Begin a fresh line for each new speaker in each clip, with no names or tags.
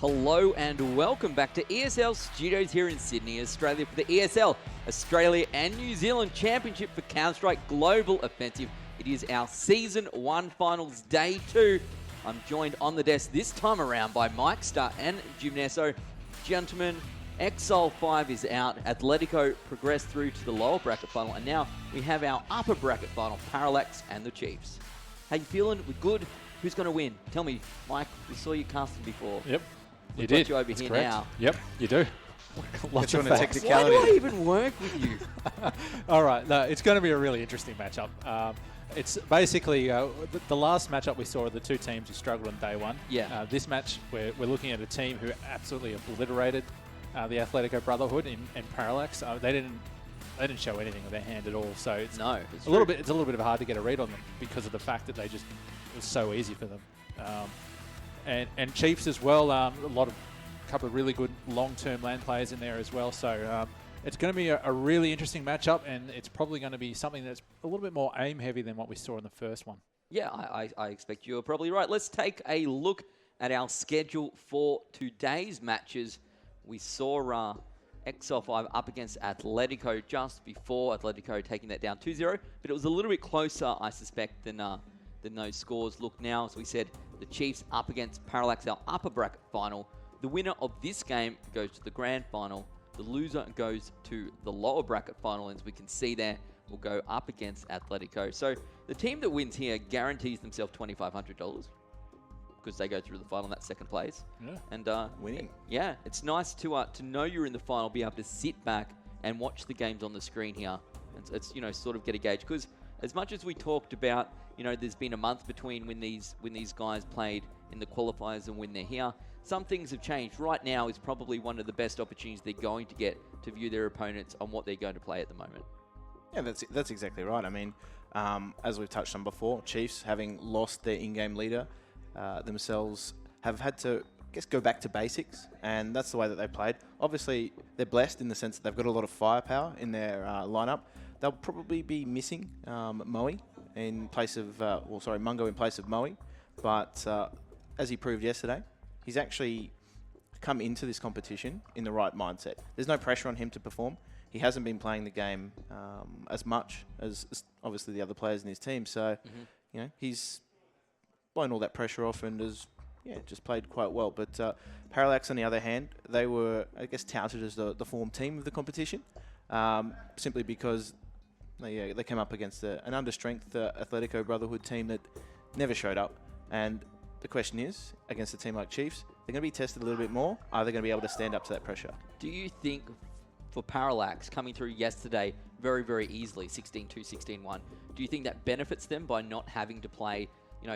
Hello and welcome back to ESL Studios here in Sydney, Australia for the ESL, Australia and New Zealand Championship for Counter-Strike Global Offensive. It is our Season 1 Finals Day 2. I'm joined on the desk this time around by Mike Starr and Jim Nesso. Gentlemen, ESL 5 is out, Atletico progressed through to the lower bracket final, and now we have our upper bracket final, Parallax and the Chiefs. How you feeling? We're good? Who's going to win? Tell me, Mike, we saw you casting before.
Yep.
We've got you over here now.
Yep, you do. Lots of facts.
Why do I even work with you?
All right, no, it's going to be a really interesting matchup. It's basically the last matchup we saw of the two teams who struggled on day one.
Yeah.
This match, we're looking at a team who absolutely obliterated the Atletico Brotherhood in Parallax. They didn't show anything with their hand at all. So it's a little bit hard to get a read on them because of the fact that it was so easy for them. And Chiefs as well, a couple of really good long-term land players in there as well. So it's going to be a really interesting matchup, and it's probably going to be something that's a little bit more aim-heavy than what we saw in the first one. Yeah,
I expect you're probably right. Let's take a look at our schedule for today's matches. We saw ESL 5 up against Atletico just before Atletico taking that down 2-0, but it was a little bit closer, I suspect, than those scores look now. As we said, the Chiefs up against Parallax, our upper bracket final. The winner of this game goes to the grand final. The loser goes to the lower bracket final, and as we can see there, will go up against Atletico. So the team that wins here guarantees themselves $2,500 because they go through the final in that second place.
Yeah.
And
winning.
Yeah, it's nice to know you're in the final, be able to sit back and watch the games on the screen here. It's sort of get a gauge, because as much as we talked about, there's been a month between when these guys played in the qualifiers and when they're here. Some things have changed. Right now is probably one of the best opportunities they're going to get to view their opponents on what they're going to play at the moment.
Yeah, that's exactly right. I mean, as we've touched on before, Chiefs, having lost their in-game leader themselves, have had to, go back to basics, and that's the way that they played. Obviously, they're blessed in the sense that they've got a lot of firepower in their lineup. They'll probably be missing Moe in place of, Mungo in place of Moe. But as he proved yesterday, he's actually come into this competition in the right mindset. There's no pressure on him to perform. He hasn't been playing the game as much as obviously the other players in his team. So, he's blown all that pressure off and has, just played quite well. But Parallax, on the other hand, they were, touted as the form team of the competition, simply because they came up against an understrength Atletico Brotherhood team that never showed up. And the question is, against a team like Chiefs, they're going to be tested a little bit more. Are they going to be able to stand up to that pressure?
Do you think, for Parallax coming through yesterday very, very easily, 16-2, 16-1, do you think that benefits them by not having to play,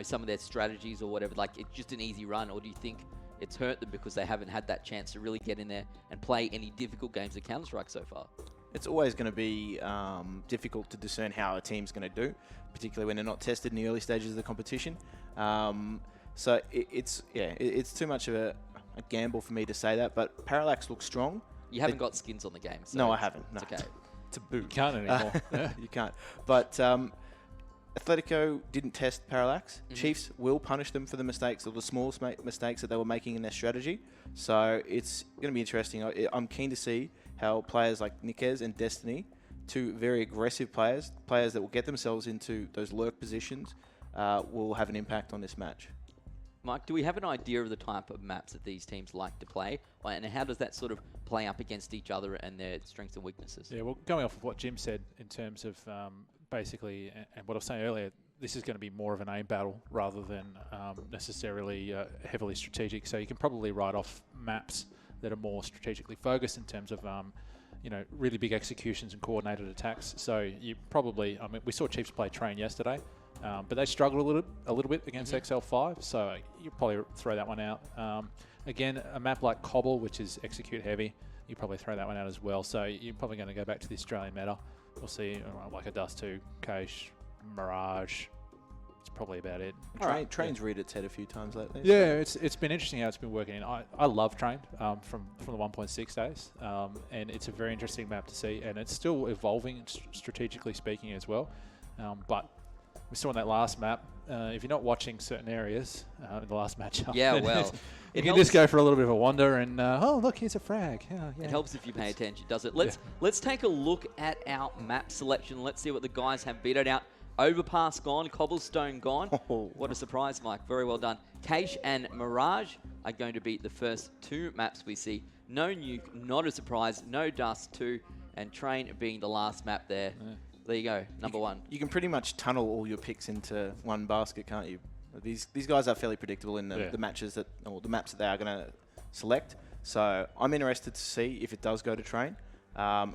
some of their strategies or whatever, like it's just an easy run? Or do you think it's hurt them because they haven't had that chance to really get in there and play any difficult games of Counter-Strike so far?
It's always going to be difficult to discern how a team's going to do, particularly when they're not tested in the early stages of the competition. So it's too much of a gamble for me to say that, but Parallax looks strong.
You haven't got skins on the game. So
no, I haven't. No.
It's okay.
Taboo.
You can't anymore.
You can't. But Atletico didn't test Parallax. Mm-hmm. Chiefs will punish them for the mistakes, or the small mistakes that they were making in their strategy. So it's going to be interesting. I'm keen to see how players like Nikez and Destiny, two very aggressive players that will get themselves into those lurk positions, will have an impact on this match.
Mike, do we have an idea of the type of maps that these teams like to play? And how does that sort of play up against each other and their strengths and weaknesses?
Yeah, well, going off of what Jim said in terms of basically, and what I was saying earlier, this is going to be more of an aim battle rather than necessarily heavily strategic. So you can probably write off maps that are more strategically focused in terms of really big executions and coordinated attacks. So you probably, we saw Chiefs play Train yesterday. But they struggled a little bit against ESL 5, so you probably throw that one out. Again, a map like Cobble, which is execute heavy, you probably throw that one out as well. So you're probably going to go back to the Australian meta. We'll see like a Dust 2, Cache, Mirage. It's probably about it.
Train's reared its head a few times lately.
Yeah, it's been interesting how it's been working. I love Train from the 1.6 days, and it's a very interesting map to see, and it's still evolving strategically speaking as well. But we saw on that last map. If you're not watching certain areas in the last matchup,
Yeah, well,
you can just go for a little bit of a wander and, oh, look, here's a frag. Yeah.
It helps if you pay attention, does it? Let's take a look at our map selection. Let's see what the guys have vetoed out. Overpass gone, Cobblestone gone.
Oh.
What a surprise, Mike. Very well done. Cache and Mirage are going to be the first 2 maps we see. No Nuke, not a surprise. No Dust 2, and Train being the last map there. Yeah. There you go, number 1.
You can pretty much tunnel all your picks into one basket, can't you? These guys are fairly predictable in the matches or the maps that they are going to select. So I'm interested to see if it does go to Train,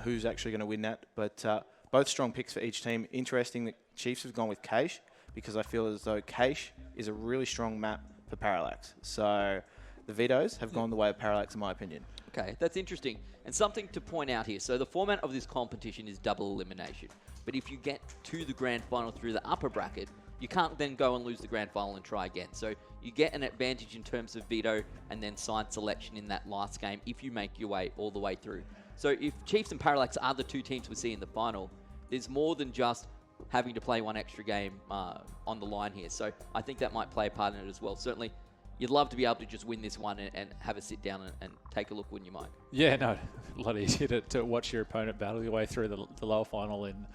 who's actually going to win that. But both strong picks for each team. Interesting that Chiefs have gone with Cache, because I feel as though Cache is a really strong map for Parallax. So the vetoes have gone the way of Parallax, in my opinion.
Okay, that's interesting. And something to point out here. So the format of this competition is double elimination. But if you get to the grand final through the upper bracket, you can't then go and lose the grand final and try again. So you get an advantage in terms of veto and then side selection in that last game if you make your way all the way through. So if Chiefs and Parallax are the 2 teams we see in the final, there's more than just having to play one extra game on the line here. So I think that might play a part in it as well. Certainly, you'd love to be able to just win this one and have a sit down and take a look, wouldn't you, Mike? Yeah,
no, a lot easier to watch your opponent battle your way through the lower final and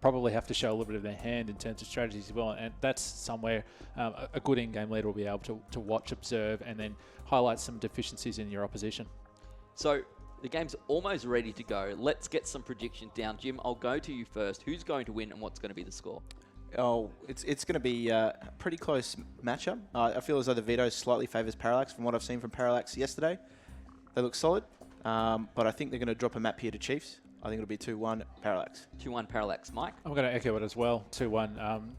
probably have to show a little bit of their hand in terms of strategies as well. And that's somewhere a good in-game leader will be able to watch, observe, and then highlight some deficiencies in your opposition.
So the game's almost ready to go. Let's get some predictions down. Jim, I'll go to you first. Who's going to win and what's going to be the score?
Oh, it's going to be a pretty close matchup. I feel as though the veto slightly favours Parallax from what I've seen from Parallax yesterday. They look solid, but I think they're going to drop a map here to Chiefs. I think it'll be 2-1 Parallax.
2-1 Parallax. Mike?
I'm going to echo it as well, 2-1.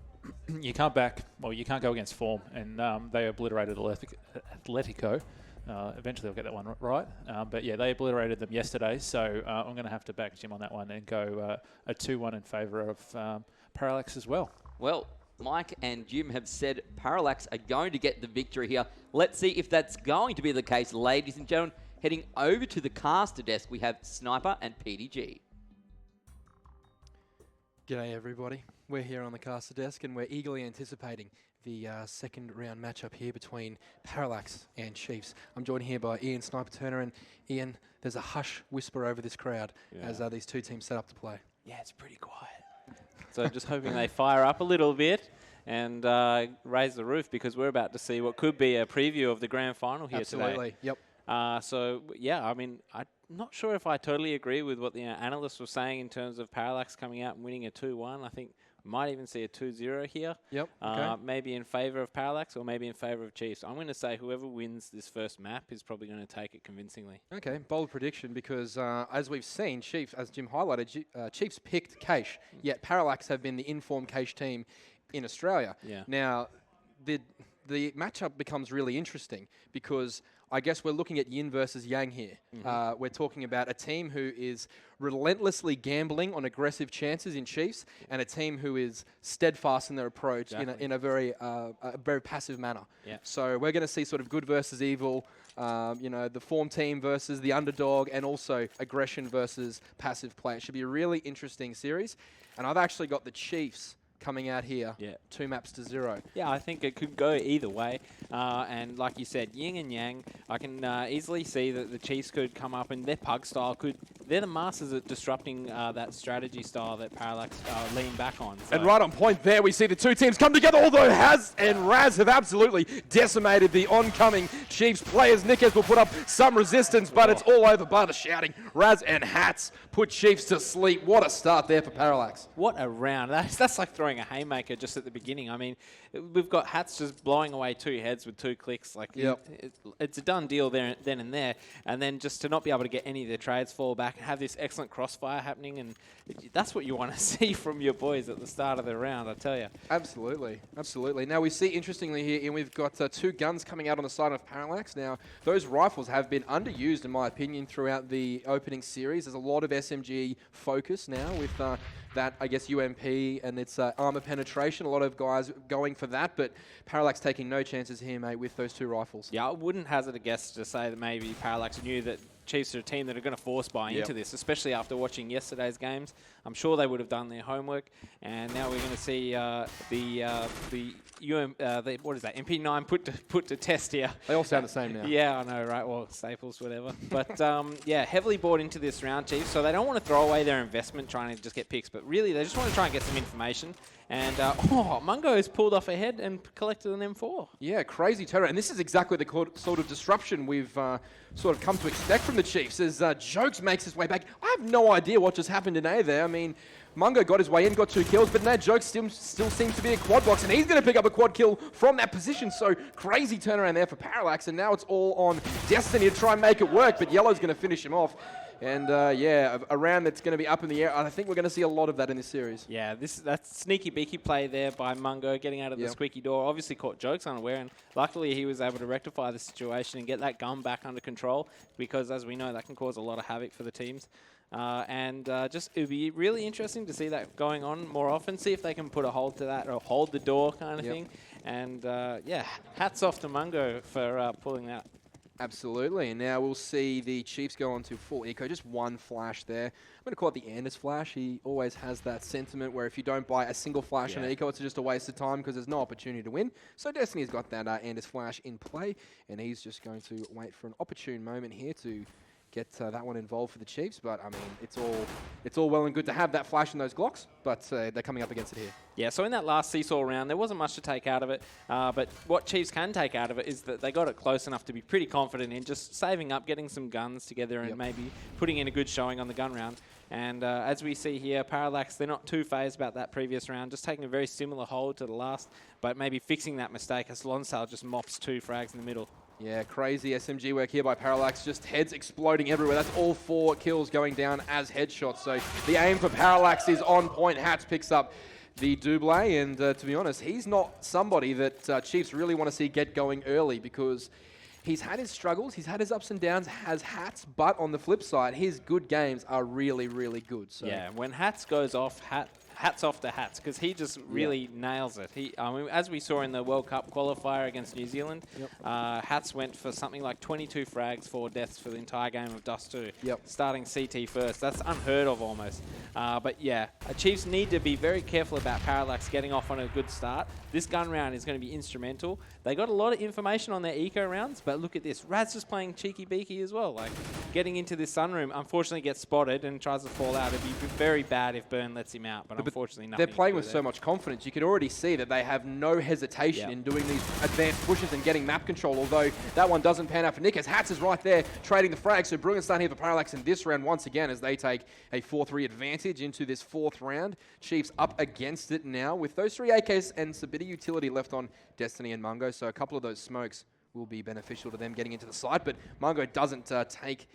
You can't go against form, and they obliterated Atletico. Eventually I'll get that one right. But yeah, they obliterated them yesterday, so I'm going to have to back Jim on that one and go a 2-1 in favour of Parallax as well.
Well, Mike and Jim have said Parallax are going to get the victory here. Let's see if that's going to be the case, ladies and gentlemen. Heading over to the caster desk, we have Sniper and PDG.
G'day everybody. We're here on the caster desk and we're eagerly anticipating the second round matchup here between Parallax and Chiefs. I'm joined here by Ian Sniper Turner, and Ian, there's a hush whisper over this crowd as these 2 teams set up to play.
Yeah, it's pretty quiet. So just hoping they fire up a little bit and raise the roof, because we're about to see what could be a preview of the grand final here today.
Absolutely, yep.
So, yeah, I mean, I'm not sure if I totally agree with what the analysts were saying in terms of Parallax coming out and winning a 2-1. I think we might even see a 2-0 here.
Yep. Okay.
Maybe in favour of Parallax or maybe in favour of Chiefs. I'm going to say whoever wins this first map is probably going to take it convincingly.
Okay, bold prediction, because as we've seen, Chiefs, as Jim highlighted, Chiefs picked Cache, yet Parallax have been the informed Cache team in Australia.
Yeah.
Now, the matchup becomes really interesting, because I guess we're looking at yin versus yang here.
Mm-hmm.
We're talking about a team who is relentlessly gambling on aggressive chances in Chiefs, and a team who is steadfast in their approach in a very passive manner.
Yeah.
So we're going to see sort of good versus evil, the form team versus the underdog, and also aggression versus passive play. It should be a really interesting series. And I've actually got the Chiefs coming out here, 2 maps to 0.
Yeah, I think it could go either way. And like you said, yin and yang, I can easily see that the Chiefs could come up and their pug style they're the masters at disrupting that strategy style that Parallax lean back on. So.
And right on point there, we see the 2 teams come together, although Haz and Raz have absolutely decimated the oncoming Chiefs players. Nickes will put up some resistance, but it's all over by the shouting. Raz and Hats put Chiefs to sleep. What a start there for Parallax.
What a round. That's like throwing a haymaker just at the beginning. I mean, we've got Hats just blowing away 2 heads with 2 clicks. Like, it's a done deal there, then and there. And then just to not be able to get any of their trades fall back and have this excellent crossfire happening, and that's what you want to see from your boys at the start of the round, I tell you.
Absolutely, absolutely. Now we see, interestingly here, and we've got 2 guns coming out on the side of Parallax. Now, those rifles have been underused, in my opinion, throughout the opening series. There's a lot of SMG focus now with that, I guess, UMP and its armor penetration. A lot of guys going for that, but Parallax taking no chances here, mate, with those 2 rifles.
Yeah, I wouldn't hazard a guess to say that maybe Parallax knew that Chiefs are a team that are going to force buy into this, especially after watching yesterday's games. I'm sure they would have done their homework, and now we're going to see what is that, MP9 put to test here.
They all sound the same now.
Yeah, I know, right? Well, Staples, whatever. But yeah, heavily bought into this round, Chiefs. So they don't want to throw away their investment trying to just get picks, but really they just want to try and get some information. And Mungo has pulled off ahead and collected an M4.
Yeah, crazy turnaround. And this is exactly the sort of disruption we've sort of come to expect from the Chiefs as Jokes makes his way back. I have no idea what just happened in A there. I mean, Mungo got his way in, got 2 kills, but now Jokes still seems to be a quad box, and he's going to pick up a quad kill from that position. So crazy turnaround there for Parallax, and now it's all on Destiny to try and make it work, but Yellow's going to finish him off. And yeah, a round that's going to be up in the air. I think we're going to see a lot of that in this series.
Yeah, that's sneaky beaky play there by Mungo, getting out of the squeaky door. Obviously caught Jokes unaware, and luckily he was able to rectify the situation and get that gun back under control, because as we know, that can cause a lot of havoc for the teams. Just it would be really interesting to see that going on more often, see if they can put a hold to that or hold the door kind of thing. And yeah, hats off to Mungo for pulling that.
Absolutely, and now we'll see the Chiefs go on to full eco. Just one flash there. I'm going to call it the Anders flash. He always has that sentiment where if you don't buy a single flash on eco, it's just a waste of time because there's no opportunity to win. So Destiny's got that Anders flash in play, and he's just going to wait for an opportune moment here to get that one involved for the Chiefs. But I mean, it's all well and good to have that flash in those Glocks, but they're coming up against it here.
Yeah, so in that last seesaw round, there wasn't much to take out of it, but what Chiefs can take out of it is that they got it close enough to be pretty confident in just saving up, getting some guns together, and maybe putting in a good showing on the gun round. And as we see here, Parallax, they're not too phased about that previous round, just taking a very similar hold to the last, but maybe fixing that mistake as Lonsdale just mops 2 frags in the middle.
Yeah, crazy SMG work here by Parallax. Just heads exploding everywhere. That's all 4 kills going down as headshots. So the aim for Parallax is on point. Hats picks up the double, and to be honest, he's not somebody that Chiefs really want to see get going early, because he's had his struggles, he's had his ups and downs, has Hats, but on the flip side, his good games are really, really good. So
yeah, when Hats goes off, hats off to Hats, because he just really nails it. I mean, as we saw in the World Cup qualifier against New Zealand, Hats went for something like 22 frags, 4 deaths for the entire game of Dust 2, starting CT first. That's unheard of almost. But yeah, Chiefs need to be very careful about Parallax getting off on a good start. This gun round is going to be instrumental. They got a lot of information on their eco rounds, but look at this. Raz just playing cheeky beaky as well, like getting into this sunroom. Unfortunately gets spotted and tries to fall out. It'd be very bad if Burn lets him out, but unfortunately nothing.
They're playing with so much confidence. You can already see that they have no hesitation in doing these advanced pushes and getting map control, although that one doesn't pan out for Nick, as Hats is right there trading the frag. So brilliant start here for Parallax in this round once again, as they take a 4-3 advantage into this 4th round. Chiefs up against it now with those 3 AKs and a bit of utility left on Destiny and Mungo. So a couple of those smokes will be beneficial to them getting into the side, but Mungo doesn't take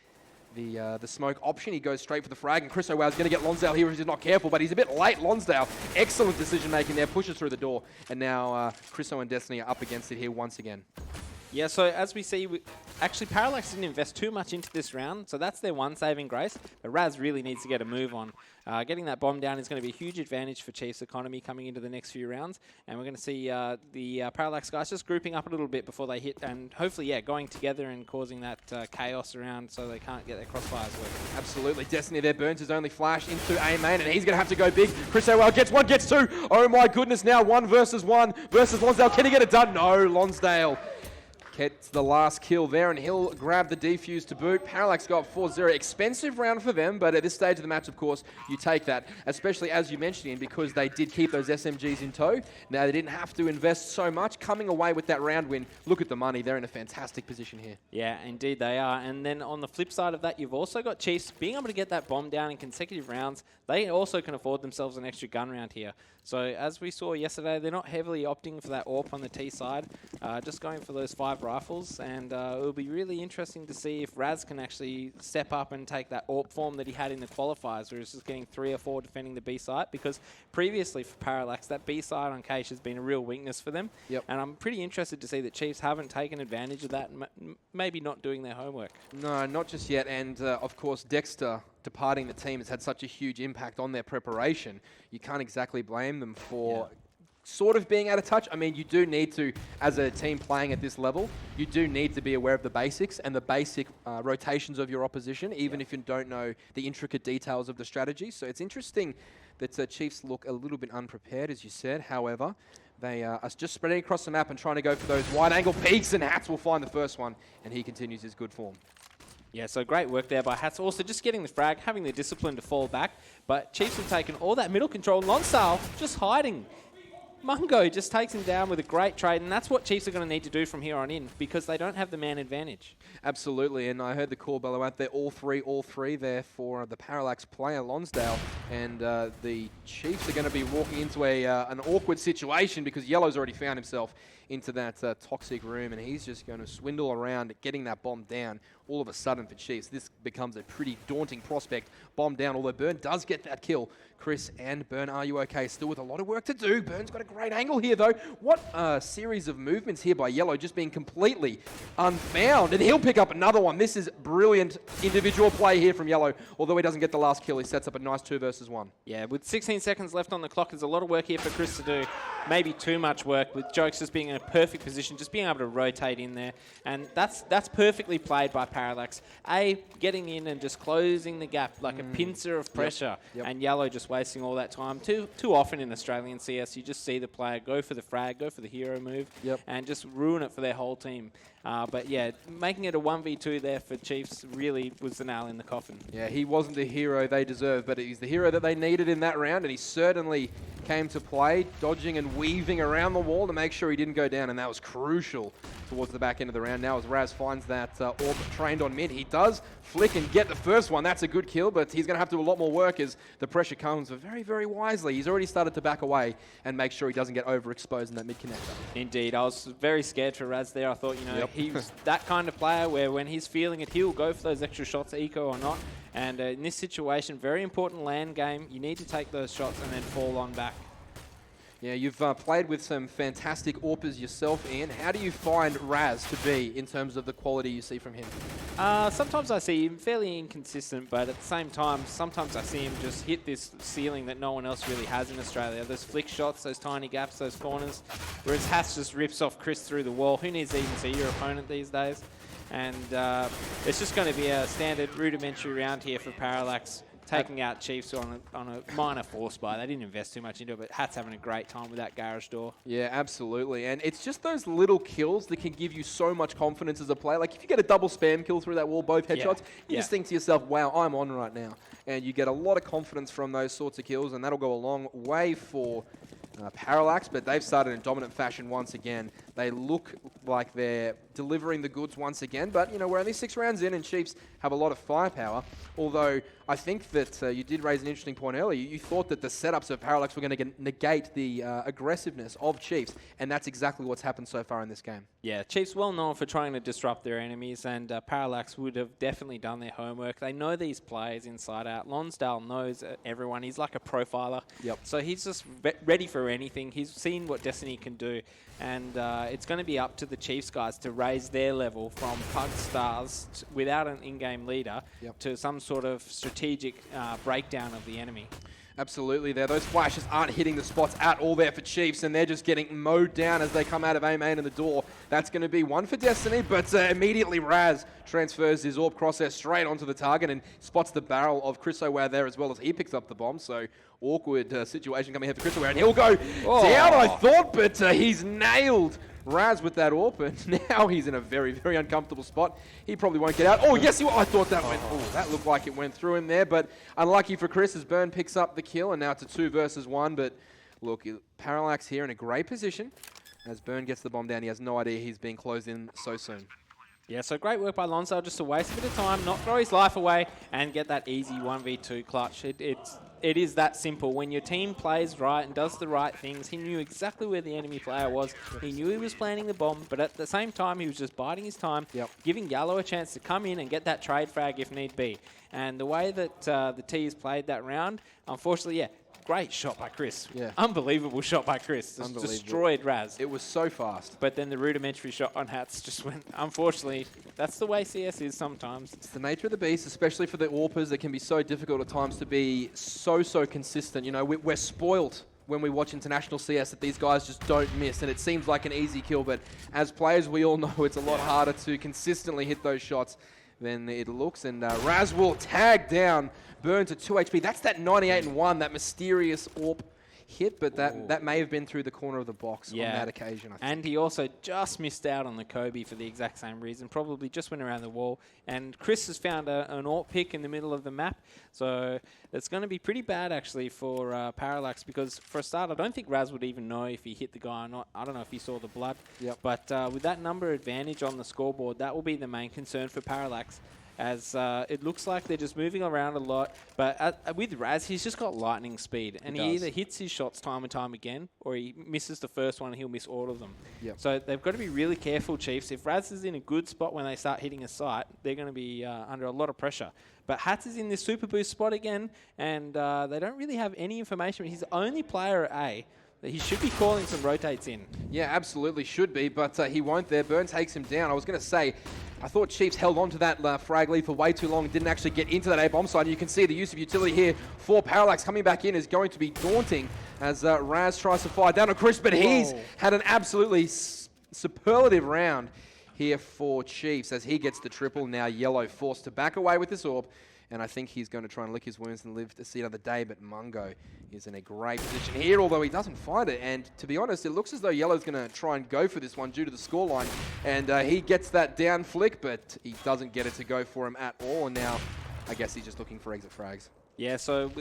the smoke option. He goes straight for the frag, and Chris O'Wow's going to get Lonsdale here if he's not careful, but he's a bit late. Lonsdale, excellent decision making there, pushes through the door, and now Chris O and Destiny are up against it here once again.
Yeah, so as we see, actually Parallax didn't invest too much into this round, so that's their one saving grace, but Raz really needs to get a move on. Getting that bomb down is going to be a huge advantage for Chiefs' economy coming into the next few rounds, and we're going to see the Parallax guys just grouping up a little bit before they hit, and hopefully, going together and causing that chaos around so they can't get their crossfires working.
Absolutely. Destiny there burns his only flash into A main, and he's going to have to go big. Chris O'Well gets 1, gets 2. Oh my goodness, now 1 versus Lonsdale. Can he get it done? No, Lonsdale gets the last kill there, and he'll grab the defuse to boot. Parallax got 4-0. Expensive round for them, but at this stage of the match, of course, you take that, especially as you mentioned, Ian, because they did keep those SMGs in tow. Now, they didn't have to invest so much. Coming away with that round win, look at the money. They're in a fantastic position here.
Yeah, indeed they are. And then on the flip side of that, you've also got Chiefs being able to get that bomb down in consecutive rounds. They also can afford themselves an extra gun round here. So as we saw yesterday, they're not heavily opting for that AWP on the T side, just going for those 5 rifles. And it'll be really interesting to see if Raz can actually step up and take that AWP form that he had in the qualifiers, where he's just getting 3 or 4 defending the B site. Because previously for Parallax, that B side on Cache has been a real weakness for them. And I'm pretty interested to see that Chiefs haven't taken advantage of that, and maybe not doing their homework.
No, not just yet. And of course, Dexter departing the team has had such a huge impact on their preparation. You can't exactly blame them for sort of being out of touch. I mean, you do need to, as a team playing at this level, you do need to be aware of the basics and the basic rotations of your opposition, even if you don't know the intricate details of the strategy. So it's interesting that Chiefs look a little bit unprepared, as you said. However, they are just spreading across the map and trying to go for those wide-angle peaks, and Hats will find the first one, and he continues his good form.
Yeah, so great work there by Hats. Also, just getting the frag, having the discipline to fall back. But Chiefs have taken all that middle control. Lonsdale just hiding. Mungo just takes him down with a great trade, and that's what Chiefs are going to need to do from here on in because they don't have the man advantage. Absolutely, and I heard the call bellow out there, all three there for the Parallax player, Lonsdale, and the Chiefs are going to be walking into an awkward situation because Yellow's already found himself into that toxic room, and he's just going to swindle around getting that bomb down. All of a sudden for Chiefs, this becomes a pretty daunting prospect. Bomb down, although Burn does get that kill. Chris and Burn, are you okay? Still with a lot of work to do. Burn's got a great angle here, though. What a series of movements here by Yellow, just being completely unfound. And he'll pick up another one. This is brilliant individual play here from Yellow. Although he doesn't get the last kill, he sets up a nice 2 versus 1.
Yeah, with 16 seconds left on the clock, there's a lot of work here for Chris to do. Maybe too much work, with Jokes just being in a perfect position, just being able to rotate in there. And that's perfectly played by Parallax. Getting in and just closing the gap like a pincer of pressure.
Yep.
And Yellow just wasting all that time. Too often in Australian CS, you just see the player go for the frag, go for the hero move, and just ruin it for their whole team. But yeah, making it a 1v2 there for Chiefs really was the nail in the coffin.
Yeah, he wasn't the hero they deserved, but he's the hero that they needed in that round, and he certainly came to play, dodging and weaving around the wall to make sure he didn't go down, and that was crucial towards the back end of the round. Now as Raz finds that orb trained on mid, he does flick and get the first one. That's a good kill, but he's going to have to do a lot more work as the pressure comes, but very, very wisely. He's already started to back away and make sure he doesn't get overexposed in that mid connector.
Indeed, I was very scared for Raz there. I thought, he's that kind of player where when he's feeling it, he'll go for those extra shots, eco or not. And in this situation, very important land game. You need to take those shots and then fall on back.
Yeah, you've played with some fantastic AWPers yourself, Ian. How do you find Raz to be in terms of the quality you see from him?
Sometimes I see him fairly inconsistent, but at the same time, sometimes I see him just hit this ceiling that no one else really has in Australia. Those flick shots, those tiny gaps, those corners, whereas Hats just rips off Chris through the wall. Who needs to even see your opponent these days? And it's just going to be a standard rudimentary round here for Parallax, taking out Chiefs on a minor force buy. They didn't invest too much into it, but Hat's having a great time with that garage door.
Yeah, absolutely. And it's just those little kills that can give you so much confidence as a player. Like if you get a double spam kill through that wall, both headshots, you just think to yourself, wow, I'm on right now. And you get a lot of confidence from those sorts of kills, and that'll go a long way for Parallax, but they've started in dominant fashion once again. They look like they're delivering the goods once again, but we're only 6 rounds in and Chiefs have a lot of firepower, although I think that you did raise an interesting point earlier. You thought that the setups of Parallax were going to negate the aggressiveness of Chiefs, and that's exactly what's happened so far in this game.
Yeah, Chiefs well known for trying to disrupt their enemies, and Parallax would have definitely done their homework. They know these players inside out. Lonsdale knows everyone. He's like a profiler. So he's just ready for anything. He's seen what Destiny can do, and it's going to be up to the Chiefs guys to raise their level from Pug Stars without an in-game leader to some sort of strategic breakdown of the enemy.
Absolutely there. Those flashes aren't hitting the spots at all there for Chiefs, and they're just getting mowed down as they come out of A main and the door. That's going to be one for Destiny, but immediately Raz transfers his AWP crosshair straight onto the target and spots the barrel of Chris O'Ware there as well as he picks up the bomb. So awkward situation coming here for Chris O'Ware, and he'll go down, I thought, but he's nailed Raz with that AWP, and now he's in a very, very uncomfortable spot. He probably won't get out. Oh, yes, I thought that went. Oh, that looked like it went through him there, but unlucky for Chris as Burn picks up the kill, and now it's a 2 versus 1. But look, Parallax here in a great position. As Burn gets the bomb down, he has no idea he's being closed in so soon.
Yeah, so great work by Lonsdale just to waste a bit of time, not throw his life away, and get that easy 1v2 clutch. It is that simple. When your team plays right and does the right things, he knew exactly where the enemy player was. He knew he was planting the bomb, but at the same time, he was just biding his time, giving Yellow a chance to come in and get that trade frag if need be. And the way that the T's played that round, unfortunately, great shot by Chris. Unbelievable shot by Chris. Just destroyed Raz.
It was so fast.
But then the rudimentary shot on Hats just went, unfortunately, that's the way CS is sometimes.
It's the nature of the beast, especially for the AWPers that can be so difficult at times to be so consistent. We're spoilt when we watch international CS that these guys just don't miss, and it seems like an easy kill, but as players, we all know it's a lot harder to consistently hit those shots than it looks, and Raz will tag down Burn to 2 HP. That's that 98-1, that mysterious AWP hit, but that may have been through the corner of the box on that occasion, I think.
And he also just missed out on the Kobe for the exact same reason, probably just went around the wall. And Chris has found an AWP pick in the middle of the map, so it's going to be pretty bad actually for Parallax, because for a start, I don't think Raz would even know if he hit the guy or not. I don't know if he saw the blood.
Yep.
But with that number advantage on the scoreboard, that will be the main concern for Parallax, as it looks like they're just moving around a lot. But with Raz, he's just got lightning speed, and he either hits his shots time and time again, or he misses the first one and he'll miss all of them.
Yep.
So they've got to be really careful, Chiefs. If Raz is in a good spot when they start hitting a site, they're going to be under a lot of pressure. But Hats is in this super boost spot again, and they don't really have any information. He's the only player at A. He should be calling some rotates in.
Yeah, absolutely should be, but he won't there. Burn takes him down. I was going to say, I thought Chiefs held on to that frag lead for way too long and didn't actually get into that A-bomb side. And you can see the use of utility here for Parallax coming back in is going to be daunting as Raz tries to fire down on Chris, but he's had an absolutely superlative round here for Chiefs as he gets the triple. Now Yellow forced to back away with this AWP, and I think he's going to try and lick his wounds and live to see another day, but Mungo is in a great position here, although he doesn't find it. And to be honest, it looks as though Yellow's going to try and go for this one due to the scoreline. And he gets that down flick, but he doesn't get it to go for him at all. And now I guess he's just looking for exit frags.
Yeah, so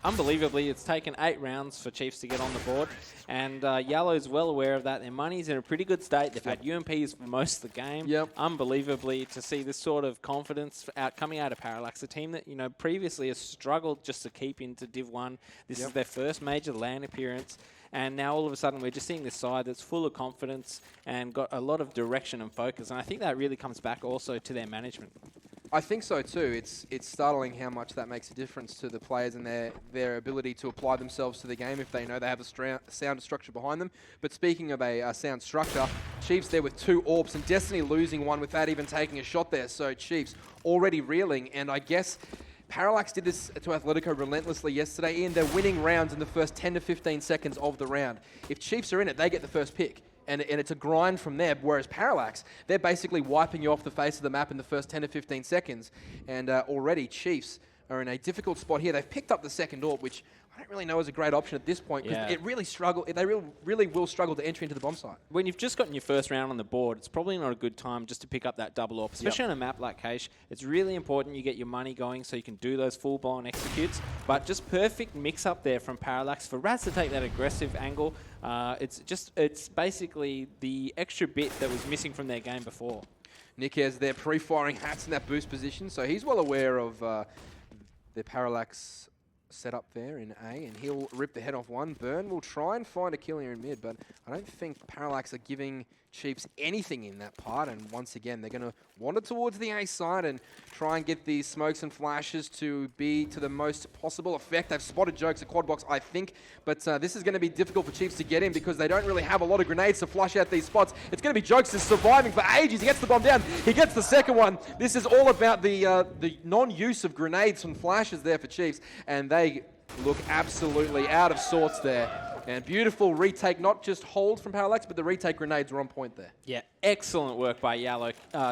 unbelievably, it's taken 8 rounds for Chiefs to get on the board, and Yellow's well aware of that. Their money's in a pretty good state. They've had UMPs for most of the game.
Yep.
Unbelievably, to see this sort of confidence coming out of Parallax, a team that previously has struggled just to keep into Div 1. This is their first major LAN appearance. And now all of a sudden we're just seeing this side that's full of confidence and got a lot of direction and focus. And I think that really comes back also to their management.
I think so too. It's startling how much that makes a difference to the players and their ability to apply themselves to the game if they know they have a sound structure behind them. But speaking of a sound structure, Chiefs there with 2 AWPs and Destiny losing one without even taking a shot there. So Chiefs already reeling, and I guess Parallax did this to Atletico relentlessly yesterday, and they're winning rounds in the first 10 to 15 seconds of the round. If Chiefs are in it, they get the first pick. And it's a grind from there, whereas Parallax, they're basically wiping you off the face of the map in the first 10 to 15 seconds. And already Chiefs are in a difficult spot here. They've picked up the second AWP, which I don't really know is a great option at this point, because it really they really will struggle to enter into the bomb site.
When you've just gotten your first round on the board, it's probably not a good time just to pick up that double AWP, especially on a map like Cache. It's really important you get your money going so you can do those full-blown executes. But just perfect mix-up there from Parallax for Raz to take that aggressive angle. It's basically the extra bit that was missing from their game before.
Nick has their pre-firing Hats in that boost position, so he's well aware of their Parallax set up there in A, and he'll rip the head off one. Burn will try and find a kill here in mid, but I don't think Parallax are giving Chiefs anything in that part, and once again, they're going to wander towards the A side and try and get these smokes and flashes to be to the most possible effect. They've spotted Jokes at quad box, I think, but this is going to be difficult for Chiefs to get in because they don't really have a lot of grenades to flush out these spots. It's going to be Jokes is surviving for ages. He gets the bomb down. He gets the second one. This is all about the non-use of grenades and flashes there for Chiefs, and they look absolutely out of sorts there. And beautiful retake, not just hold from Parallax, but the retake grenades were on point there.
Yeah, excellent work by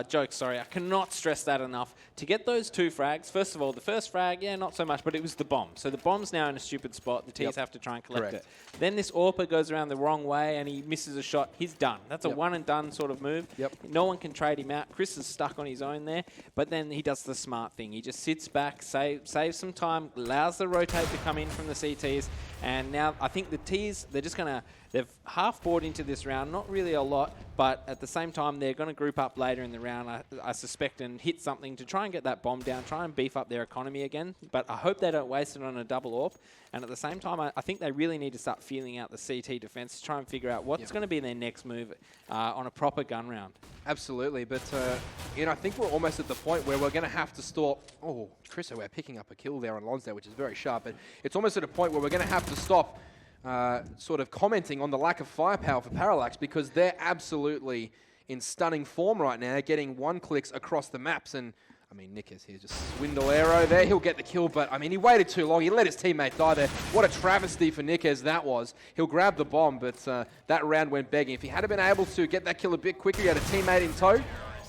Jokes, sorry. I cannot stress that enough. To get those 2 frags, first of all, the first frag, not so much, but it was the bomb. So the bomb's now in a stupid spot. The Ts have to try and collect it. Then this AWPer goes around the wrong way and he misses a shot. He's done. That's a one and done sort of move. No one can trade him out. Chris is stuck on his own there, but then he does the smart thing. He just sits back, saves some time, allows the rotate to come in from the CTs, and now I think the Ts, they've half bought into this round, not really a lot, but at the same time, they're going to group up later in the round, I suspect, and hit something to try and get that bomb down, try and beef up their economy again. But I hope they don't waste it on a double AWP. And at the same time, I think they really need to start feeling out the CT defense to try and figure out what's going to be their next move on a proper gun round.
Absolutely, but I think we're almost at the point where we're going to have to stop. Oh, Chris, we're picking up a kill there on Lonsdale, which is very sharp, but it's almost at a point where we're going to have to stop sort of commenting on the lack of firepower for Parallax, because they're absolutely in stunning form right now, getting 1 clicks across the maps. And I mean, Nickers here just swindle arrow there. He'll get the kill, but I mean, he waited too long. He let his teammate die there. What a travesty for Nickers that was. He'll grab the bomb, but that round went begging. If he had been able to get that kill a bit quicker, he had a teammate in tow.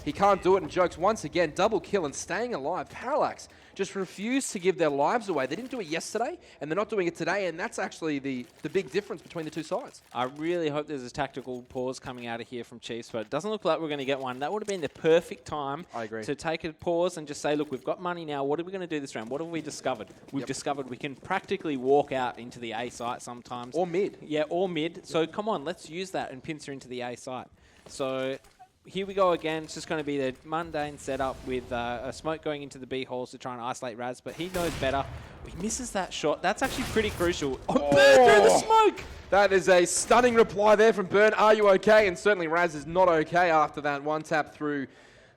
He can't do it, and Jokes once again, double kill and staying alive. Parallax just refused to give their lives away. They didn't do it yesterday, and they're not doing it today, and that's actually the big difference between the two sides.
I really hope there's a tactical pause coming out of here from Chiefs, but it doesn't look like we're going to get one. That would have been the perfect time to take a pause and just say, look, we've got money now. What are we going to do this round? What have we discovered? We've discovered we can practically walk out into the A site sometimes.
Or mid.
Yeah, or mid. So come on, let's use that and pincer into the A site. So here we go again. It's just going to be the mundane setup with a smoke going into the B holes to try and isolate Raz, but he knows better. He misses that shot. That's actually pretty crucial. Oh, Burn through the smoke!
That is a stunning reply there from Burn. Are you okay? And certainly Raz is not okay after that one tap through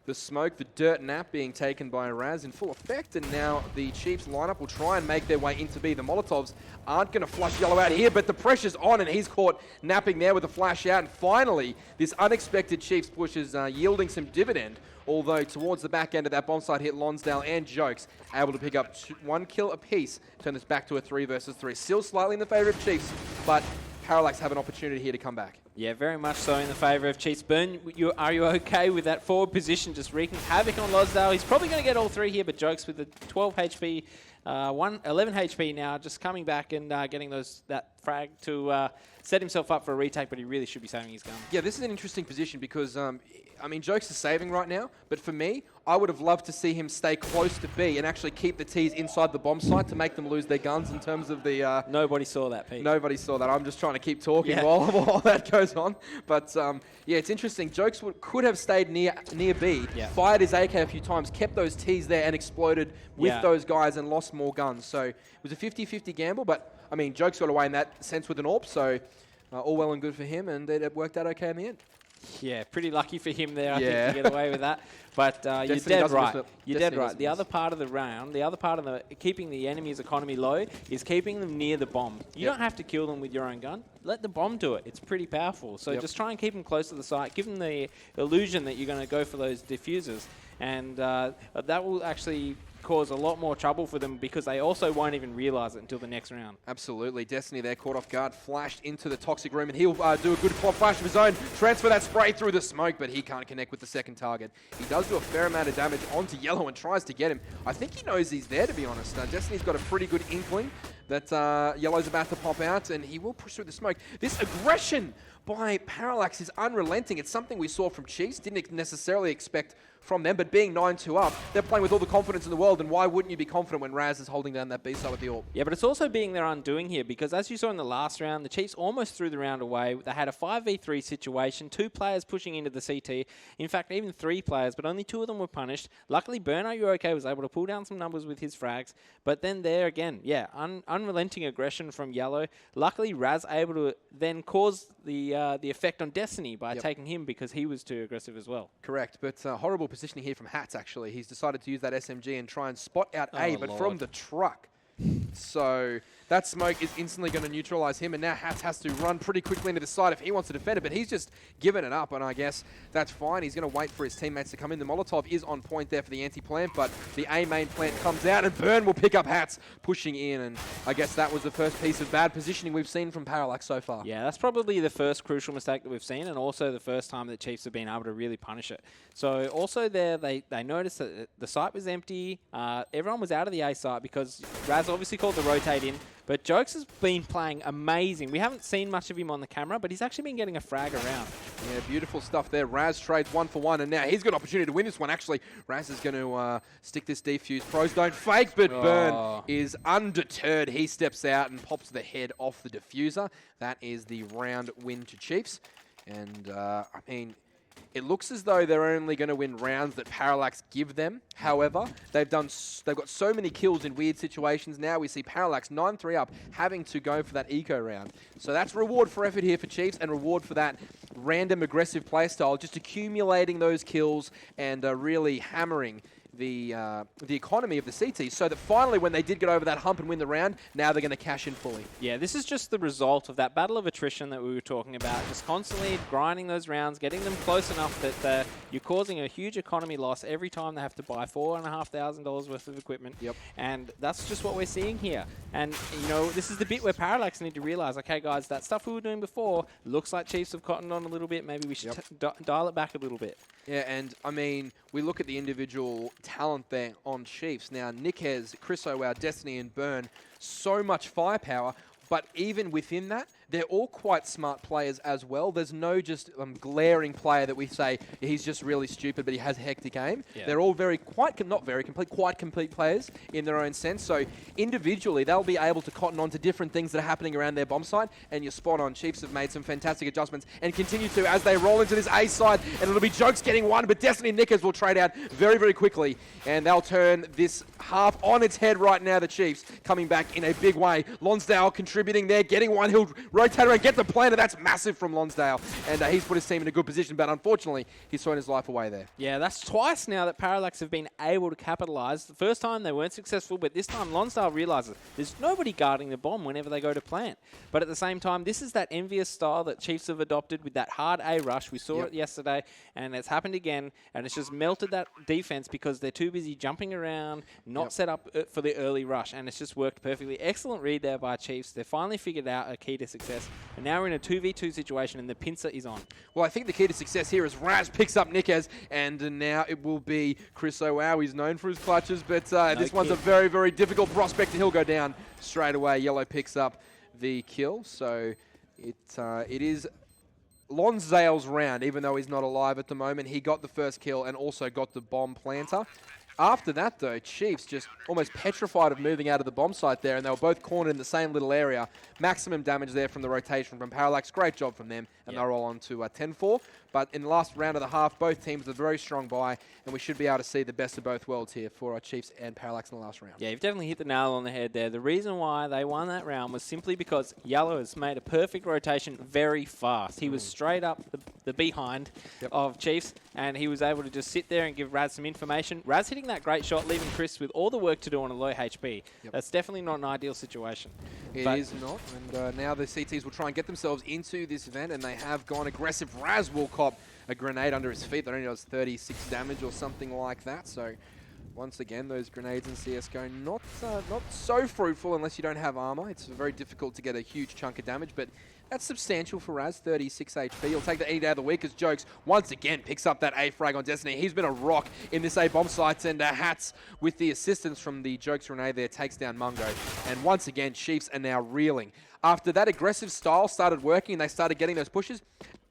the smoke. The dirt nap being taken by Raz in full effect, and now the Chiefs lineup will try and make their way into B. The Molotovs aren't going to flush yellow out here, but the pressure's on, and he's caught napping there with a flash out. And finally, this unexpected Chiefs push is yielding some dividend, although towards the back end of that bomb site hit, Lonsdale and Jokes able to pick up 1 kill apiece, turn this back to a 3 versus 3. Still slightly in the favour of Chiefs, but Parallax have an opportunity here to come back.
Yeah, very much so in the favour of Chiefs. Burn, are you okay with that forward position just wreaking havoc on Lonsdale? He's probably going to get all 3 here, but Jokes with the 12 HP, 11 HP now, just coming back and getting that frag to set himself up for a retake, but he really should be saving his gun.
Yeah, this is an interesting position because, I mean, Jokes is saving right now, but for me, I would have loved to see him stay close to B and actually keep the Ts inside the bomb site to make them lose their guns in terms of the...
Nobody saw that, Pete.
Nobody saw that. I'm just trying to keep talking while that goes on. But, yeah, it's interesting. Jokes could have stayed near B, fired his AK a few times, kept those Ts there and exploded with those guys and lost more guns. So it was a 50-50 gamble, but, I mean, Jokes got away in that sense with an AWP, so all well and good for him, and it worked out okay in the end.
Yeah, pretty lucky for him there, I think, to get away with that. But you're dead right. You're dead right. The other part of the round, the other part of keeping the enemy's economy low is keeping them near the bomb. You don't have to kill them with your own gun. Let the bomb do it. It's pretty powerful. So just try and keep them close to the site. Give them the illusion that you're going to go for those diffusers. And that will actually cause a lot more trouble for them because they also won't even realize it until the next round.
Absolutely. Destiny there caught off guard, flashed into the toxic room, and he'll do a good quad flash of his own, transfer that spray through the smoke, but he can't connect with the second target. He does do a fair amount of damage onto Yellow and tries to get him. I think he knows he's there, to be honest. Destiny's got a pretty good inkling that Yellow's about to pop out, and he will push through the smoke. This aggression by Parallax is unrelenting. It's something we saw from Chiefs, didn't necessarily expect from them, but being 9-2 up, they're playing with all the confidence in the world, and why wouldn't you be confident when Raz is holding down that B side with the AWP?
Yeah, but it's also being their undoing here, because as you saw in the last round, the Chiefs almost threw the round away. They had a 5v3 situation, 2 players pushing into the CT. In fact, even 3 players, but only 2 of them were punished. Luckily, Burn, Are You Okay was able to pull down some numbers with his frags, but then there again, unrelenting aggression from Yellow. Luckily, Raz able to then cause the effect on Destiny by taking him because he was too aggressive as well.
Correct, but horrible positioning here from Hats, actually. He's decided to use that SMG and try and spot out A, but from the truck. So that smoke is instantly going to neutralize him, and now Hats has to run pretty quickly into the side if he wants to defend it, but he's just given it up, and I guess that's fine. He's going to wait for his teammates to come in. The Molotov is on point there for the anti-plant, but the A main plant comes out, and Burn will pick up Hats, pushing in, and I guess that was the first piece of bad positioning we've seen from Parallax so far.
Yeah, that's probably the first crucial mistake that we've seen, and also the first time that Chiefs have been able to really punish it. So also there, they noticed that the site was empty. Everyone was out of the A site because Raz obviously called the rotate in, but Jokes has been playing amazing. We haven't seen much of him on the camera, but he's actually been getting a frag around.
Yeah, beautiful stuff there. Raz trades 1 for 1, and now he's got an opportunity to win this one. Actually, Raz is going to stick this defuse. Pros don't fake, but Burn is undeterred. He steps out and pops the head off the diffuser. That is the round win to Chiefs. And, I mean, it looks as though they're only going to win rounds that Parallax give them. However, they've got so many kills in weird situations now. We see Parallax 9-3 up, having to go for that eco round. So that's reward for effort here for Chiefs, and reward for that random aggressive playstyle, just accumulating those kills and really hammering the economy of the CT, so that finally when they did get over that hump and win the round, now they're going to cash in fully.
Yeah, this is just the result of that battle of attrition that we were talking about, just constantly grinding those rounds, getting them close enough that you're causing a huge economy loss every time they have to buy $4,500 worth of equipment.
Yep.
And that's just what we're seeing here. And, you know, this is the bit where Parallax need to realize, okay, guys, that stuff we were doing before looks like Chiefs have cottoned on a little bit. Maybe we should dial it back a little bit.
Yeah, and I mean, we look at the individual talent there on Chiefs. Now, Nickez, Chris O'Wow, Destiny, and Burn, so much firepower. But even within that, they're all quite smart players as well. There's no just glaring player that we say he's just really stupid, but he has a hectic aim. Yeah. They're all quite complete players in their own sense. So individually, they'll be able to cotton on to different things that are happening around their bomb site. And you're spot on. Chiefs have made some fantastic adjustments and continue to as they roll into this A side. And it'll be Jokes getting one, but Destiny and Nickers will trade out very, very quickly. And they'll turn this half on its head right now, the Chiefs, coming back in a big way. Lonsdale contributing there, getting one. He'll rotate around, get the planter. That's massive from Lonsdale. And he's put his team in a good position, but unfortunately, he's thrown his life away there.
Yeah, that's twice now that Parallax have been able to capitalize. The first time they weren't successful, but this time Lonsdale realizes there's nobody guarding the bomb whenever they go to plant. But at the same time, this is that envious style that Chiefs have adopted with that hard A rush. We saw it yesterday, and it's happened again, and it's just melted that defense because they're too busy jumping around, not set up for the early rush, and it's just worked perfectly. Excellent read there by Chiefs. They finally figured out a key to success, and now we're in a 2v2 situation, and the pincer is on.
Well, I think the key to success here is Raz picks up Nickez, and now it will be Chris O'Wow. He's known for his clutches, but this one's a very, very difficult prospect, and he'll go down straight away. Yellow picks up the kill, so it is Lonsdale's round, even though he's not alive at the moment. He got the first kill and also got the bomb planter. After that, though, Chiefs just almost petrified of moving out of the bomb site there, and they were both cornered in the same little area. Maximum damage there from the rotation from Parallax. Great job from them, and they're all on to 10-4. But in the last round of the half, both teams are very strong buy, and we should be able to see the best of both worlds here for our Chiefs and Parallax in the last round. Yeah,
you've definitely hit the nail on the head there. The reason why they won that round was simply because Yellow has made a perfect rotation very fast. He was straight up the behind of Chiefs, and he was able to just sit there and give Raz some information. Raz hitting that great shot, leaving Chris with all the work to do on a low HP. That's definitely not an ideal situation.
It is not, and now the CTs will try and get themselves into this event, and they have gone aggressive. Raz will cop a grenade under his feet that only does 36 damage or something like that. So once again, those grenades in CSGO not so fruitful unless you don't have armor. It's very difficult to get a huge chunk of damage, but that's substantial for Raz, 36 HP. He'll take the 8 out of the week as Jokes once again picks up that A frag on Destiny. He's been a rock in this A bomb sites, and Hats with the assistance from the Jokes grenade there takes down Mungo. And once again, Chiefs are now reeling. After that aggressive style started working and they started getting those pushes,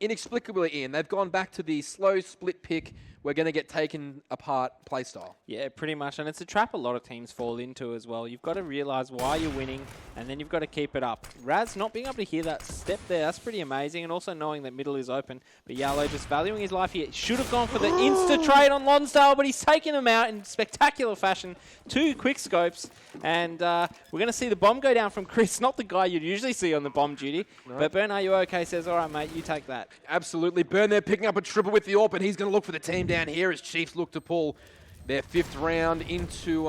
inexplicably, Ian, they've gone back to the slow split pick, we're going to get taken apart play style.
Yeah, pretty much. And it's a trap a lot of teams fall into as well. You've got to realize why you're winning, and then you've got to keep it up. Raz not being able to hear that step there, that's pretty amazing. And also knowing that middle is open. But Yellow just valuing his life here. Should have gone for the insta-trade on Lonsdale, but he's taken him out in spectacular fashion. 2 quick scopes. And we're going to see the bomb go down from Chris, not the guy you'd usually see on the bomb duty. No. But Burn, are you okay? Says, all right, mate, you take that.
Absolutely. Burn there picking up a triple with the AWP, and he's going to look for the team down here as Chiefs look to pull their 5th round into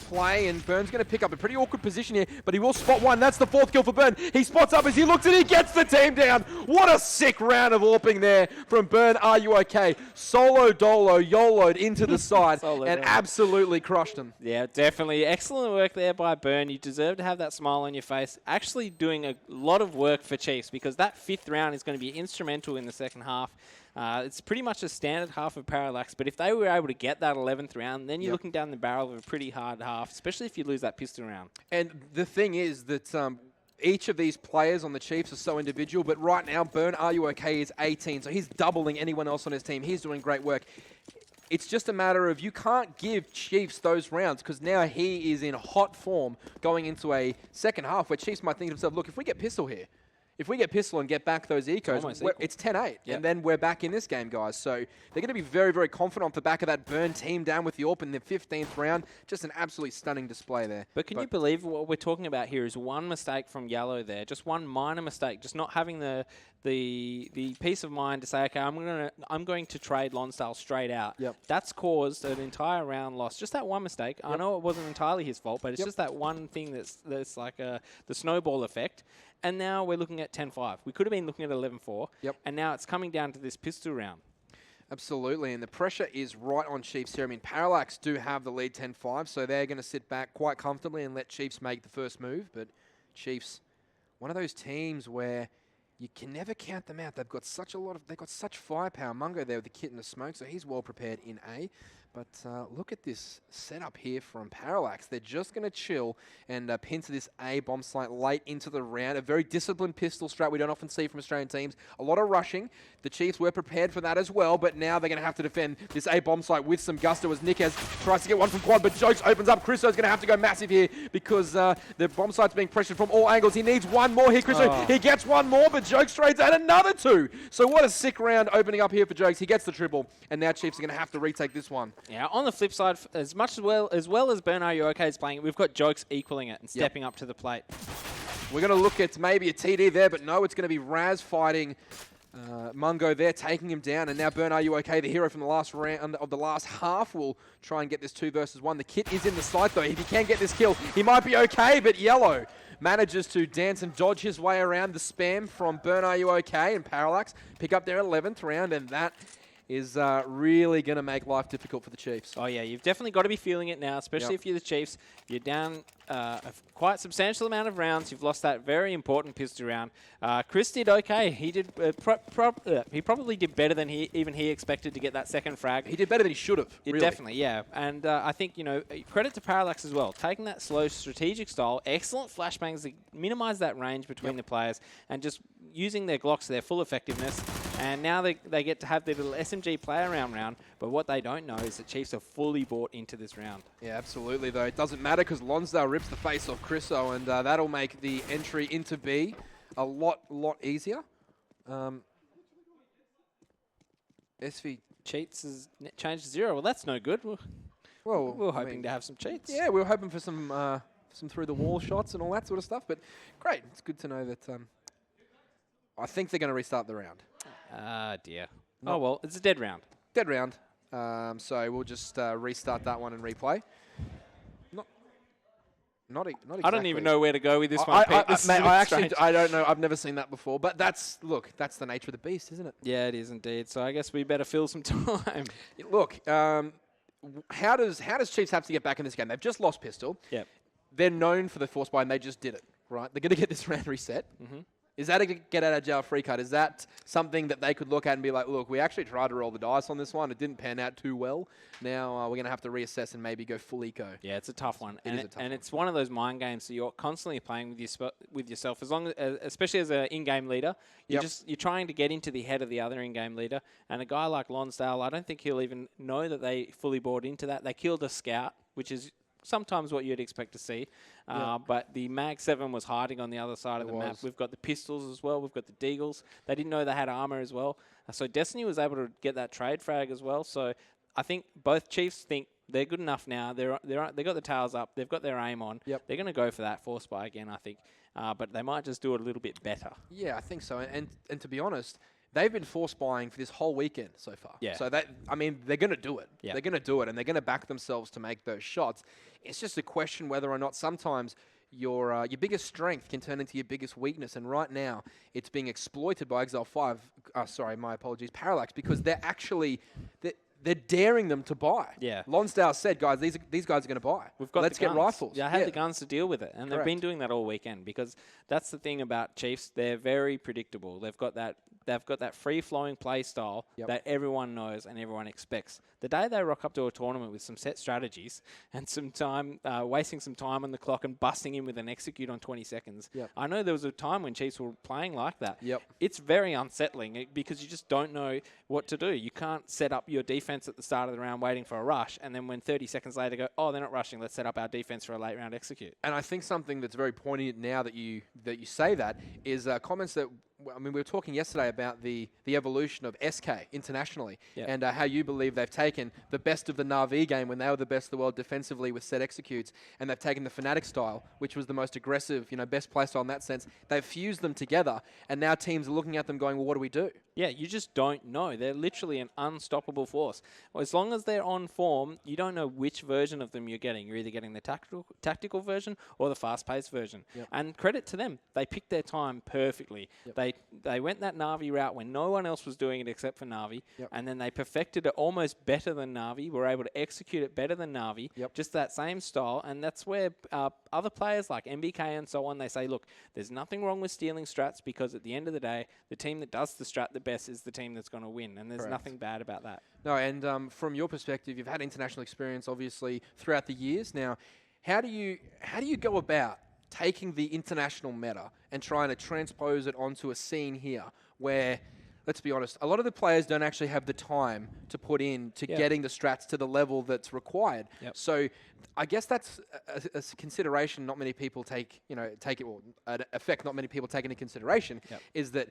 play, and Burn's going to pick up a pretty awkward position here, but he will spot one. That's the 4th kill for Burn. He spots up as he looks and he gets the team down. What a sick round of AWPing there from Burn. Are you okay? Solo dolo YOLO'd into the side and absolutely crushed him.
Yeah, definitely. Excellent work there by Burn. You deserve to have that smile on your face. Actually doing a lot of work for Chiefs, because that 5th round is going to be instrumental in the second half. It's pretty much a standard half of Parallax, but if they were able to get that 11th round, then you're looking down the barrel of a pretty hard half, especially if you lose that pistol round.
And the thing is that each of these players on the Chiefs are so individual, but right now, Burn, Are You Okay is 18, so he's doubling anyone else on his team. He's doing great work. It's just a matter of you can't give Chiefs those rounds, because now he is in hot form going into a second half where Chiefs might think to themselves, look, if we get pistol here, if we get pistol and get back those ecos, it's 10-8, and then we're back in this game, guys. So they're going to be very, very confident off the back of that Burn team down with the AWP in the 15th round. Just an absolutely stunning display there.
But can you believe what we're talking about here is one mistake from Yellow there, just one minor mistake, just not having the peace of mind to say, okay, I'm going to trade Lonsdale straight out. That's caused an entire round loss. Just that one mistake. I know it wasn't entirely his fault, but it's just that one thing that's like the snowball effect. And now we're looking at 10-5. We could have been looking at 11-4. And now it's coming down to this pistol round.
Absolutely, and the pressure is right on Chiefs here. I mean, Parallax do have the lead 10-5, so they're going to sit back quite comfortably and let Chiefs make the first move. But Chiefs, one of those teams where you can never count them out. They've got such firepower. Mungo there with the kit and the smoke, so he's well prepared in A. But look at this setup here from Parallax. They're just going to chill and pin to this A bomb site late into the round. A very disciplined pistol strat we don't often see from Australian teams. A lot of rushing. The Chiefs were prepared for that as well, but now they're going to have to defend this A bomb site with some gusto as Nickez tries to get one from quad, but Jokes opens up. Christo's going to have to go massive here because the bomb site's being pressured from all angles. He needs one more here, Christo. He gets one more, but Jokes trades out another 2. So what a sick round opening up here for Jokes. He gets the triple, and now Chiefs are going to have to retake this one.
Yeah, on the flip side, as well as Burn Are You OK is playing it, we've got Jokes equaling it and stepping up to the plate.
We're going to look at maybe a TD there, but no, it's going to be Raz fighting Mungo there, taking him down. And now Burn Are You OK, the hero from the last round of the last half, will try and get this 2 versus 1. The kit is in the sight, though. If he can get this kill, he might be okay, but Yellow manages to dance and dodge his way around the spam from Burn Are You OK, and Parallax pick up their 11th round, and that is really going to make life difficult for the Chiefs.
Oh, yeah, you've definitely got to be feeling it now, especially if you're the Chiefs. You're down a quite substantial amount of rounds. You've lost that very important pistol round. Chris did okay. He did. He probably did better than he expected to get that second frag.
He did better than he should have. Really.
Definitely, yeah. And I think, credit to Parallax as well. Taking that slow strategic style, excellent flashbangs to minimise that range between the players, and just using their Glocks to their full effectiveness. And now they get to have their little SMG play around round, but what they don't know is that Chiefs are fully bought into this round.
Yeah, absolutely, though. It doesn't matter because Lonsdale rips the face off Chriso, and that'll make the entry into B a lot easier. SV
cheats is changed to 0. Well, that's no good.
Well,
we were hoping to have some cheats.
Yeah, we were hoping for some through-the-wall shots and all that sort of stuff, but great. It's good to know that I think they're going to restart the round.
Ah, dear. Oh, well, it's a dead round.
Dead round. So we'll just restart that one and replay. Not exactly.
I don't even know where to go with this one, Pete.
I don't know. I've never seen that before. But that's the nature of the beast, isn't it?
Yeah, it is indeed. So I guess we better fill some time.
Look, how does Chiefs have to get back in this game? They've just lost pistol.
Yep.
They're known for the force buy, and they just did it, right? They're going to get this round reset. Mm-hmm. Is that a get out of jail free card? Is that something that they could look at and be like, look, we actually tried to roll the dice on this one. It didn't pan out too well. Now we're going to have to reassess and maybe go full eco.
Yeah, it's a tough one. It's one of those mind games that you're constantly playing with yourself. As long as, especially as an in-game leader, you're trying to get into the head of the other in-game leader. And a guy like Lonsdale, I don't think he'll even know that they fully bought into that. They killed a scout, which is sometimes what you'd expect to see. But the Mag 7 was hiding on the other side of the map. We've got the pistols as well. We've got the Deagles. They didn't know they had armor as well. So Destiny was able to get that trade frag as well. So I think both Chiefs think they're good enough now. They got the tails up. They've got their aim on. Yep. They're going to go for that force buy again, I think. But they might just do it a little bit better.
Yeah, I think so. And to be honest, they've been force buying for this whole weekend so far.
Yeah.
So they're going to do it. Yeah. They're going to do it, and they're going to back themselves to make those shots. It's just a question whether or not sometimes your biggest strength can turn into your biggest weakness. And right now, it's being exploited by Exile 5. Sorry, my apologies, Parallax, because they're actually they're daring them to buy.
Yeah.
Lonsdale said, guys, these guys are going to buy. Let's get rifles.
Yeah, I had the guns to deal with it, and they've been doing that all weekend because that's the thing about Chiefs. They're very predictable. They've got that free-flowing play style that everyone knows and everyone expects. The day they rock up to a tournament with some set strategies and some time, wasting some time on the clock and busting in with an execute on 20 seconds. I know there was a time when Chiefs were playing like that. It's very unsettling because you just don't know what to do. You can't set up your defense at the start of the round waiting for a rush, and then when 30 seconds later go, oh, they're not rushing, let's set up our defense for a late round execute.
And I think something that's very poignant now that you say that is comments that, I mean, we were talking yesterday about the evolution of SK internationally and how you believe they've taken the best of the Na'Vi game when they were the best of the world defensively with set executes, and they've taken the Fnatic style, which was the most aggressive, best play style in that sense. They've fused them together, and now teams are looking at them going, well, what do we do?
Yeah, you just don't know. They're literally an unstoppable force. Well, as long as they're on form, you don't know which version of them you're getting. You're either getting the tactical version or the fast-paced version. And credit to them. They picked their time perfectly. They they went that Na'Vi route when no one else was doing it except for Na'Vi,
Yep.
and then they perfected it almost better than Na'Vi, were able to execute it better than Na'Vi,
Yep.
just that same style, and that's where other players like MBK and so on, they say, look, there's nothing wrong with stealing strats because at the end of the day, the team that does the strat the best is the team that's going to win, and there's
Correct.
nothing bad about that.
No, and from your perspective, you've had international experience, obviously, throughout the years. Now, how do you go about taking the international meta and trying to transpose it onto a scene here where, let's be honest, a lot of the players don't actually have the time to put in to getting the strats to the level that's required.
Yep.
So I guess that's a consideration not many people take it, or an effect not many people take into consideration, is that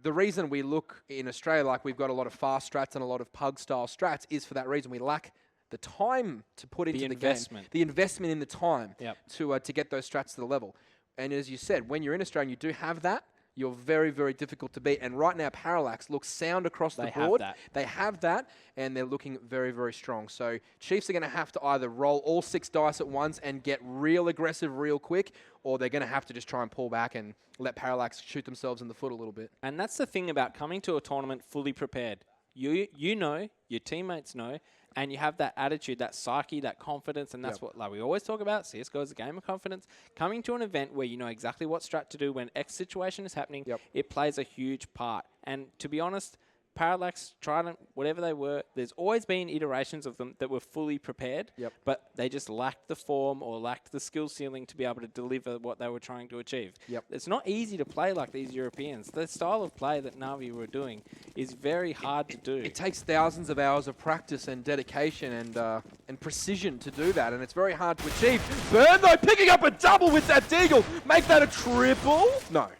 the reason we look in Australia like we've got a lot of fast strats and a lot of pug-style strats is for that reason. We lack the time to put into the game, the investment in the time to get those strats to the level. And as you said, when you're in Australia and you do have that, you're very, very difficult to beat. And right now, Parallax looks sound across the board. They have that, and they're looking very, very strong. So Chiefs are going to have to either roll all 6 dice at once and get real aggressive real quick, or they're going to have to just try and pull back and let Parallax shoot themselves in the foot a little bit.
And that's the thing about coming to a tournament fully prepared. You know, your teammates know, and you have that attitude, that psyche, that confidence, and that's what, like we always talk about, CSGO is a game of confidence. Coming to an event where you know exactly what strat to do when X situation is happening, it plays a huge part. And to be honest, Parallax, Trident, whatever they were, there's always been iterations of them that were fully prepared, but they just lacked the form or lacked the skill ceiling to be able to deliver what they were trying to achieve. It's not easy to play like these Europeans. The style of play that Na'Vi were doing is very hard to do.
It takes thousands of hours of practice and dedication and precision to do that, and it's very hard to achieve. Burn, though, picking up a double with that deagle. Make that a triple? No.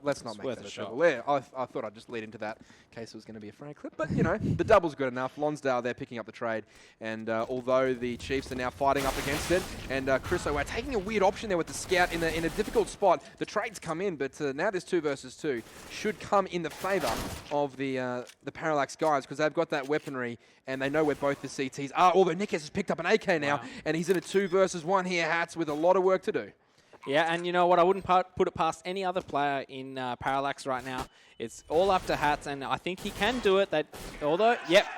Let's not make that a triple. Yeah, I thought I'd just lead into that in case it was going to be a frank clip. But, you know, the double's good enough. Lonsdale, they're picking up the trade. And although the Chiefs are now fighting up against it, and Chris O'Ware taking a weird option there with the scout in a difficult spot. The trades come in, but now there's 2 versus 2. Should come in the favour of the Parallax guys because they've got that weaponry and they know where both the CTs are. Although Nickes has picked up an AK now, and he's in a 2 versus 1 here, Hats, with a lot of work to do.
Yeah, and you know what? I wouldn't put it past any other player in Parallax right now. It's all up to Hats, and I think he can do it.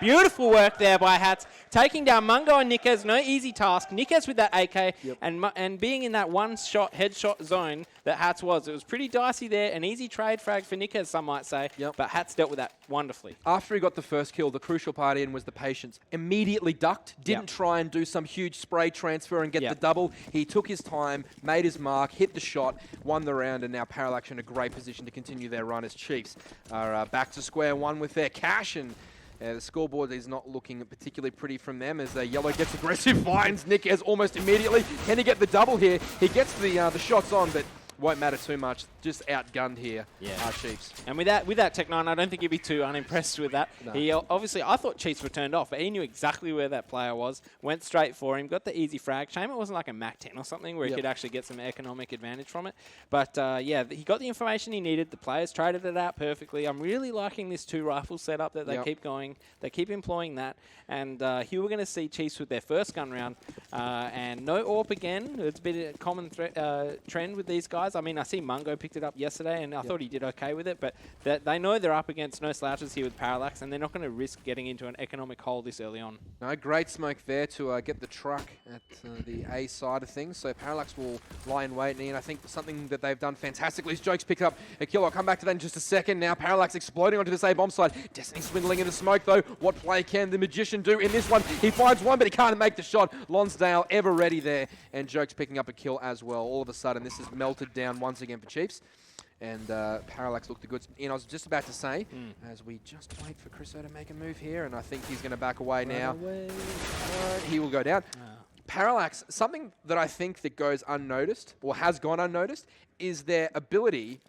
Beautiful work there by Hats. Taking down Mungo and Nickes, no easy task. Nickes with that AK, and being in that one-shot headshot zone that Hats was. It was pretty dicey there, an easy trade frag for Nickes, some might say, but Hats dealt with that wonderfully.
After he got the first kill, the crucial part in was the patience. Immediately ducked, didn't try and do some huge spray transfer and get the double. He took his time, made his mark, hit the shot, won the round, and now Parallax in a great position to continue their run as Chiefs are back to square one with their cash, and the scoreboard is not looking particularly pretty from them as Yellow gets aggressive, finds Nickes almost immediately. Can he get the double here? He gets the shots on, but won't matter too much. Just outgunned here, Chiefs.
And with that Tech9, I don't think he'd be too unimpressed with that. No. He obviously, I thought Chiefs were turned off, but he knew exactly where that player was. Went straight for him, got the easy frag. Shame it wasn't like a Mac 10 or something where he could actually get some economic advantage from it. But he got the information he needed. The players traded it out perfectly. I'm really liking this 2 rifle setup that they keep going. They keep employing that. And here we're going to see Chiefs with their first gun round. And no AWP again. It's been a common trend with these guys. I mean, I see Mungo picked it up yesterday, and I thought he did okay with it, but they know they're up against no slouches here with Parallax, and they're not going to risk getting into an economic hole this early on.
No, great smoke there to get the truck at the A side of things, so Parallax will lie in wait, and I think something that they've done fantastically is Jokes picked up a kill. I'll come back to that in just a second. Now Parallax exploding onto this A bomb side. Destiny swindling in the smoke, though. What play can the Magician do in this one? He finds one, but he can't make the shot. Lonsdale ever ready there, and Jokes picking up a kill as well. All of a sudden, this is melted down once again for Chiefs. And Parallax looked a good. I was just about to say, as we just wait for Chris O to make a move here, and I think he's going to back away now. He will go down. Parallax, something that I think that goes unnoticed, or has gone unnoticed, is their ability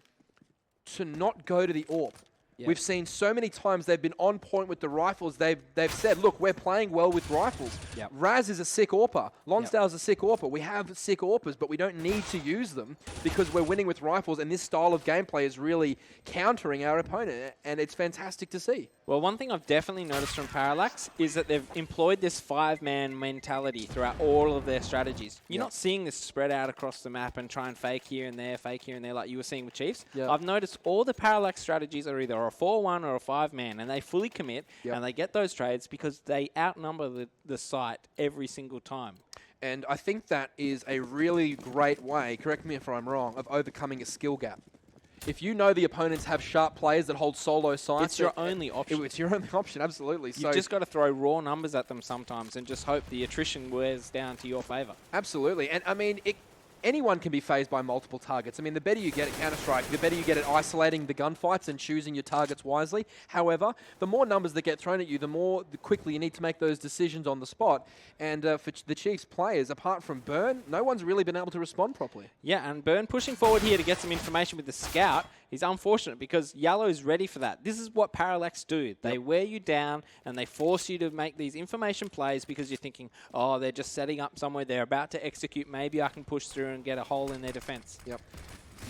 to not go to the AWP.
Yeah.
We've seen so many times they've been on point with the rifles. They've said, look, we're playing well with rifles.
Yep.
Raz is a sick AWPer. Lonsdale's a sick AWPer. We have sick AWPers, but we don't need to use them because we're winning with rifles, and this style of gameplay is really countering our opponent, and it's fantastic to see.
Well, one thing I've definitely noticed from Parallax is that they've employed this 5-man mentality throughout all of their strategies. You're not seeing this spread out across the map and try and fake here and there like you were seeing with Chiefs.
Yep.
I've noticed all the Parallax strategies are either a 4-1 or a 5-man, and they fully commit and they get those trades because they outnumber the site every single time.
And I think that is a really great way, correct me if I'm wrong, of overcoming a skill gap. If you know the opponents have sharp players that hold solo sites,
It's your only option.
It's your only option, absolutely.
You've just got to throw raw numbers at them sometimes and just hope the attrition wears down to your favour.
Absolutely. And I mean, anyone can be phased by multiple targets. I mean, the better you get at Counter-Strike, the better you get at isolating the gunfights and choosing your targets wisely. However, the more numbers that get thrown at you, the quickly you need to make those decisions on the spot. And for the Chiefs players, apart from Burn, no one's really been able to respond properly.
Yeah, and Burn pushing forward here to get some information with the scout is unfortunate because Yellow is ready for that. This is what Parallax do. They wear you down and they force you to make these information plays because you're thinking, oh, they're just setting up somewhere. They're about to execute. Maybe I can push through and get a hole in their defense.
Yep.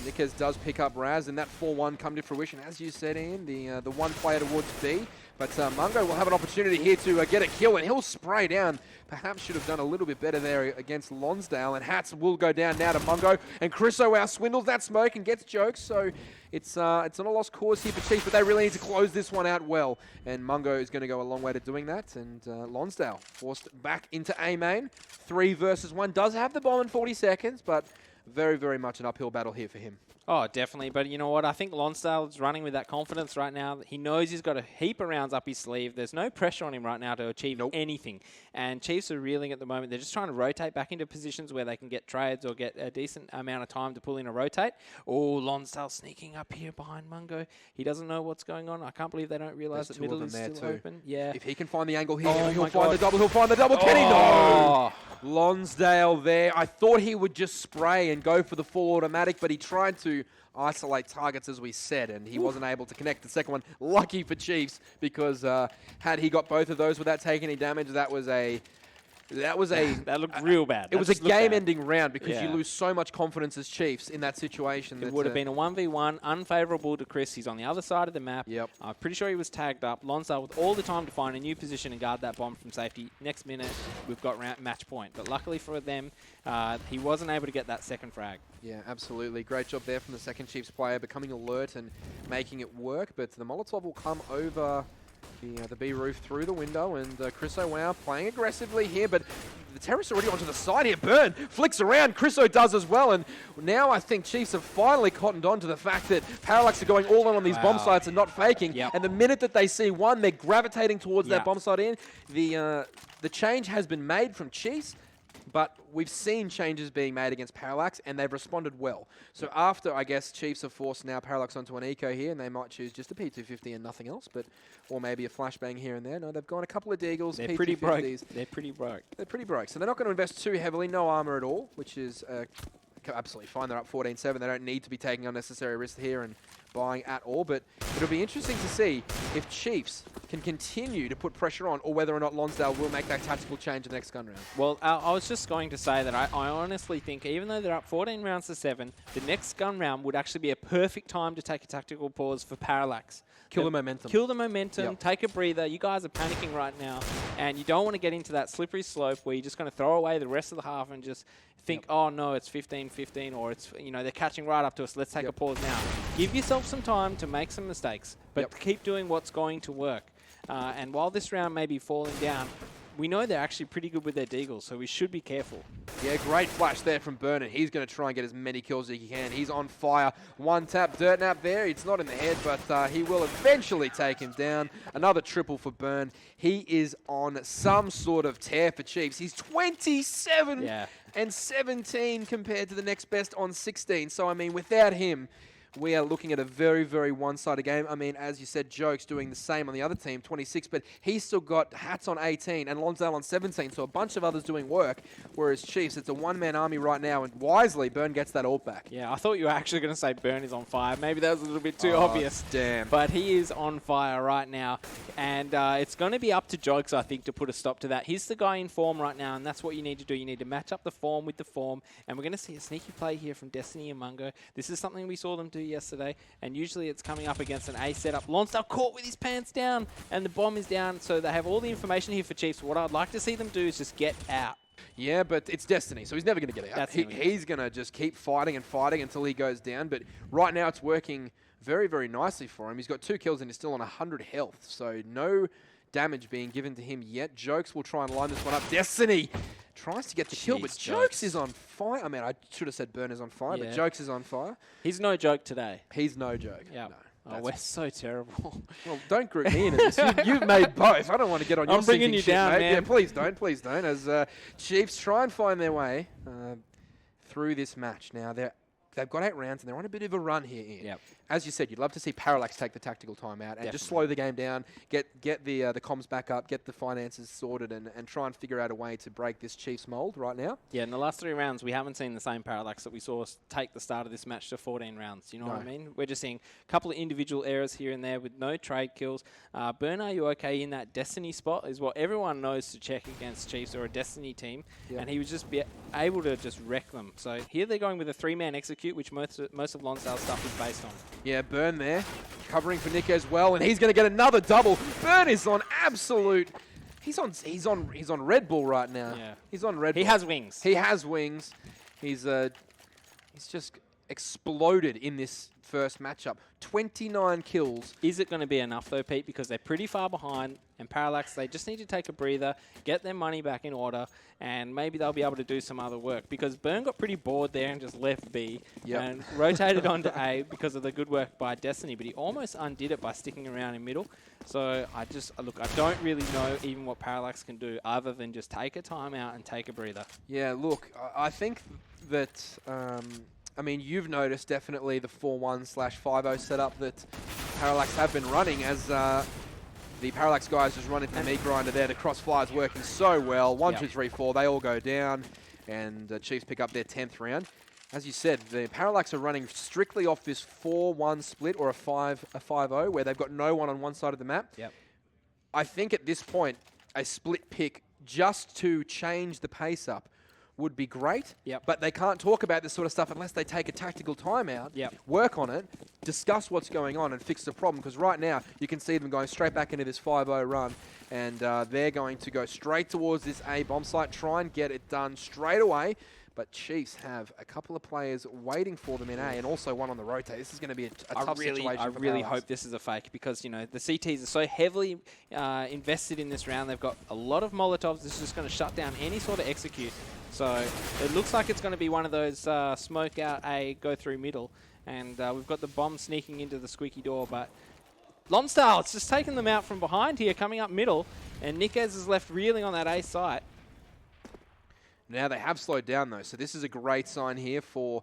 Nickers does pick up Raz, and that 4-1 come to fruition, as you said, Ian, the one player towards B. But Mungo will have an opportunity here to get a kill, and he'll spray down. Perhaps should have done a little bit better there against Lonsdale, and Hats will go down now to Mungo, and Chriso out swindles that smoke and gets jokes, so it's not a lost cause here for Chiefs, but they really need to close this one out well, and Mungo is going to go a long way to doing that, and Lonsdale forced back into A main. 3 versus 1, does have the bomb in 40 seconds, but very, very much an uphill battle here for him.
Oh, definitely. But you know what? I think Lonsdale is running with that confidence right now. He knows he's got a heap of rounds up his sleeve. There's no pressure on him right now to achieve anything. And Chiefs are reeling at the moment. They're just trying to rotate back into positions where they can get trades or get a decent amount of time to pull in a rotate. Oh, Lonsdale sneaking up here behind Mungo. He doesn't know what's going on. I can't believe they don't realize that middle is still open. Yeah.
If he can find the angle here,
Oh
he'll
my
find
God.
the double. He'll find the double. Can he? No! Lonsdale there. I thought he would just spray and go for the full automatic, but he tried to isolate targets, as we said, and he wasn't able to connect the second one. Lucky for Chiefs, because had he got both of those without taking any damage, that
looked real bad.
It was a game-ending round because you
Yeah.
lose so much confidence as Chiefs in that situation.
It would have been a 1v1, unfavourable to Chris. He's on the other side of the map.
Yep.
I'm pretty sure he was tagged up. Lonsdale with all the time to find a new position and guard that bomb from safety. Next minute, we've got match point. But luckily for them, he wasn't able to get that second frag.
Yeah, absolutely. Great job there from the second Chiefs player, becoming alert and making it work. But the Molotov will come over the B roof through the window, and Chriso Wow playing aggressively here, but the terrorists already onto the side here. Burn flicks around, Chriso does as well, and now I think Chiefs have finally cottoned on to the fact that Parallax are going all in on these bomb sites and not faking, and the minute that they see one, they're gravitating towards that bomb site in. The change has been made from Chiefs, but we've seen changes being made against Parallax, and they've responded well. So after, I guess, Chiefs have forced now Parallax onto an eco here, and they might choose just a P250 and nothing else, or maybe a flashbang here and there. No, they've gone a couple of Deagles,
They're
P250s.
pretty broke. They're pretty broke.
They're pretty broke. So they're not going to invest too heavily, no armor at all, which is absolutely fine. They're up 14-7. They don't need to be taking unnecessary risks here and buying at all, but it'll be interesting to see if Chiefs can continue to put pressure on, or whether or not Lonsdale will make that tactical change in the next gun round.
Well, I was just going to say that I honestly think, even though they're up 14 rounds to 7, the next gun round would actually be a perfect time to take a tactical pause for Parallax.
Kill the momentum.
Kill the momentum, take a breather. You guys are panicking right now, and you don't want to get into that slippery slope where you're just going to throw away the rest of the half and just think, oh no, it's 15-15, or it's, they're catching right up to us. Let's take a pause now. Give yourself some time to make some mistakes, but keep doing what's going to work. And while this round may be falling down, we know they're actually pretty good with their deagles, so we should be careful.
Yeah, great flash there from Burnett. He's going to try and get as many kills as he can. He's on fire. One tap, dirt nap there. It's not in the head, but he will eventually take him down. Another triple for Burn. He is on some sort of tear for Chiefs. He's 27 and 17 compared to the next best on 16. So, I mean, without him, we are looking at a very, very one-sided game. I mean, as you said, Jokes doing the same on the other team, 26, but he's still got Hats on 18 and Lonsdale on 17, so a bunch of others doing work, whereas Chiefs, it's a one-man army right now, and wisely, Burn gets that ult back.
Yeah, I thought you were actually going to say Burn is on fire. Maybe that was a little bit too obvious.
Damn.
But he is on fire right now, and it's going to be up to Jokes, I think, to put a stop to that. He's the guy in form right now, and that's what you need to do. You need to match up the form with the form, and we're going to see a sneaky play here from Destiny and Mungo. This is something we saw them do yesterday, and usually it's coming up against an A setup. Lonsdale caught with his pants down, and the bomb is down, so they have all the information here for Chiefs. What I'd like to see them do is just get out.
Yeah, but it's Destiny, so he's never going to get out. He's going to just keep fighting and fighting until he goes down, but right now it's working very, very nicely for him. He's got 2 kills and he's still on 100 health, so no damage being given to him yet. Jokes will try and line this one up. Destiny tries to get the kill, but Jokes is on fire. I mean, I should have said Burn is on fire, but Jokes is on fire.
He's no joke today.
He's no joke.
Yeah.
No,
oh, we're so terrible.
Well, don't group me into this. You've made both. I don't want to get on your
bringing you
shit,
down,
mate.
man.
Yeah, please don't. As Chiefs try and find their way through this match. Now, they've got 8 rounds, and they're on a bit of a run here, Ian.
Yep.
As you said, you'd love to see Parallax take the tactical timeout and just slow the game down, get the comms back up, get the finances sorted, and try and figure out a way to break this Chiefs mold right now.
Yeah, in the last 3 rounds, we haven't seen the same Parallax that we saw take the start of this match to 14 rounds. You know what I mean? We're just seeing a couple of individual errors here and there with no trade kills. Burn, are you okay in that Destiny spot? Is what everyone knows to check against Chiefs or a Destiny team, and he would just be able to just wreck them. So here they're going with a 3-man execute, which most of Lonsdale's stuff is based on.
Yeah, Burn there, covering for Nick as well, and he's going to get another double. Burn is on absolute. He's on Red Bull right now.
Yeah.
He's on Red Bull.
He has wings.
He has wings. He's just exploded in this first matchup. 29 kills.
Is it going to be enough though, Pete? Because they're pretty far behind, and Parallax, they just need to take a breather, get their money back in order, and maybe they'll be able to do some other work. Because Burn got pretty bored there and just left B and rotated onto A because of the good work by Destiny, but he almost undid it by sticking around in middle. So I don't really know even what Parallax can do other than just take a timeout and take a breather.
Yeah, look, I think that... I mean, you've noticed definitely the 4-1/5-0 setup that Parallax have been running as the Parallax guys just run into the meat grinder there. The crossfire is working so well. 1, 2, 3, 4, they all go down, and Chiefs pick up their 10th round. As you said, the Parallax are running strictly off this 4-1 split or a 5-0 where they've got no one on one side of the map.
Yep.
I think at this point, a split pick just to change the pace up would be great, but they can't talk about this sort of stuff unless they take a tactical timeout, work on it, discuss what's going on and fix the problem, because right now you can see them going straight back into this 5-0 run, and they're going to go straight towards this A bomb site, try and get it done straight away, but Chiefs have a couple of players waiting for them in A and also one on the rotate. This is going to be a tough situation
I
for
really
Parallax.
hope this is a fake because, you know, the CTs are so heavily invested in this round. They've got a lot of Molotovs. This is just going to shut down any sort of execute. So it looks like it's going to be one of those smoke out A, go through middle. And we've got the bomb sneaking into the squeaky door. But Lonsdale, it's just taking them out from behind here, coming up middle. And Niquez is left reeling on that A site.
Now they have slowed down though, so this is a great sign here for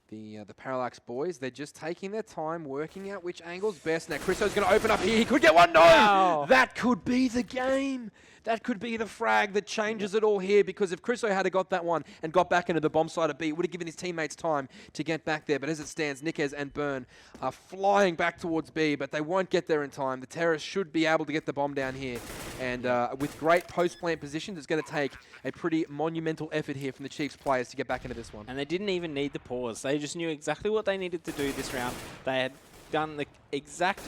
the Parallax boys. They're just taking their time, working out which angle's best. Now Chriso's going to open up here. He could get one. No!
Wow.
That could be the game. That could be the frag that changes it all here, because if Chriso had got that one and got back into the bomb side of B, it would have given his teammates time to get back there. But as it stands, Niquez and Burn are flying back towards B, but they won't get there in time. The terrorists should be able to get the bomb down here. And with great post-plant positions, it's going to take a pretty monumental effort here from the Chiefs players to get back into this one.
And they didn't even need the pause. They just knew exactly what they needed to do this round. They had done the exact...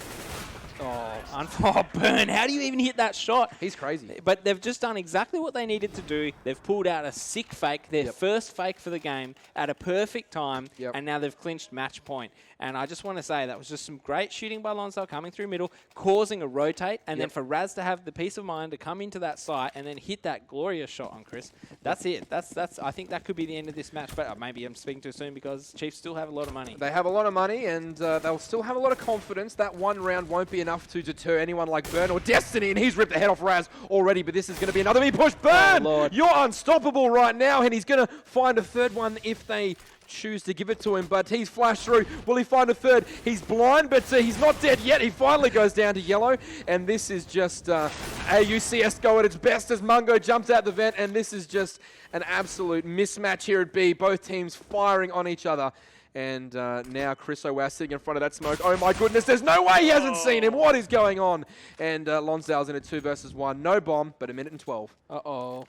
Oh, Burn, how do you even hit that shot?
He's crazy.
But they've just done exactly what they needed to do. They've pulled out a sick fake, their first fake for the game, at a perfect time, and now they've clinched match point. And I just want to say that was just some great shooting by Lonsdale coming through middle, causing a rotate, and then for Raz to have the peace of mind to come into that site and then hit that glorious shot on Chris. That's it. That's. I think that could be the end of this match, but maybe I'm speaking too soon because Chiefs still have a lot of money.
They have a lot of money, and they'll still have a lot of confidence. That one round won't be enough to deter anyone like Burn or Destiny, and he's ripped the head off Raz already, but this is going to be another big push. Burn,
Lord.
You're unstoppable right now, and he's going to find a third one if they choose to give it to him, but he's flashed through. Will he find a third? He's blind, but he's not dead yet. He finally goes down to yellow, and this is just AUCS go at its best as Mungo jumps out the vent, and this is just an absolute mismatch here at B. Both teams firing on each other. And now Chris O'Wau sitting in front of that smoke. Oh my goodness, there's no way he hasn't seen him. What is going on? And Lonsdale's in a 2 versus 1. No bomb, but 1:12.
Uh-oh.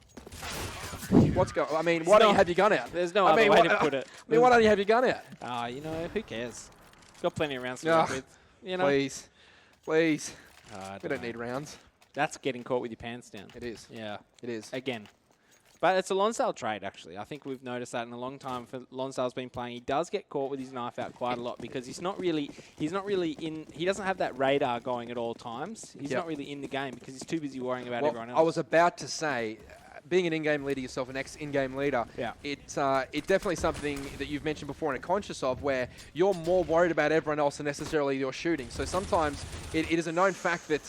What's going on? I mean, why don't you have your gun out?
There's no other way to put it.
I mean, why don't you have your gun out?
You know, who cares? Got plenty of rounds to work with. You know?
Please. Please.
I
We don't need rounds.
That's getting caught with your pants down.
It is.
Yeah.
It is.
Again. But it's a Lonsdale trade, actually. I think we've noticed that in a long time for Lonsdale's been playing. He does get caught with his knife out quite a lot because he's not really in, he doesn't have that radar going at all times. He's not really in the game because he's too busy worrying about everyone else.
I was about to say, being an in-game leader yourself, an ex-in-game leader, it's definitely something that you've mentioned before and are conscious of, where you're more worried about everyone else than necessarily your shooting. So sometimes it is a known fact that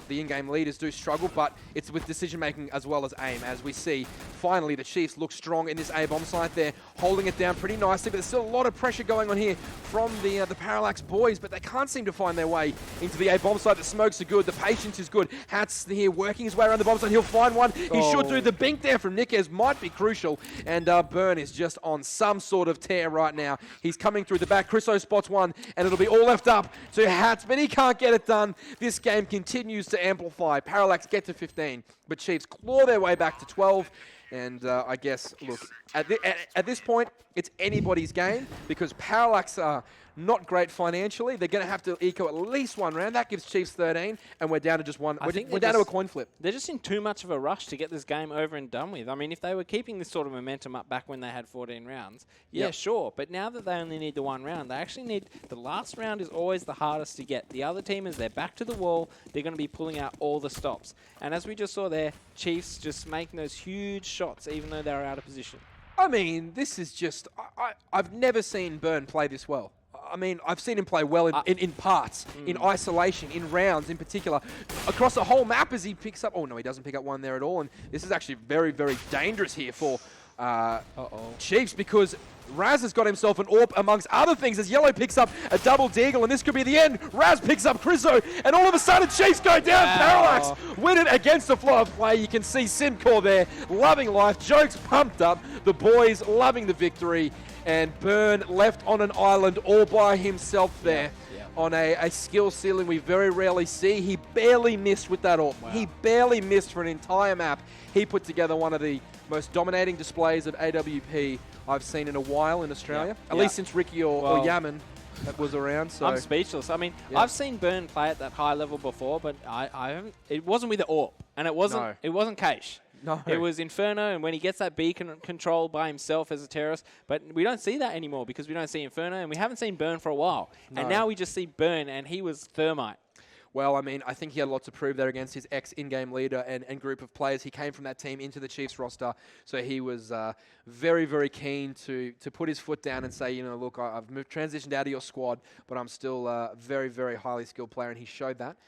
the in-game leaders do struggle, but it's with decision-making as well as aim. As we see, finally, the Chiefs look strong in this A-bomb site there, holding it down pretty nicely, but there's still a lot of pressure going on here from the Parallax boys, but they can't seem to find their way into the A-bomb site. The smokes are good, the patience is good. Hat's here working his way around the bomb site. He'll find one. He should do. The bink there from Niquez might be crucial, and Burn is just on some sort of tear right now. He's coming through the back. Chris O spots one, and it'll be all left up to Hats, but he can't get it done. This game continues to amplify. Parallax get to 15, but Chiefs claw their way back to 12. And I guess, look, at this point, it's anybody's game because Parallax are not great financially. They're going to have to eco at least one round. That gives Chiefs 13, and we're down to just one. We're down to a coin flip.
They're just in too much of a rush to get this game over and done with. I mean, if they were keeping this sort of momentum up back when they had 14 rounds, sure. But now that they only need the one round, they actually need the last round is always the hardest to get. The other team, as they're back to the wall, they're going to be pulling out all the stops. And as we just saw there, Chiefs just making those huge shots, even though they're out of position.
I mean, this is just... I've never seen Burn play this well. I mean, I've seen him play well in parts, in isolation, in rounds in particular. Across the whole map as he picks up... Oh, no, he doesn't pick up one there at all. And this is actually very, very dangerous here for Chiefs because Raz has got himself an AWP amongst other things as Yellow picks up a double deagle, and this could be the end. Raz picks up Chriso, and all of a sudden Chiefs go down. Wow. Parallax win it against the flow of play. You can see Simcore there loving life. Jokes pumped up. The boys loving the victory. And Burn left on an island all by himself there on a skill ceiling we very rarely see. He barely missed with that AWP. Wow. He barely missed for an entire map. He put together one of the most dominating displays of AWP I've seen in a while in Australia, at least since Ricky or Yaman was around. So
I'm speechless. I mean, I've seen Burn play at that high level before, but I haven't. It wasn't with the AWP, and it wasn't Cache.
No.
It was Inferno, and when he gets that beacon control by himself as a terrorist, but we don't see that anymore because we don't see Inferno, and we haven't seen Burn for a while. No. And now we just see Burn, and he was Thermite.
Well, I mean, I think he had a lot to prove there against his ex-in-game leader and group of players. He came from that team into the Chiefs roster, so he was very, very keen to put his foot down and say, you know, look, I've transitioned out of your squad, but I'm still a very, very highly skilled player, and he showed that.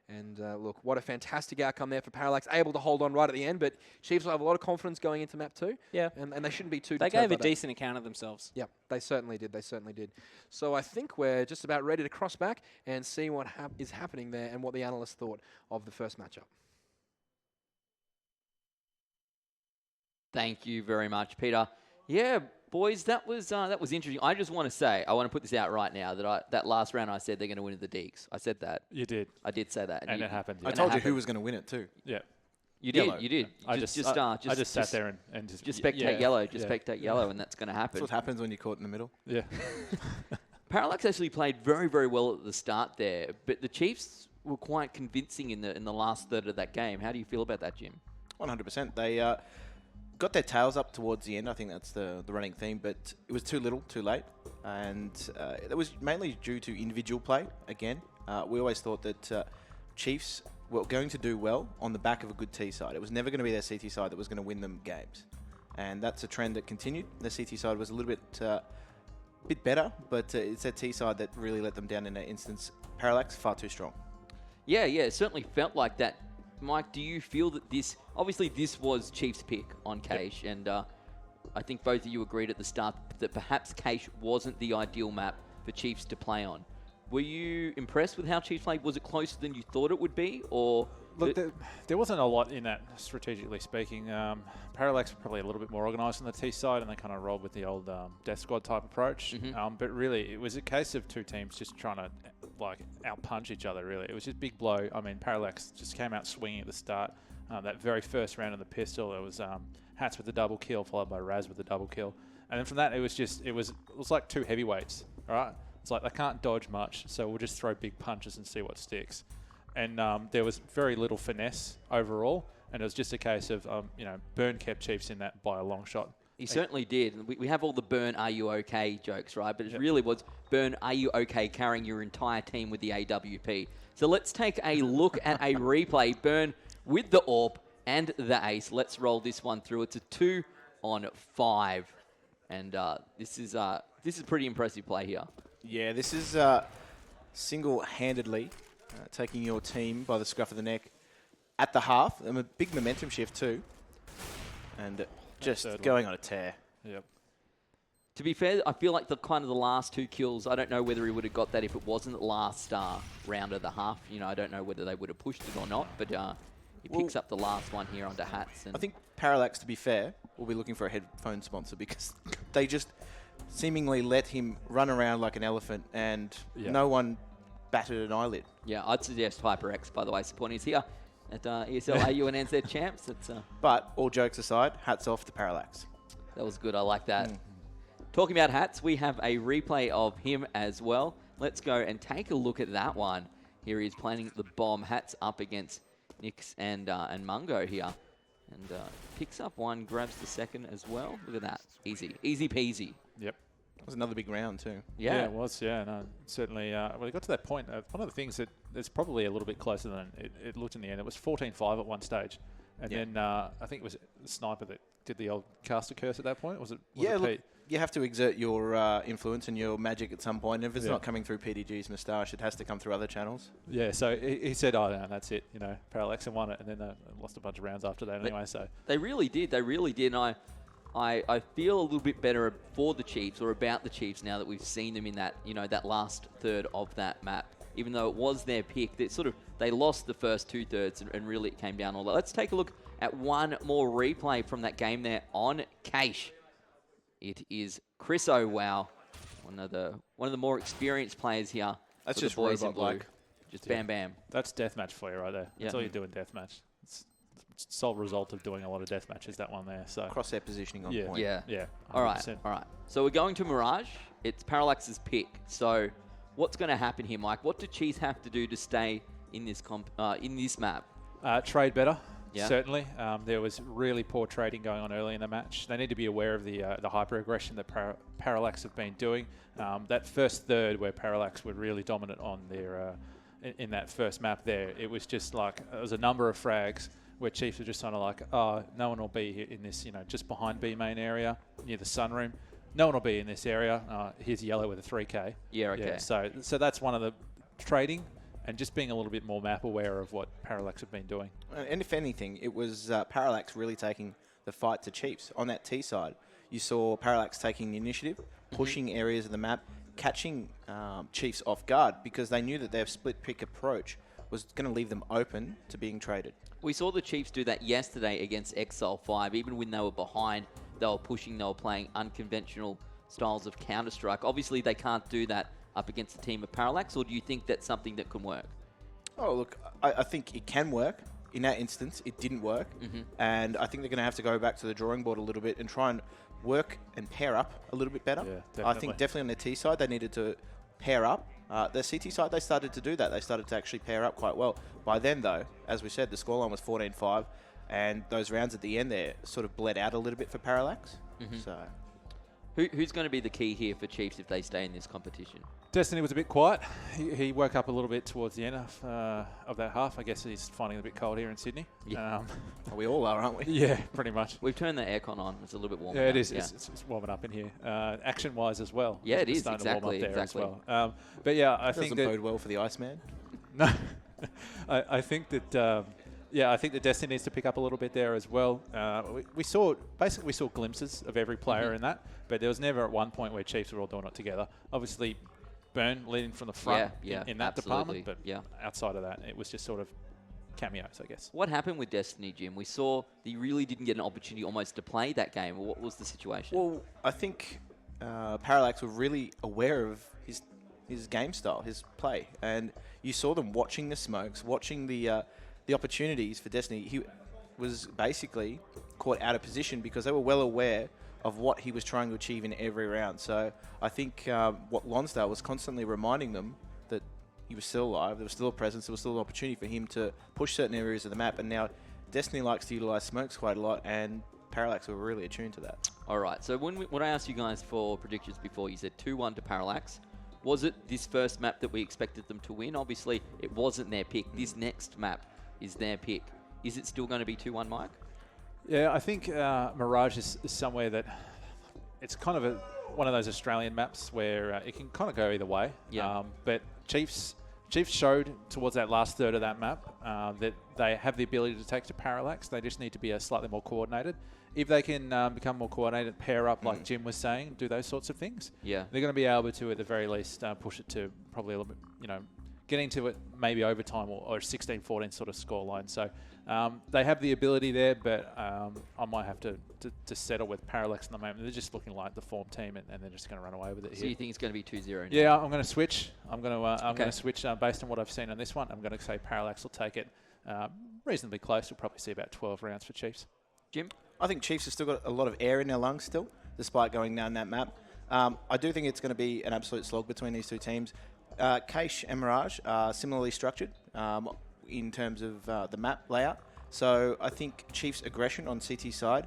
And look, what a fantastic outcome there for Parallax, able to hold on right at the end, but Chiefs will have a lot of confidence going into map 2.
Yeah.
And they shouldn't be too
They gave a decent account of themselves.
Yeah, they certainly did. They certainly did. So I think we're just about ready to cross back and see what is happening there and what the analysts thought of the first matchup.
Thank you very much, Peter. Yeah, boys, that was interesting. I just want to say, I want to put this out right now, that last round I said they're going to win the Deeks. I said that.
You did.
I did say that.
And it happened.
I told you who was going to win it too.
Yeah.
You did. You did.
I just sat there and just
spectate yellow. Just spectate yellow, and that's going to happen.
That's what happens when you're caught in the middle.
Yeah.
Parallax actually played very, very well at the start there, but the Chiefs were quite convincing in the last third of that game. How do you feel about that, Jim?
100%. They got their tails up towards the end. I think that's the running theme, but it was too little, too late. And that was mainly due to individual play, again. We always thought that Chiefs were going to do well on the back of a good T side. It was never going to be their CT side that was going to win them games. And that's a trend that continued. The CT side was a little bit better, but it's their T side that really let them down in that instance. Parallax, far too strong.
Yeah, it certainly felt like that. Mike, do you feel that obviously this was Chiefs' pick on Cache, and I think both of you agreed at the start that perhaps Cache wasn't the ideal map for Chiefs to play on. Were you impressed with how Chiefs played? Was it closer than you thought it would be, or?
Look, there wasn't a lot in that, strategically speaking. Parallax were probably a little bit more organised on the T side, and they kind of rolled with the old death squad type approach. But really, it was a case of two teams just trying to out-punch each other, really. It was just big blow. I mean, Parallax just came out swinging at the start. That very first round of the pistol, it was Hats with the double kill, followed by Raz with the double kill. And then from that, it was like two heavyweights, all right? It's like they can't dodge much, so we'll just throw big punches and see what sticks. And there was very little finesse overall, and it was just a case of, Burn kept Chiefs in that by a long shot.
He certainly did. We have all the Burn, are you okay jokes, right? But it really was Burn, are you okay carrying your entire team with the AWP. So let's take a look at a replay. Burn with the AWP and the ace. Let's roll this one through. It's a 2-on-5. And this is pretty impressive play here.
Yeah, this is single-handedly taking your team by the scruff of the neck at the half. And a big momentum shift too. And just going on a tear.
Yep.
To be fair, I feel like the last two kills, I don't know whether he would have got that if it wasn't the last round of the half. I don't know whether they would have pushed it or not, but he picks up the last one here onto Hats. And
I think Parallax, to be fair, will be looking for a headphone sponsor because they just seemingly let him run around like an elephant and no one batted an eyelid.
Yeah, I'd suggest HyperX, by the way, supporting us here at ESL AU and ANZ champs.
But all jokes aside, hats off to Parallax.
That was good. I like that. Talking about Hats, we have a replay of him as well. Let's go and take a look at that one. Here he is planting the bomb. Hats up against Nix and Mungo here. And picks up one, grabs the second as well. Look at that. Easy. Easy peasy.
Yep.
It was another big round too.
Yeah,
it was. Yeah, no, certainly. Well, it got to that point. One of the things that's probably a little bit closer than it looked in the end. It was 14-5 at one stage. And then I think it was the sniper that did the old caster curse at that point. Was it Pete?
You have to exert your influence and your magic at some point. If it's not coming through PDG's moustache, it has to come through other channels. Yeah,
so he said, oh, no, that's it. Parallax and won it. And then they lost a bunch of rounds after that anyway. So
they really did. They really did. And I feel a little bit better for the Chiefs or about the Chiefs now that we've seen them in that, that last third of that map. Even though it was their pick, they lost the first 2/3 and really it came down all that. Let's take a look at one more replay from that game there on Cache. It is Chris O'Wow, one of the more experienced players here.
That's
just
the boys in blue.
Just bam bam.
That's deathmatch for you right there. That's all you do in deathmatch. It's the sole result of doing a lot of deathmatches, that one there. So
crosshair positioning on point.
Yeah.
100%.
All right. So we're going to Mirage. It's Parallax's pick. So what's going to happen here, Mike? What do Chiefs have to do to stay in this map?
Trade better.
Yeah.
Certainly. There was really poor trading going on early in the match. They need to be aware of the hyper-aggression that Parallax have been doing. That first third where Parallax were really dominant on their in that first map there, it was just like, there was a number of frags where Chiefs were just kind of like, oh, no one will be here in this, just behind B main area, near the sunroom. No one will be in this area. Here's yellow with a 3K.
Yeah, okay.
Yeah, so that's one of the trading. And just being a little bit more map aware of what Parallax have been doing.
And if anything, it was Parallax really taking the fight to Chiefs. On that T side, you saw Parallax taking the initiative, pushing areas of the map, catching Chiefs off guard because they knew that their split pick approach was going to leave them open to being traded.
We saw the Chiefs do that yesterday against ESL 5. Even when they were behind, they were pushing, they were playing unconventional styles of Counter-Strike. Obviously, they can't do that up against the team of Parallax, or do you think that's something that can work?
Oh, look, I think it can work. In that instance, it didn't work. And I think they're going to have to go back to the drawing board a little bit and try and work and pair up a little bit better.
Yeah,
I think definitely on the T side, they needed to pair up. The CT side, they started to do that. They started to actually pair up quite well. By then, though, as we said, the scoreline was 14-5, and those rounds at the end there sort of bled out a little bit for Parallax. So,
who's going to be the key here for Chiefs if they stay in this competition?
Destiny was a bit quiet. He woke up a little bit towards the end of that half. I guess he's finding it a bit cold here in Sydney.
Yeah.
We all are, aren't we?
Yeah, pretty much.
We've turned the aircon on. It's a little bit warm.
Yeah, it is. Yeah. It's warming up in here. Action-wise as well.
Yeah, it is.
Starting to warm up there
Exactly.
as well. But yeah, I think
doesn't bode well for the Iceman.
No, I think that Yeah, I think the Destiny needs to pick up a little bit there as well. We saw glimpses of every player in that, but there was never at one point where Chiefs were all doing it together. Obviously, Burn leading from the front in that department, but outside of that, it was just sort of cameos, I guess.
What happened with Destiny, Jim? We saw that he really didn't get an opportunity almost to play that game. What was the situation?
Well, I think Parallax were really aware of his game style, his play, and you saw them watching the smokes, watching the opportunities for Destiny. He was basically caught out of position because they were well aware of what he was trying to achieve in every round. So I think what Lonsdale was constantly reminding them that he was still alive, there was still a presence, there was still an opportunity for him to push certain areas of the map. And now Destiny likes to utilize smokes quite a lot, and Parallax were really attuned to that.
All right, so when I asked you guys for predictions before, you said 2-1 to Parallax. Was it this first map that we expected them to win? Obviously, it wasn't their pick. This next map is their pick. Is it still going to be 2-1, Mike?
Yeah, I think Mirage is somewhere that it's kind of one of those Australian maps where it can kind of go either way.
Yeah.
But Chiefs showed towards that last third of that map that they have the ability to take to Parallax. They just need to be slightly more coordinated. If they can become more coordinated, pair up like Jim was saying, do those sorts of things, they're going to be able to, at the very least, push it to probably a little bit, getting to it maybe overtime or 16-14 sort of scoreline. So they have the ability there, but I might have to settle with Parallax in the moment. They're just looking like the form team, and they're just going to run away with it.
So you think it's going to be 2-0?
Yeah, I'm going to switch. I'm going to switch based on what I've seen on this one. I'm going to say Parallax will take it reasonably close. We'll probably see about 12 rounds for Chiefs.
Jim?
I think Chiefs have still got a lot of air in their lungs still, despite going down that map. I do think it's going to be an absolute slog between these two teams. Kaish and Mirage are similarly structured in terms of the map layout. So I think Chiefs' aggression on CT side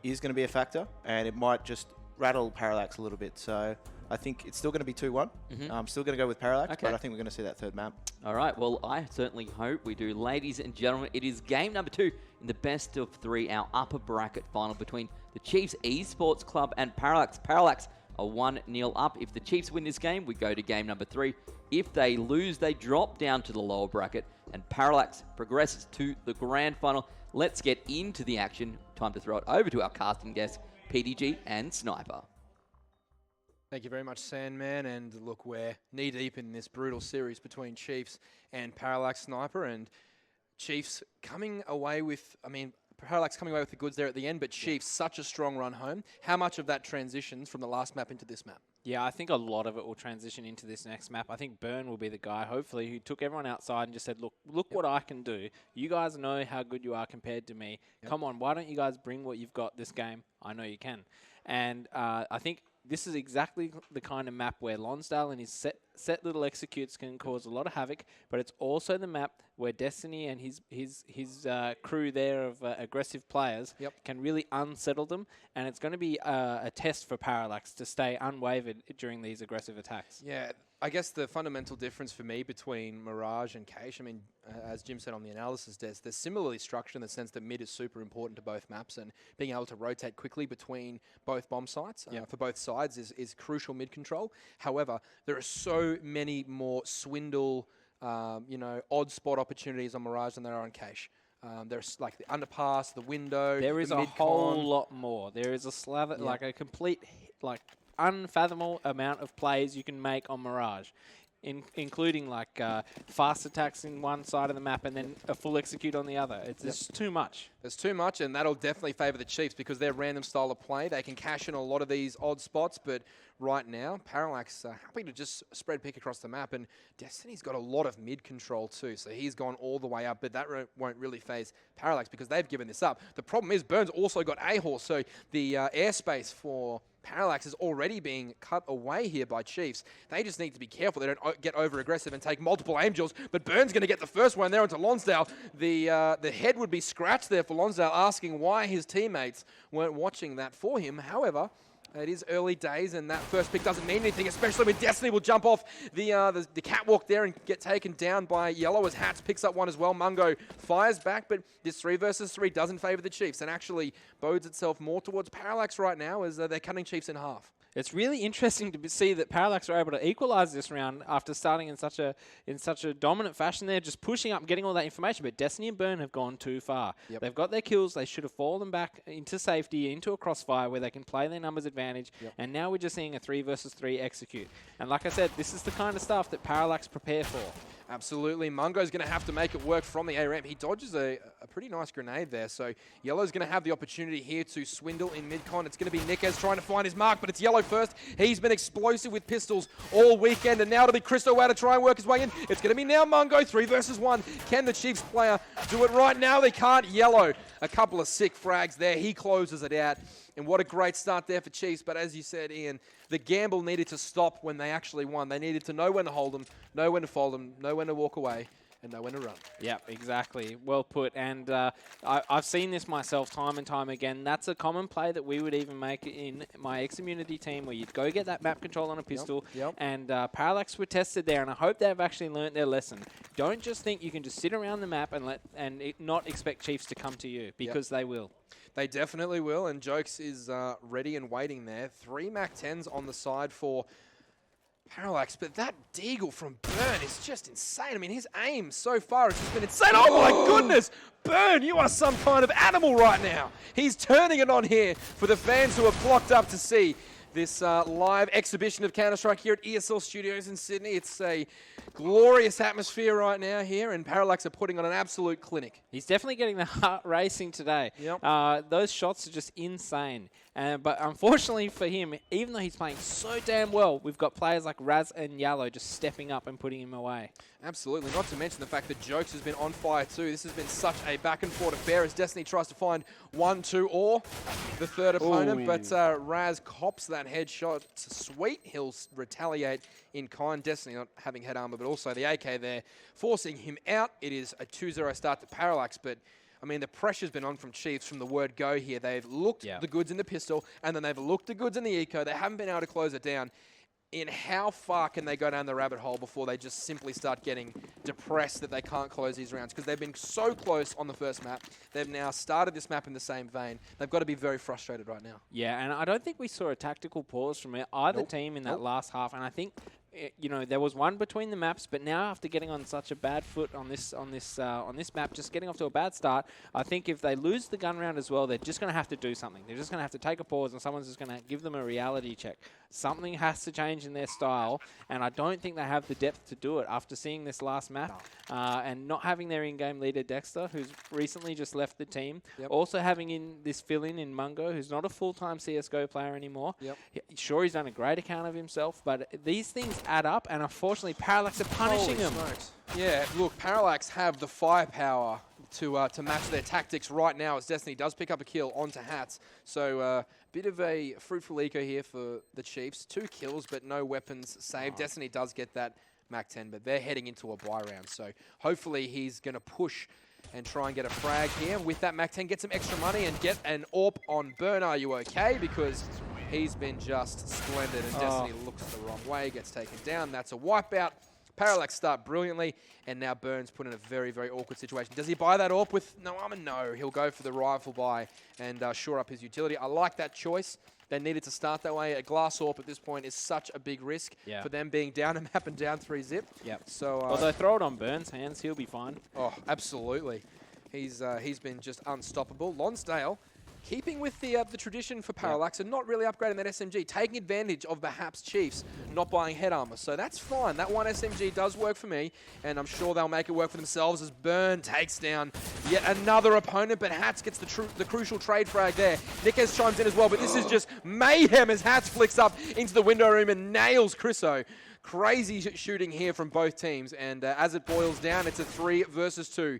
is going to be a factor, and it might just rattle Parallax a little bit. So I think it's still going to be 2-1. I'm still going to go with Parallax, but I think we're going to see that third map.
All right, well, I certainly hope we do. Ladies and gentlemen, it is game number 2 in the best of 3, our upper bracket final between the Chiefs eSports Club and Parallax. Parallax are 1-0 up. If the Chiefs win this game, we go to game number 3. If they lose, they drop down to the lower bracket, and Parallax progresses to the grand final. Let's get into the action. Time to throw it over to our casting guests, PDG and Sniper.
Thank you very much, Sandman. And look, we're knee-deep in this brutal series between Chiefs and Parallax. Sniper, and Chiefs coming away with, Parallax coming away with the goods there at the end, but Chiefs, such a strong run home. How much of that transitions from the last map into this map?
Yeah, I think a lot of it will transition into this next map. I think Burn will be the guy, hopefully, who took everyone outside and just said, look what I can do. You guys know how good you are compared to me. Come on, why don't you guys bring what you've got this game? I know you can. And I think this is exactly the kind of map where Lonsdale and his set little executes can cause a lot of havoc, but it's also the map where Destiny and his crew there of aggressive players can really unsettle them, and it's going to be a test for Parallax to stay unwavered during these aggressive attacks.
Yeah, I guess the fundamental difference for me between Mirage and Kaish, as Jim said on the analysis desk, they're similarly structured in the sense that mid is super important to both maps, and being able to rotate quickly between both bomb sites for both sides is crucial mid control. However, there are so many more swindle, odd spot opportunities on Mirage than there are on Kaish. There's like the underpass, the window.
There is a whole lot more. There is a slather, like a complete, unfathomable amount of plays you can make on Mirage, including fast attacks in one side of the map and then a full execute on the other. It's just too much.
There's too much, and that'll definitely favour the Chiefs because their random style of play, they can cash in a lot of these odd spots, but right now, Parallax are happy to just spread pick across the map, and Destiny's got a lot of mid control too, so he's gone all the way up, but that won't really phase Parallax because they've given this up. The problem is Burns also got A-Horse, so the airspace for Parallax is already being cut away here by Chiefs. They just need to be careful they don't get over-aggressive and take multiple aim drills, but Burns going to get the first one there onto Lonsdale. The head would be scratched there for Lonsdale, asking why his teammates weren't watching that for him. However, it is early days, and that first pick doesn't mean anything, especially when Destiny will jump off the catwalk there and get taken down by Yellow as Hats picks up one as well. Mungo fires back, but this 3 versus 3 doesn't favour the Chiefs and actually bodes itself more towards Parallax right now as they're cutting Chiefs in half.
It's really interesting to see that Parallax were able to equalize this round after starting in such a dominant fashion. They're just pushing up, getting all that information. But Destiny and Burn have gone too far.
Yep.
They've got their kills. They should have fallen back into safety, into a crossfire where they can play their numbers advantage.
Yep.
And now we're just seeing a 3 versus 3 execute. And like I said, this is the kind of stuff that Parallax prepare for.
Absolutely. Mungo's going to have to make it work from the A ramp. He dodges a pretty nice grenade there. So Yellow's going to have the opportunity here to swindle in mid-con. It's going to be Nickez trying to find his mark, but it's Yellow first. He's been explosive with pistols all weekend, and now it'll be Christo out to try and work his way in. It's going to be now Mungo, 3 versus 1. Can the Chiefs player do it right now? They can't. Yellow, a couple of sick frags there. He closes it out. And what a great start there for Chiefs. But as you said, Ian, the gamble needed to stop when they actually won. They needed to know when to hold them, know when to fold them, know when to walk away, and know when to run.
Yep, exactly. Well put. And I've seen this myself time and time again. That's a common play that we would even make in my ex-immunity team, where you'd go get that map control on a pistol.
Yep.
And Parallax were tested there, and I hope they've actually learnt their lesson. Don't just think you can just sit around the map and not expect Chiefs to come to you, because they will.
They definitely will, and Jokes is ready and waiting there. 3 MAC-10s on the side for Parallax, but that deagle from Burn is just insane. I mean, his aim so far has just been insane. Oh my goodness! Burn, you are some kind of animal right now. He's turning it on here for the fans who have flocked up to see this live exhibition of Counter-Strike here at ESL Studios in Sydney. It's a glorious atmosphere right now here, and Parallax are putting on an absolute clinic.
He's definitely getting the heart racing today.
Yep.
Those shots are just insane. But unfortunately for him, even though he's playing so damn well, we've got players like Raz and Yallo just stepping up and putting him away.
Absolutely, not to mention the fact that Jokes has been on fire too. This has been such a back and forth affair as Destiny tries to find 1, 2, or the third opponent. But Raz cops that headshot. Sweet, he'll retaliate in kind. Destiny not having head armor, but also the AK there, forcing him out. It is a 2-0 start to Parallax, but I mean, the pressure's been on from Chiefs from the word go here. They've looked the goods in the pistol, and then they've looked the goods in the eco. They haven't been able to close it down. In how far can they go down the rabbit hole before they just simply start getting depressed that they can't close these rounds? Because they've been so close on the first map. They've now started this map in the same vein. They've got to be very frustrated right now.
Yeah, and I don't think we saw a tactical pause from either team in that last half. And I think, you know, there was one between the maps, but now after getting on such a bad foot on this map, just getting off to a bad start, I think if they lose the gun round as well, they're just going to have to do something. They're just going to have to take a pause, and someone's just going to give them a reality check. Something has to change in their style, and I don't think they have the depth to do it after seeing this last map and not having their in-game leader Dexter, who's recently just left the team. Also having in this fill-in in Mungo, who's not a full-time CSGO player anymore. Sure, he's done a great account of himself, but these things add up, and unfortunately Parallax are punishing him.
Yeah, look, Parallax have the firepower to match their tactics right now as Destiny does pick up a kill onto Hats. So bit of a fruitful eco here for the Chiefs. 2 kills, but no weapons saved. Destiny does get that MAC-10, but they're heading into a buy round. So hopefully he's going to push and try and get a frag here. With that MAC-10, get some extra money and get an AWP on Burn. Are you okay? Because he's been just splendid, and Destiny looks the wrong way, gets taken down. That's a wipeout. Parallax start brilliantly, and now Burns put in a very, very awkward situation. Does he buy that AWP with no armor? No, he'll go for the rifle buy and shore up his utility. I like that choice. They needed to start that way. A glass AWP at this point is such a big risk for them being down a map and down 3-zip. So,
although throw it on Burns' hands, he'll be fine.
Oh, absolutely. He's been just unstoppable. Lonsdale, keeping with the tradition for Parallax and not really upgrading that SMG, taking advantage of perhaps Chiefs not buying head armor. So that's fine. That one SMG does work for me, and I'm sure they'll make it work for themselves as Burn takes down yet another opponent, but Hats gets the crucial trade frag there. Nickez chimes in as well, but this is just mayhem as Hats flicks up into the window room and nails Chriso. Crazy shooting here from both teams, and as it boils down, it's a 3 versus 2.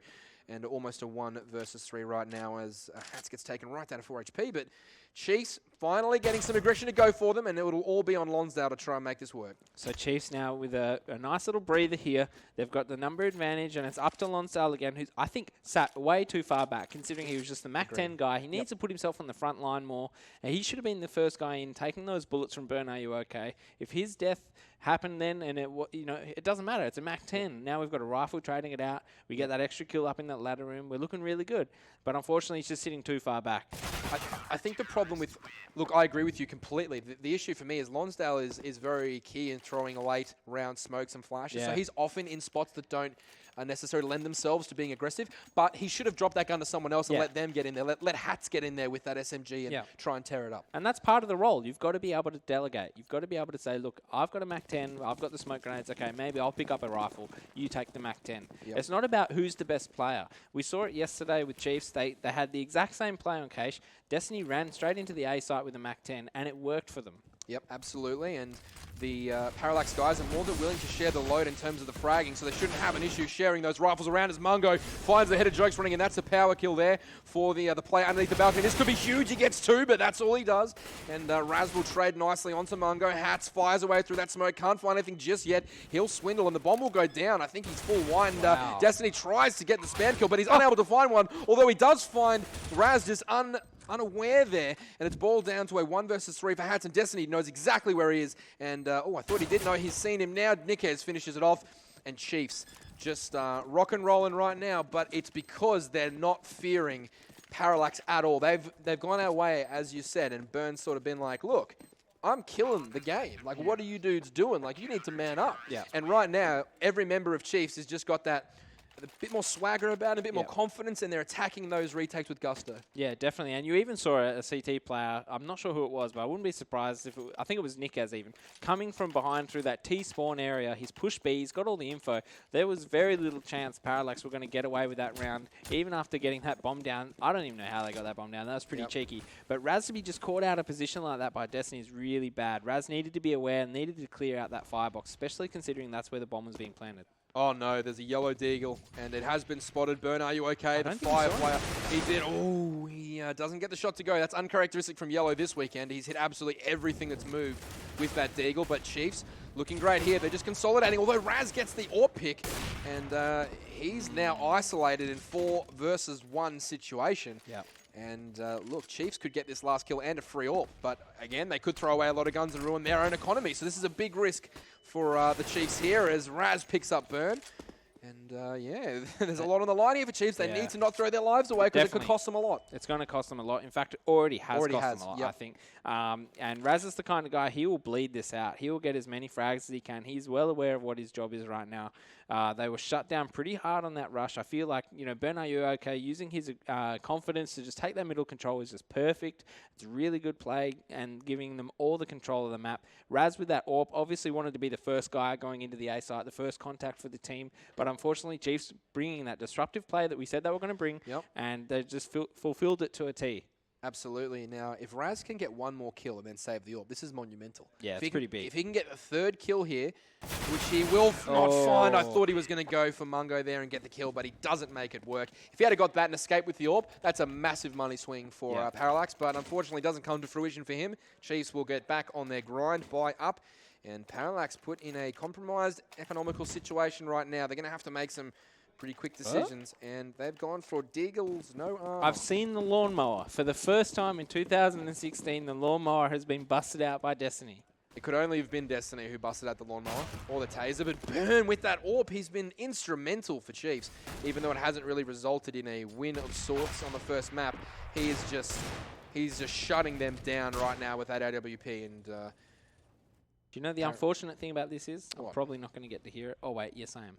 And almost a 1 versus 3 right now as Hats gets taken right down to 4 HP. But Chiefs finally getting some aggression to go for them, and it'll all be on Lonsdale to try and make this work.
So Chiefs now with a nice little breather here. They've got the number advantage, and it's up to Lonsdale again, who's, I think, sat way too far back, considering he was just the MAC-10 guy. He needs to put himself on the front line more. And he should have been the first guy in, taking those bullets from Burn. Are you okay? If his death happened then, and it doesn't matter. It's a MAC-10. Now we've got a rifle trading it out. We get that extra kill up in that ladder room. We're looking really good. But unfortunately, he's just sitting too far back.
I think the problem with Look, I agree with you completely. The issue for me is Lonsdale is very key in throwing late round smokes and flashes. So he's often in spots that don't necessarily lend themselves to being aggressive. But he should have dropped that gun to someone else and let them get in there. Let Hats get in there with that SMG and try and tear it up.
And that's part of the role. You've got to be able to delegate. You've got to be able to say, look, I've got a MAC-10, I've got the smoke grenades, okay, maybe I'll pick up a rifle, you take the MAC-10. It's not about who's the best player. We saw it yesterday with Chiefs. They had the exact same play on Cache. Destiny ran straight into the A site with a MAC-10, and it worked for them.
Yep, absolutely. And the Parallax guys are more than willing to share the load in terms of the fragging, so they shouldn't have an issue sharing those rifles around as Mungo finds the head of Jokes running, and that's a power kill there for the player underneath the balcony. This could be huge. He gets 2, but that's all he does. And Raz will trade nicely onto Mungo. Hats fires away through that smoke. Can't find anything just yet. He'll swindle, and the bomb will go down. I think he's full wide. And Destiny tries to get the spam kill, but he's unable to find one, although he does find Raz just unaware there, and it's ball down to a 1 versus 3 for Hats, and Destiny knows exactly where he is, and I thought he did know. He's seen him now. Nickez finishes it off, and Chiefs just rock and rolling right now, but it's because they're not fearing Parallax at all. They've gone our way, as you said, and Burns sort of been like, look, I'm killing the game. Like, what are you dudes doing? Like, you need to man up. And right now, every member of Chiefs has just got that a bit more swagger about it, a bit more confidence, and they're attacking those retakes with gusto. Yeah,
definitely. And you even saw a CT player, I'm not sure who it was, but I wouldn't be surprised if I think it was Nickez even, coming from behind through that T-spawn area. He's pushed B, he's got all the info. There was very little chance Parallax were going to get away with that round, even after getting that bomb down. I don't even know how they got that bomb down. That was pretty cheeky. But Raz to be just caught out of position like that by Destiny is really bad. Raz needed to be aware, needed to clear out that firebox, especially considering that's where the bomb was being planted.
Oh no, there's a yellow deagle, and it has been spotted. Burn, are you okay? The fire player, he did. Oh, he doesn't get the shot to go. That's uncharacteristic from Yellow this weekend. He's hit absolutely everything that's moved with that deagle, but Chiefs looking great here. They're just consolidating, although Raz gets the AWP pick, and he's now isolated in 4 versus 1 situation. And look, Chiefs could get this last kill and a free AWP, but again, they could throw away a lot of guns and ruin their own economy. So this is a big risk for the Chiefs here as Raz picks up Burn. And yeah, there's a lot on the line here for Chiefs. They need to not throw their lives away because it could cost them a lot.
It's going to cost them a lot. In fact, it already has cost them a lot, I think. And Raz is the kind of guy, he will bleed this out. He will get as many frags as he can. He's well aware of what his job is right now. They were shut down pretty hard on that rush. I feel like, you know, Ben, are you okay? Using his confidence to just take that middle control is just perfect. It's a really good play and giving them all the control of the map. Raz with that AWP obviously wanted to be the first guy going into the A site, the first contact for the team. But unfortunately, Chiefs bringing that disruptive play that we said they were going to bring, and they just fulfilled it to a T.
Absolutely. Now, if Raz can get 1 more kill and then save the AWP, this is monumental.
Yeah, it's pretty big.
If he can get a 3rd kill here, which he will not find. I thought he was going to go for Mungo there and get the kill, but he doesn't make it work. If he had got that and escape with the AWP, that's a massive money swing for Parallax, but unfortunately doesn't come to fruition for him. Chiefs will get back on their grind, buy up, and Parallax put in a compromised economical situation right now. They're going to have to make some pretty quick decisions, and they've gone for Deagles, no arm.
I've seen the lawnmower. For the first time in 2016, the lawnmower has been busted out by Destiny.
It could only have been Destiny who busted out the lawnmower or the taser, but Burn with that AWP, he's been instrumental for Chiefs, even though it hasn't really resulted in a win of sorts on the first map. He's just shutting them down right now with that AWP, and
do you know the unfortunate thing about this is? I'm probably not going to get to hear it. Oh wait, yes I am.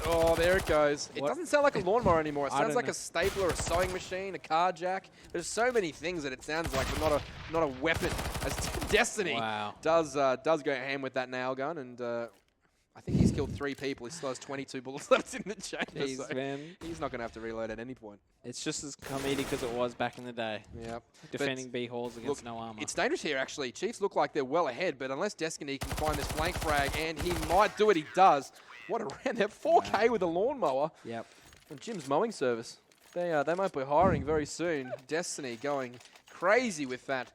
Oh, there it goes. It doesn't sound like a lawnmower anymore. It sounds like a stapler, a sewing machine, a car jack. There's so many things that it sounds like, but not a weapon. As Destiny does go ham with that nail gun, and I think he's killed 3 people. He still has 22 bullets left in the chamber.
Jeez, man.
He's not going to have to reload at any point.
It's just as comedic as it was back in the day.
Yep.
Defending B halls against no armor.
It's dangerous here, actually. Chiefs look like they're well ahead, but unless Destiny can find this flank frag, and he might do it, he does. What a round. They're 4K with a lawnmower.
Yep.
And Jim's mowing service. They might be hiring very soon. Destiny going crazy with that.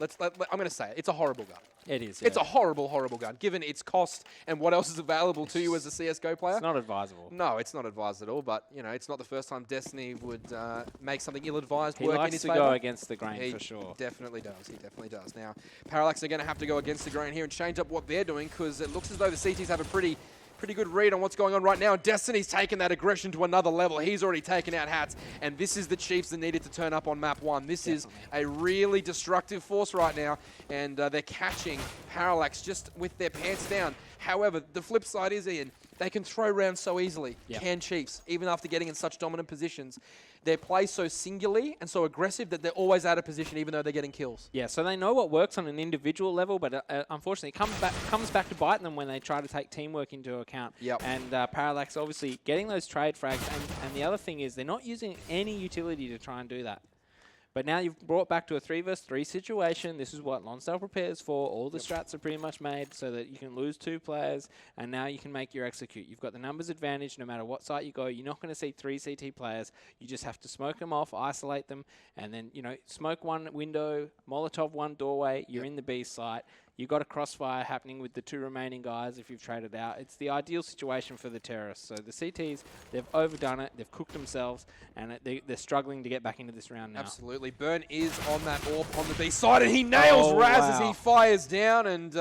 I'm going to say it. It's a horrible gun.
It is.
It's a horrible, horrible gun, given its cost and what else is available to you as a CSGO player.
It's not advisable.
No, it's not advised at all, but, you know, it's not the first time Destiny would make something ill-advised work in his
He likes to go against the grain, for sure.
He definitely does. He definitely does. Now, Parallax are going to have to go against the grain here and change up what they're doing, because it looks as though the CTs have a pretty pretty good read on what's going on right now. Destiny's taken that aggression to another level. He's already taken out Hats, and this is the Chiefs that needed to turn up on map 1. This is a really destructive force right now, and they're catching Parallax just with their pants down. However, the flip side is, Ian, they can throw rounds so easily, can Chiefs, even after getting in such dominant positions. They play so singularly and so aggressive that they're always out of position, even though they're getting kills.
Yeah, so they know what works on an individual level, but unfortunately, it comes back to bite them when they try to take teamwork into account.
Yep.
And Parallax obviously getting those trade frags, and the other thing is they're not using any utility to try and do that. But now you've brought back to a 3 versus 3 situation. This is what Lonsdale prepares for. All the strats are pretty much made so that you can lose 2 players, and now you can make your execute. You've got the numbers advantage no matter what site you go. You're not going to see 3 CT players. You just have to smoke them off, isolate them, and then, smoke one window, Molotov one doorway. You're in the B site. You've got a crossfire happening with the 2 remaining guys if you've traded out. It's the ideal situation for the terrorists. So the CTs, they've overdone it. They've cooked themselves, and they're struggling to get back into this round now.
Absolutely. Burn is on that AWP on the B side, and he nails Raz as he fires down, and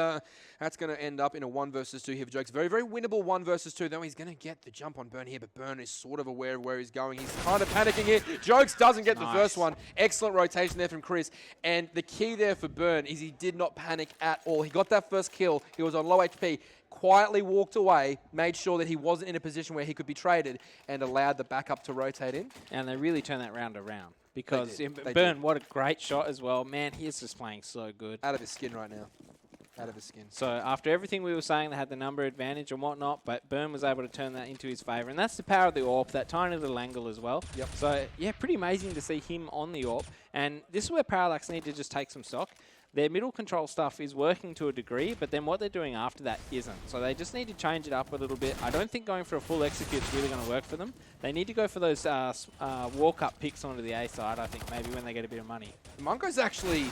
that's going to end up in a 1 versus 2 here for Jokes. Very, very winnable 1 versus 2. Though he's going to get the jump on Burn here, but Burn is sort of aware of where he's going. He's kind of panicking here. Jokes doesn't get the first one. Excellent rotation there from Chris. And the key there for Burn is he did not panic at all. He got that first kill. He was on low HP. Quietly walked away, made sure that he wasn't in a position where he could be traded, and allowed the backup to rotate in.
And they really turned that round around. Because
They
Burn,
did.
what a great shot as well. Man, he is just playing so good.
Out of his skin right now. Out of his skin.
So after everything we were saying, they had the number advantage and whatnot, but Burn was able to turn that into his favour. And that's the power of the AWP, that tiny little angle as well.
Yep.
So, yeah, pretty amazing to see him on the AWP. And this is where Parallax need to just take some stock. Their middle control stuff is working to a degree, but then what they're doing after that isn't. So they just need to change it up a little bit. I don't think going for a full execute is really going to work for them. They need to go for those walk-up picks onto the A side, I think, maybe when they get a bit of money.
Mungo's actually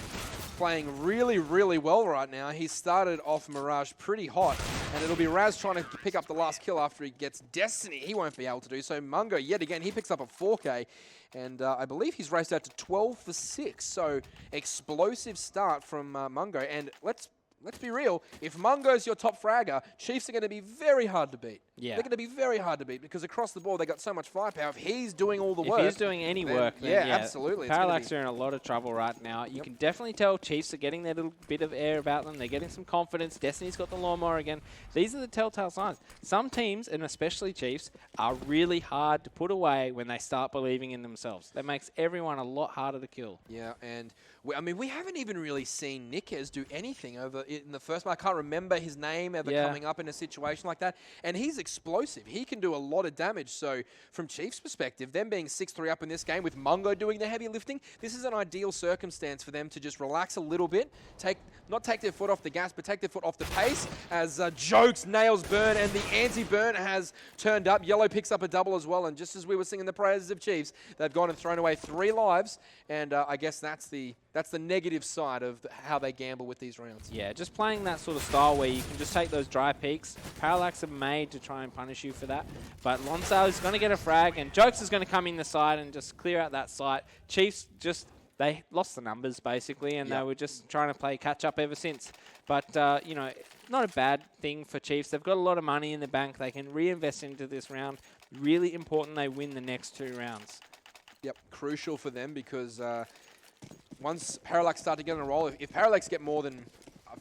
playing really, really well right now. He started off Mirage pretty hot, and it'll be Raz trying to pick up the last kill after he gets Destiny. He won't be able to do so. Mungo, yet again, he picks up a 4K, and I believe he's raced out to 12 for 6. So explosive start from Mungo. And let's be real. If Mungo's your top fragger, Chiefs are going to be very hard to beat.
Yeah.
They're going to be very hard to beat because across the board they got so much firepower. If he's doing all the work,
If he's doing any work, then
yeah, absolutely.
Parallax are in a lot of trouble right now. You can definitely tell Chiefs are getting their little bit of air about them. They're getting some confidence. Destiny's got the lawnmower again. These are the telltale signs. Some teams, and especially Chiefs, are really hard to put away when they start believing in themselves. That makes everyone a lot harder to kill.
Yeah, and we haven't even really seen Nikes do anything over in the first match. I can't remember his name ever coming up in a situation like that. And he's explosive. He can do a lot of damage. So from Chiefs' perspective, them being 6-3 up in this game with Mungo doing the heavy lifting, this is an ideal circumstance for them to just relax a little bit, not take their foot off the gas, but take their foot off the pace as Jokes nails Burn, and the anti-Burn has turned up. Yellow picks up a double as well, and just as we were singing the praises of Chiefs, they've gone and thrown away 3 lives, and I guess that's the negative side of how they gamble with these rounds.
Yeah, just playing that sort of style where you can just take those dry peaks. Parallax are made to try and punish you for that. But Lonsdale is going to get a frag, and Jokes is going to come in the side and just clear out that site. Chiefs they lost the numbers, basically, and they were just trying to play catch-up ever since. But, not a bad thing for Chiefs. They've got a lot of money in the bank. They can reinvest into this round. Really important they win the next 2 rounds.
Yep, crucial for them because once Parallax start to get on a roll, if Parallax get more than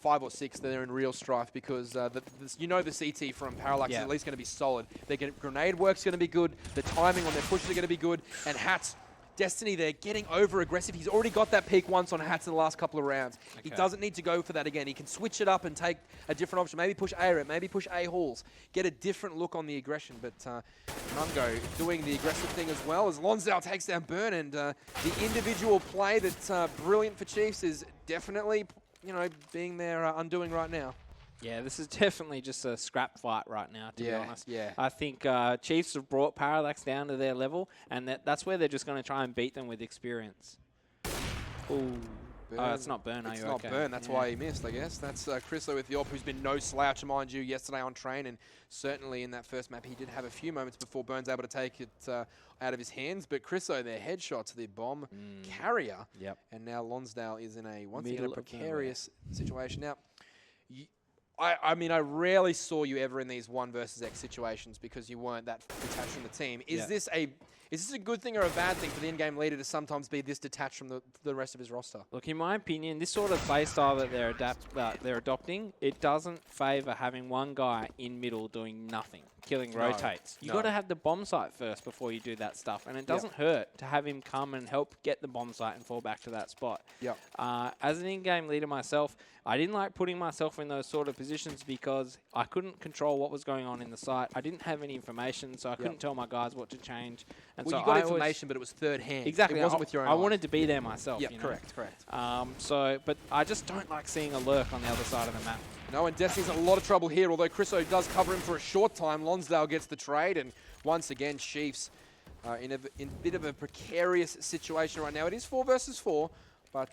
5 or 6, they're in real strife because the CT from Parallax is at least going to be solid. Their grenade work's going to be good. The timing on their pushes are going to be good. And Hats, Destiny, they're getting over aggressive. He's already got that peak once on Hats in the last couple of rounds. He doesn't need to go for that again. He can switch it up and take a different option. Maybe push A-Rep, maybe push A-Halls. Get a different look on the aggression. But Mungo doing the aggressive thing as well as Lonsdale takes down Burn. And the individual play that's brilliant for Chiefs is definitely, being their undoing right now.
Yeah, this is definitely just a scrap fight right now, to be honest.
Yeah.
I think Chiefs have brought Parallax down to their level, and that's where they're just going to try and beat them with experience. Ooh. Oh, it's not Burn,
It's not Burn, that's why he missed, I guess. That's Chriso with the AWP, who's been no slouch, mind you, yesterday on train, and certainly in that first map he did have a few moments before Burn's able to take it out of his hands, but Chriso, their headshots, the bomb carrier, and now Lonsdale is in once again a precarious situation. Now, I mean, I rarely saw you ever in these 1 versus X situations because you weren't that detached from the team. Is this a good thing or a bad thing for the in-game leader to sometimes be this detached from the rest of his roster?
Look, in my opinion, this sort of play style that they're adopting, it doesn't favour having one guy in middle doing nothing, killing rotates. You got to have the bomb site first before you do that stuff, and it doesn't hurt to have him come and help get the bomb site and fall back to that spot.
Yep.
As an in-game leader myself, I didn't like putting myself in those sort of positions because I couldn't control what was going on in the site. I didn't have any information, so I couldn't tell my guys what to change. And
Well,
so
you got
I
information, but it was third hand.
Exactly.
It wasn't with your own
I
eyes.
wanted to be there myself.
Yeah,
you know?
correct.
But I just don't like seeing a lurk on the other side of the map.
No, and Destiny's in a lot of trouble here, although Chriso does cover him for a short time. Lonsdale gets the trade, and once again, Chiefs in a bit of a precarious situation right now. It is 4 versus 4, but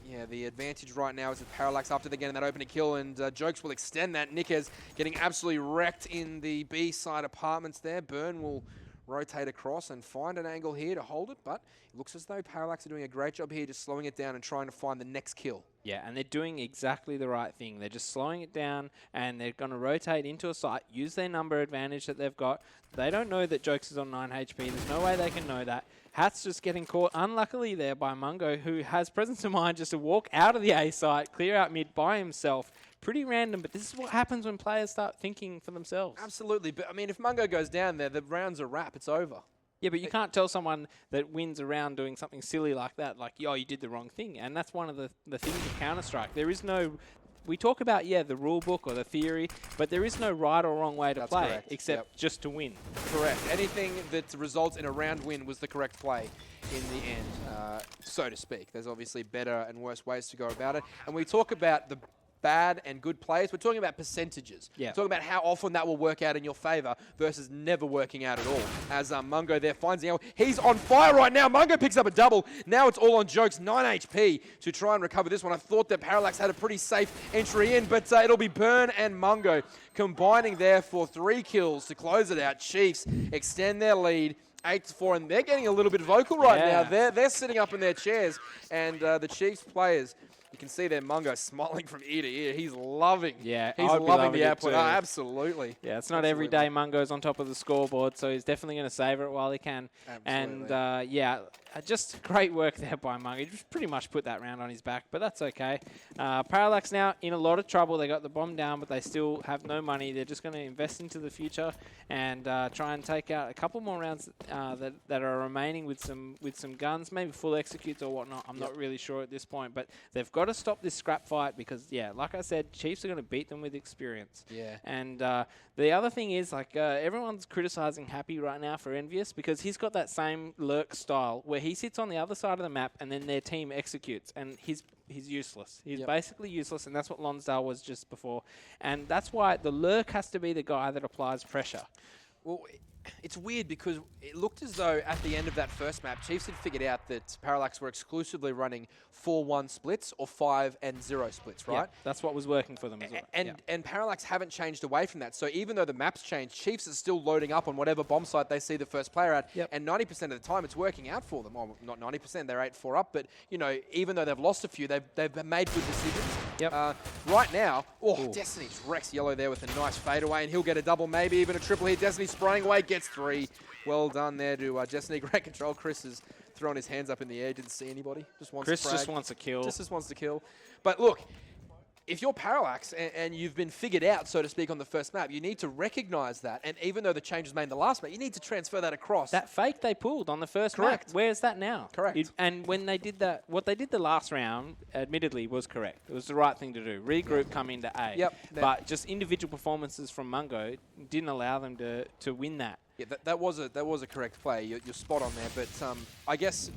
yeah, the advantage right now is with Parallax after they're getting that opening kill, and Jokes will extend that. Nikez getting absolutely wrecked in the B-side apartments there. Burn will rotate across and find an angle here to hold it, but it looks as though Parallax are doing a great job here just slowing it down and trying to find the next kill.
Yeah, and they're doing exactly the right thing. They're just slowing it down, and they're going to rotate into a site, use their number advantage that they've got. They don't know that Jokes is on 9 HP. There's no way they can know that. Hat's just getting caught unluckily there by Mungo, who has presence of mind just to walk out of the A site, clear out mid by himself. Pretty random, but this is what happens when players start thinking for themselves.
Absolutely, but I mean, if Mungo goes down there, the round's a wrap. It's over.
Yeah, but you can't tell someone that wins a round doing something silly like that, like, yo, you did the wrong thing. And that's one of the things of Counter-Strike. There is no... We talk about, the rule book or the theory, but there is no right or wrong way to play,
correct.
except just to win.
Correct. Anything that results in a round win was the correct play in the end, so to speak. There's obviously better and worse ways to go about it. And we talk about the bad and good plays. We're talking about percentages.
Yeah.
We're talking about how often that will work out in your favor versus never working out at all. As Mungo there finds the angle. He's on fire right now. Mungo picks up a double. Now it's all on Jokes. 9 HP to try and recover this one. I thought that Parallax had a pretty safe entry in, but it'll be Burn and Mungo combining there for 3 kills to close it out. Chiefs extend their lead 8-4, and they're getting a little bit vocal right now. They're sitting up in their chairs, and the Chiefs players, you can see their Mungo smiling from ear to ear. He's loving.
Yeah,
he's loving the output. Oh, absolutely.
Yeah, it's not every day Mungo's on top of the scoreboard, so he's definitely going to savor it while he can.
Absolutely.
And just great work there by Mungo. He just pretty much put that round on his back, but that's okay. Parallax now in a lot of trouble. They got the bomb down, but they still have no money. They're just going to invest into the future and try and take out a couple more rounds that are remaining with some guns, maybe full executes or whatnot. I'm not really sure at this point, but they've got to stop this scrap fight because, like I said, Chiefs are going to beat them with experience.
Yeah.
And the other thing is, everyone's criticizing Happy right now for Envious because he's got that same lurk style where he sits on the other side of the map and then their team executes, and he's useless. He's basically useless, and that's what Lonsdale was just before. And that's why the lurk has to be the guy that applies pressure.
Well, it's weird because it looked as though at the end of that first map, Chiefs had figured out that Parallax were exclusively running 4-1 splits or 5-0 splits, right?
Yeah, that's what was working for them as well.
And Parallax haven't changed away from that. So even though the map's changed, Chiefs are still loading up on whatever bomb site they see the first player at.
Yep.
And 90% of the time, it's working out for them. Well, not 90%, they're 8-4 up. But, even though they've lost a few, they've made good decisions.
Yep.
Right now, Destiny just wrecks Yellow there with a nice fadeaway, and he'll get a double, maybe even a triple here. Destiny spraying away, gets 3. Well done there to Destiny. Great control. Chris is throwing his hands up in the air. Didn't see anybody.
Chris just wants a kill.
Just wants to kill. But look, if you're Parallax and you've been figured out, so to speak, on the first map, you need to recognize that. And even though the change was made in the last map, you need to transfer that across.
That fake they pulled on the first
Correct.
map, where's that now?
Correct.
And when they did that, what they did the last round, admittedly, was correct. It was the right thing to do. Regroup, come into A.
Yep.
But just individual performances from Mungo didn't allow them to win that.
Yeah, that was a correct play. You're spot on there. But I guess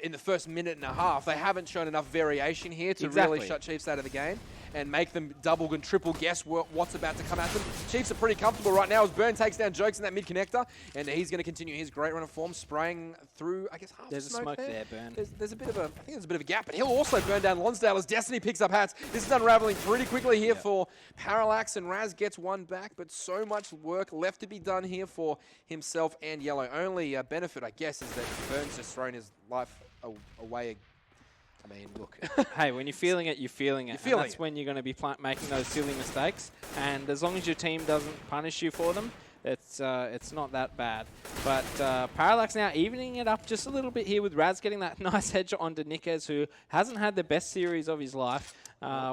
in the first minute and a half, they haven't shown enough variation here to really shut Chiefs out of the game and make them double and triple guess what's about to come at them. Chiefs are pretty comfortable right now as Burn takes down Jokes in that mid connector, and he's going to continue his great run of form, spraying through, I guess, half
There's
the smoke
there, Burn.
There's a bit of a, I think there's a bit of a gap, but he'll also burn down Lonsdale as Destiny picks up Hats. This is unraveling pretty quickly here for Parallax, and Raz gets one back, but so much work left to be done here for himself and Yellow. Only benefit, I guess, is that Burn's just thrown his life away I mean, look.
Hey, when you're feeling it, you're feeling it.
You're feeling
That's
it.
when you're going to be making those silly mistakes. And as long as your team doesn't punish you for them, it's not that bad. But Parallax now evening it up just a little bit here with Raz getting that nice headshot onto Niquez, who hasn't had the best series of his life.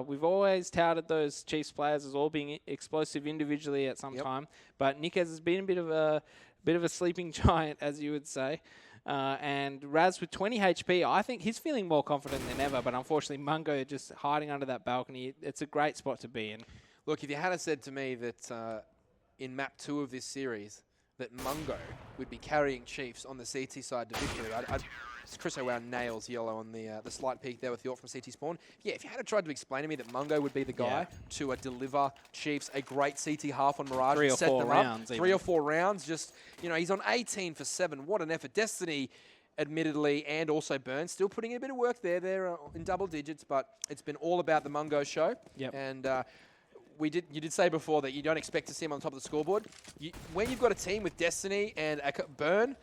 We've always touted those Chiefs players as all being explosive individually at some time, but Niquez has been a bit of a sleeping giant, as you would say. And Raz with 20 HP, I think he's feeling more confident than ever, but unfortunately Mungo just hiding under that balcony. It's a great spot to be in.
Look, if you had said to me that in map 2 of this series that Mungo would be carrying Chiefs on the CT side to victory, Chris O'Well nails yellow on the slight peak there with the ult from CT spawn. Yeah, if you had tried to explain to me that Mungo would be the guy to deliver Chiefs a great CT half on Mirage,
3 or
set
4
them
rounds,
up, 3 or 4 rounds, just, you know, he's on 18 for 7. What an effort. Destiny, admittedly, and also Burn, still putting in a bit of work there. They're in double digits, but it's been all about the Mungo show.
Yep.
And you did say before that you don't expect to see him on top of the scoreboard. When you've got a team with Destiny and Burn,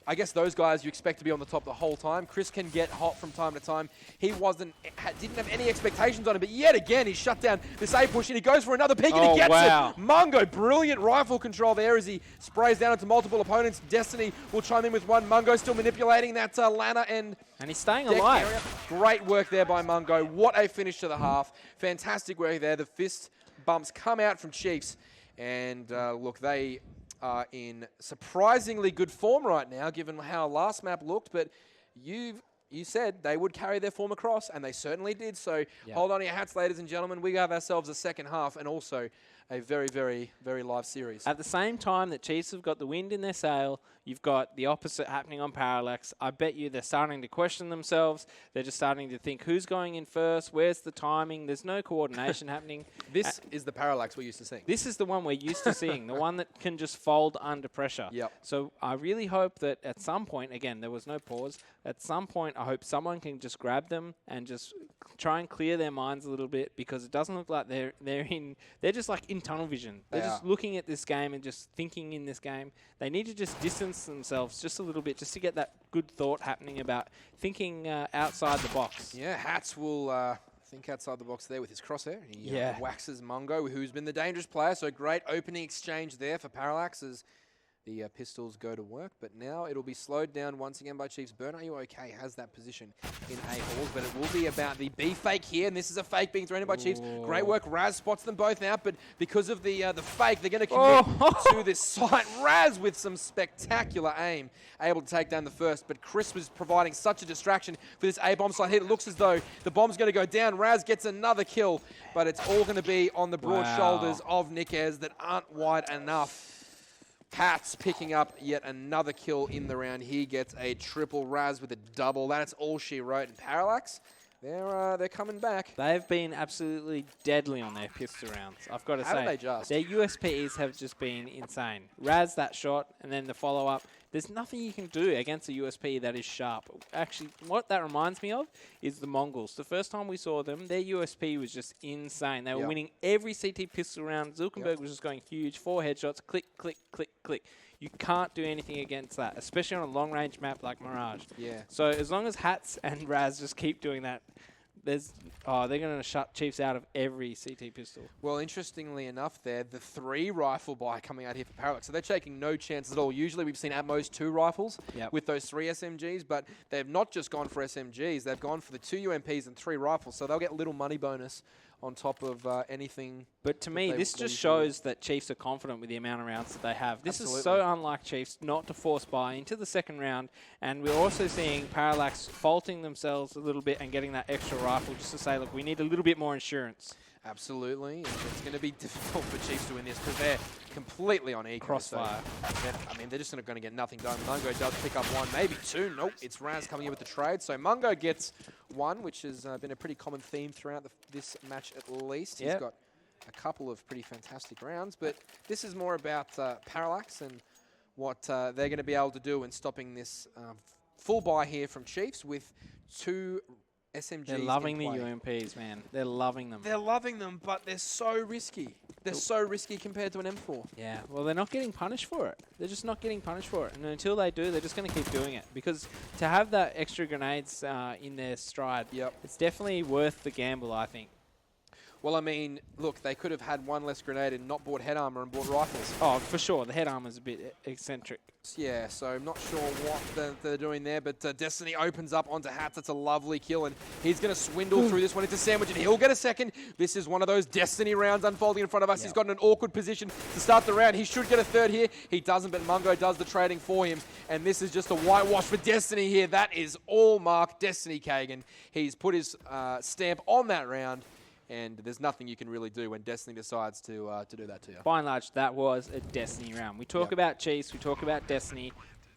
I guess those guys you expect to be on the top the whole time. Chris can get hot from time to time. He didn't have any expectations on it, but yet again, he's shut down this A push and he goes for another peek and he gets it. Mungo, brilliant rifle control there as he sprays down into multiple opponents. Destiny will chime in with one. Mungo still manipulating that Lana and
he's staying alive.
Area. Great work there by Mungo. What a finish to the half. Fantastic work there. The fist bumps come out from Chiefs. And look, they are in surprisingly good form right now, given how last map looked. But you said they would carry their form across, and they certainly did. So hold on to your hats, ladies and gentlemen. We have ourselves a second half and also a very, very, very live series.
At the same time that Chiefs have got the wind in their sail, you've got the opposite happening on Parallax. I bet you they're starting to question themselves. They're just starting to think, who's going in first? Where's the timing? There's no coordination happening.
This is the Parallax we're used to seeing.
This is the one we're used to seeing, the one that can just fold under pressure.
Yep.
So I really hope that at some point, again, there was no pause, at some point I hope someone can just grab them and just try and clear their minds a little bit, because it doesn't look like they're just like in tunnel vision. They're just looking at this game and just thinking in this game. They need to just distance themselves just a little bit, just to get that good thought happening about thinking outside the box.
Yeah, Hats will think outside the box there with his crosshair. He waxes Mungo, who's been the dangerous player. So great opening exchange there for Parallax as the pistols go to work. But now it'll be slowed down once again by Chiefs. Burn, are you okay? Has that position in A-halls, but it will be about the B fake here, and this is a fake being thrown in by Chiefs. Great work. Raz spots them both out, but because of the fake, they're going to commit to this site. Raz with some spectacular aim, able to take down the first, but Chris was providing such a distraction for this A-bomb site hit. It looks as though the bomb's going to go down. Raz gets another kill, but it's all going to be on the broad shoulders of Niquez that aren't wide enough. Hats picking up yet another kill in the round. He gets a triple. Raz with a double. That's all she wrote. And Parallax, they're coming back.
They've been absolutely deadly on their pistol rounds. I've got to say,
did they just?
Their USPs have just been insane. Raz that shot, and then the follow-up. There's nothing you can do against a USP that is sharp. Actually, what that reminds me of is the Mongols. The first time we saw them, their USP was just insane. They were winning every CT pistol round. Zulkenberg was just going huge. 4 headshots, click, click, click, click. You can't do anything against that, especially on a long-range map like Mirage.
Yeah.
So as long as Hats and Raz just keep doing that, they're going to shut Chiefs out of every CT pistol.
Well, interestingly enough there, the 3 rifle buy coming out here for Parallax. So they're taking no chances at all. Usually we've seen at most 2 rifles with those 3 SMGs, but they've not just gone for SMGs. They've gone for the 2 UMPs and 3 rifles. So they'll get little money bonus on top of anything.
But to me, this just shows that Chiefs are confident with the amount of rounds that they have. This is so unlike Chiefs not to force buy into the second round. And we're also seeing Parallax faulting themselves a little bit and getting that extra rifle just to say, look, we need a little bit more insurance.
Absolutely. And it's going to be difficult for Chiefs to win this because they're completely on eco.
Crossfire.
So they're just going to get nothing done. Mungo does pick up 1, maybe 2. Nope, it's Raz coming in with the trade. So Mungo gets 1, which has been a pretty common theme throughout this match at least. He's got a couple of pretty fantastic rounds, but this is more about Parallax and what they're going to be able to do in stopping this full buy here from Chiefs with 2 SMGs
They're loving
in
the
play.
UMPs, man. They're loving them.
They're loving them, but they're so risky. They're so risky compared to an M4.
Yeah, well, they're not getting punished for it. They're just not getting punished for it. And until they do, they're just going to keep doing it. Because to have that extra grenades in their stride, it's definitely worth the gamble, I think.
Well, I mean, look, they could have had one less grenade and not bought head armor and bought rifles.
Oh, for sure. The head armor's a bit eccentric.
Yeah, so I'm not sure what they're doing there, but Destiny opens up onto Hats. That's a lovely kill, and he's going to swindle through this one into Sandwich, and he'll get a second. This is one of those Destiny rounds unfolding in front of us. He's got in an awkward position to start the round. He should get a third here. He doesn't, but Mungo does the trading for him, and this is just a whitewash for Destiny here. That is all Mark Destiny Kagan. He's put his stamp on that round. And there's nothing you can really do when Destiny decides to do that to you.
By and large, that was a Destiny round. We talk about Chiefs, we talk about Destiny.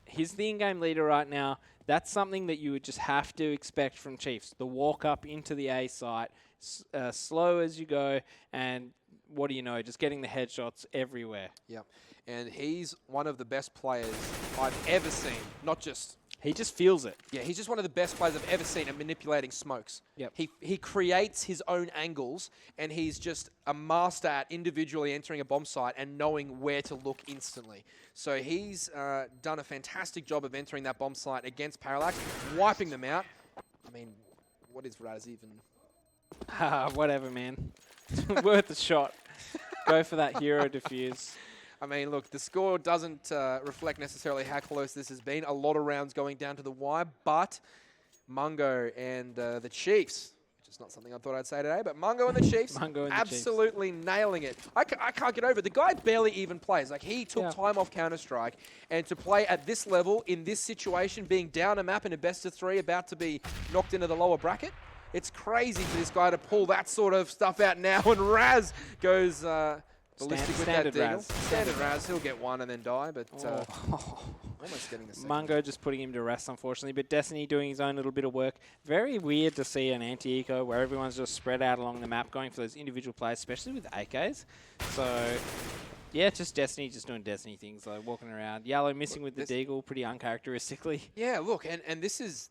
He's the in-game leader right now. That's something that you would just have to expect from Chiefs. The walk up into the A site, slow as you go, and what do you know, just getting the headshots everywhere.
Yep. And he's one of the best players I've ever seen, not just...
He just feels it.
Yeah, he's just one of the best players I've ever seen at manipulating smokes.
Yep.
He creates his own angles, and he's just a master at individually entering a bomb site and knowing where to look instantly. So he's done a fantastic job of entering that bomb site against Parallax, wiping them out. I mean, what is Raz even?
Whatever, man. Worth a shot. Go for that hero defuse.
I mean, look, the score doesn't reflect necessarily how close this has been. A lot of rounds going down to the wire, but Mungo and the Chiefs, which is not something I thought I'd say today, but Mungo and the Chiefs absolutely nailing it. I can't get over it. The guy barely even plays. Like, he took time off Counter-Strike, and to play at this level, in this situation, being down a map in a best-of-3, about to be knocked into the lower bracket, it's crazy for this guy to pull that sort of stuff out now, and Raz goes... ballistic with that deagle. Standard Raz, he'll get one and then die, but almost getting the second.
Mungo just putting him to rest, unfortunately, but Destiny doing his own little bit of work. Very weird to see an anti-eco where everyone's just spread out along the map, going for those individual plays, especially with AKs. So, yeah, just Destiny, just doing Destiny things, like walking around. Yellow missing with the deagle, pretty uncharacteristically.
Yeah, look, and this is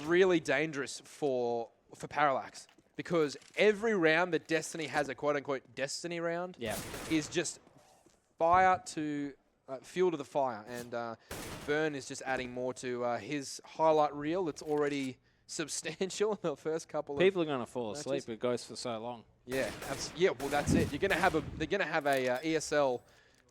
really dangerous for Parallax. Because every round that Destiny has a quote-unquote Destiny round is just fire to fuel to the fire. And Burn is just adding more to his highlight reel that's already substantial in the first couple of
People are going to fall asleep. It goes for so long.
Yeah, well, that's it. They're going to have a ESL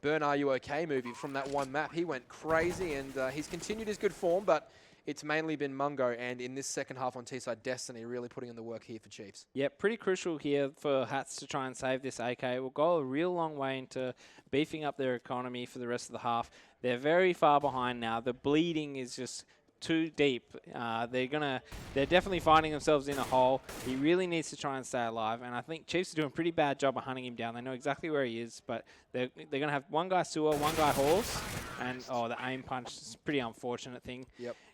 Burn Are You OK movie from that one map. He went crazy, and he's continued his good form, but it's mainly been Mungo, and in this second half on T-side, Destiny really putting in the work here for Chiefs.
Yeah, pretty crucial here for Hats to try and save this AK. It will go a real long way into beefing up their economy for the rest of the half. They're very far behind now. The bleeding is just too deep. They're definitely finding themselves in a hole. He really needs to try and stay alive, and I think Chiefs are doing a pretty bad job of hunting him down. They know exactly where he is, but they're going to have one guy sewer, one guy halls, and the aim punch is a pretty unfortunate thing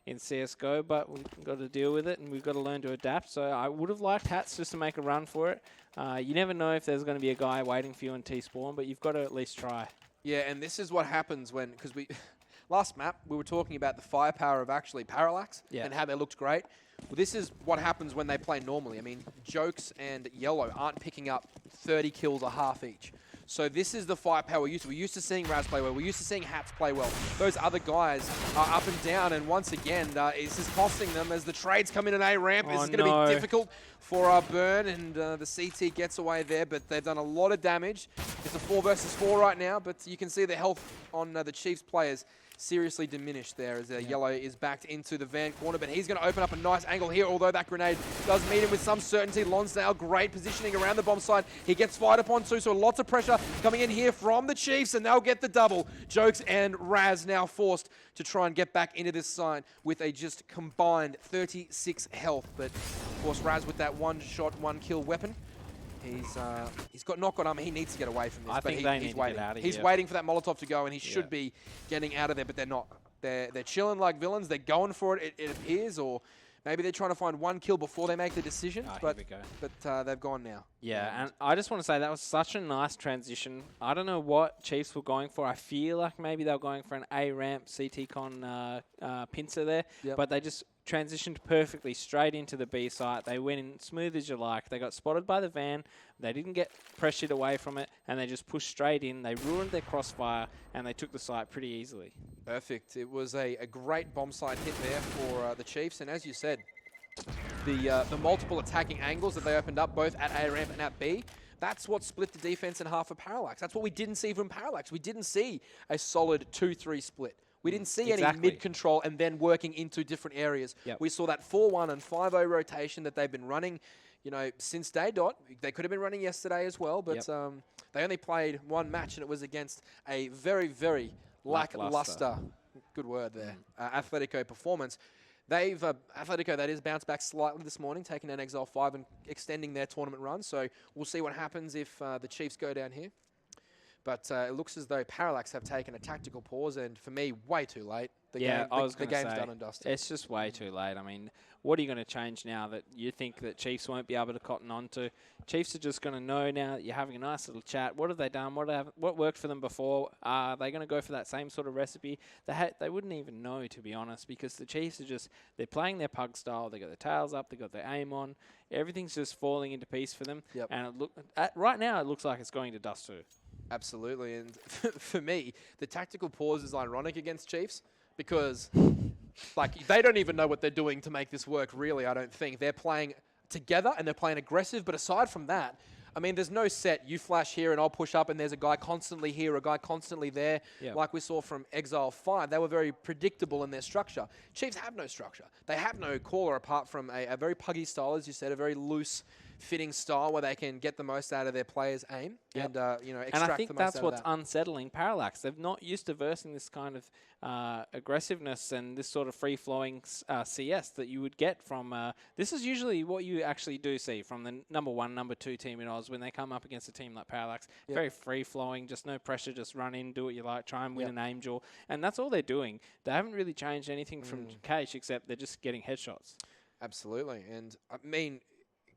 in CSGO, but we've got to deal with it, and we've got to learn to adapt. So I would have liked Hats just to make a run for it. You never know if there's going to be a guy waiting for you in T-spawn, but you've got to at least try.
Yeah, and this is what happens when, because last map, we were talking about the firepower of actually Parallax and how they looked great. Well, this is what happens when they play normally. I mean, Jokes and Yellow aren't picking up 30 kills a half each. So this is the firepower we're used to. We're used to seeing Raz play well. We're used to seeing Hats play well. Those other guys are up and down, and once again, this is costing them as the trades come in an A ramp. This is going to be difficult for Burn, and the CT gets away there, but they've done a lot of damage. It's a 4 versus 4 right now, but you can see the health on the Chiefs players seriously diminished there as Yellow is backed into the van corner, but he's going to open up a nice angle here, although that grenade does meet him with some certainty. Lonsdale, great positioning around the bomb side. He gets fired upon too, so lots of pressure coming in here from the Chiefs, and they'll get the double. Jokes and Raz now forced to try and get back into this side with a just combined 36 health, but of course Raz with that one-shot, one-kill weapon. He's got knock on armor. He needs to get away from this.
I think they need to get out of here.
He's waiting for that Molotov to go, and he should be getting out of there, but they're not. They're chilling like villains. They're going for it, it appears, or maybe they're trying to find one kill before they make the decision. But they've gone now.
Yeah, and I just want to say that was such a nice transition. I don't know what Chiefs were going for. I feel like maybe they were going for an A-ramp CT con pincer there, but they just transitioned perfectly straight into the B site. They went in smooth as you like. They got spotted by the van. They didn't get pressured away from it, and they just pushed straight in. They ruined their crossfire, and they took the site pretty easily.
Perfect. It was a great bomb site hit there for the Chiefs, and as you said, the multiple attacking angles that they opened up both at A ramp and at B, that's what split the defense in half of Parallax. That's what we didn't see from Parallax. We didn't see a solid 2-3 split. We didn't see any mid-control and then working into different areas.
Yep.
We saw that 4-1 and 5-0 rotation that they've been running, since day dot. They could have been running yesterday as well, but they only played one match, and it was against a very, very lackluster, good word there, Atletico performance. They've, Atletico, that is, bounced back slightly this morning, taking an Exile 5 and extending their tournament run. So we'll see what happens if the Chiefs go down here. But it looks as though Parallax have taken a tactical pause, and for me, way too late. The game's done and dusted.
It's just way too late. I mean, what are you going to change now that you think that Chiefs won't be able to cotton on to? Chiefs are just going to know now that you're having a nice little chat. What have they done? What worked for them before? Are they going to go for that same sort of recipe? They wouldn't even know, to be honest, because the Chiefs are they're playing their pug style. They got their tails up. They got their aim on. Everything's just falling into piece for them.
Yep.
And right now, it looks like it's going to dust too.
Absolutely, and for me, the tactical pause is ironic against Chiefs because, they don't even know what they're doing to make this work, really, I don't think. They're playing together and they're playing aggressive, but aside from that, I mean, there's no set, you flash here and I'll push up and there's a guy constantly here, a guy constantly there, like we saw from Exile 5. They were very predictable in their structure. Chiefs have no structure. They have no caller apart from a very puggy style, as you said, a very loose fitting style where they can get the most out of their players' aim and extract the most out of that.
And I think that's what's unsettling Parallax. They're not used to versing this kind of aggressiveness and this sort of free-flowing CS that you would get from... this is usually what you actually do see from the number 1, number 2 team in Oz when they come up against a team like Parallax. Very free-flowing, just no pressure, just run in, do what you like, try and win an aim duel. And that's all they're doing. They haven't really changed anything from Cage except they're just getting headshots.
Absolutely. And, I mean...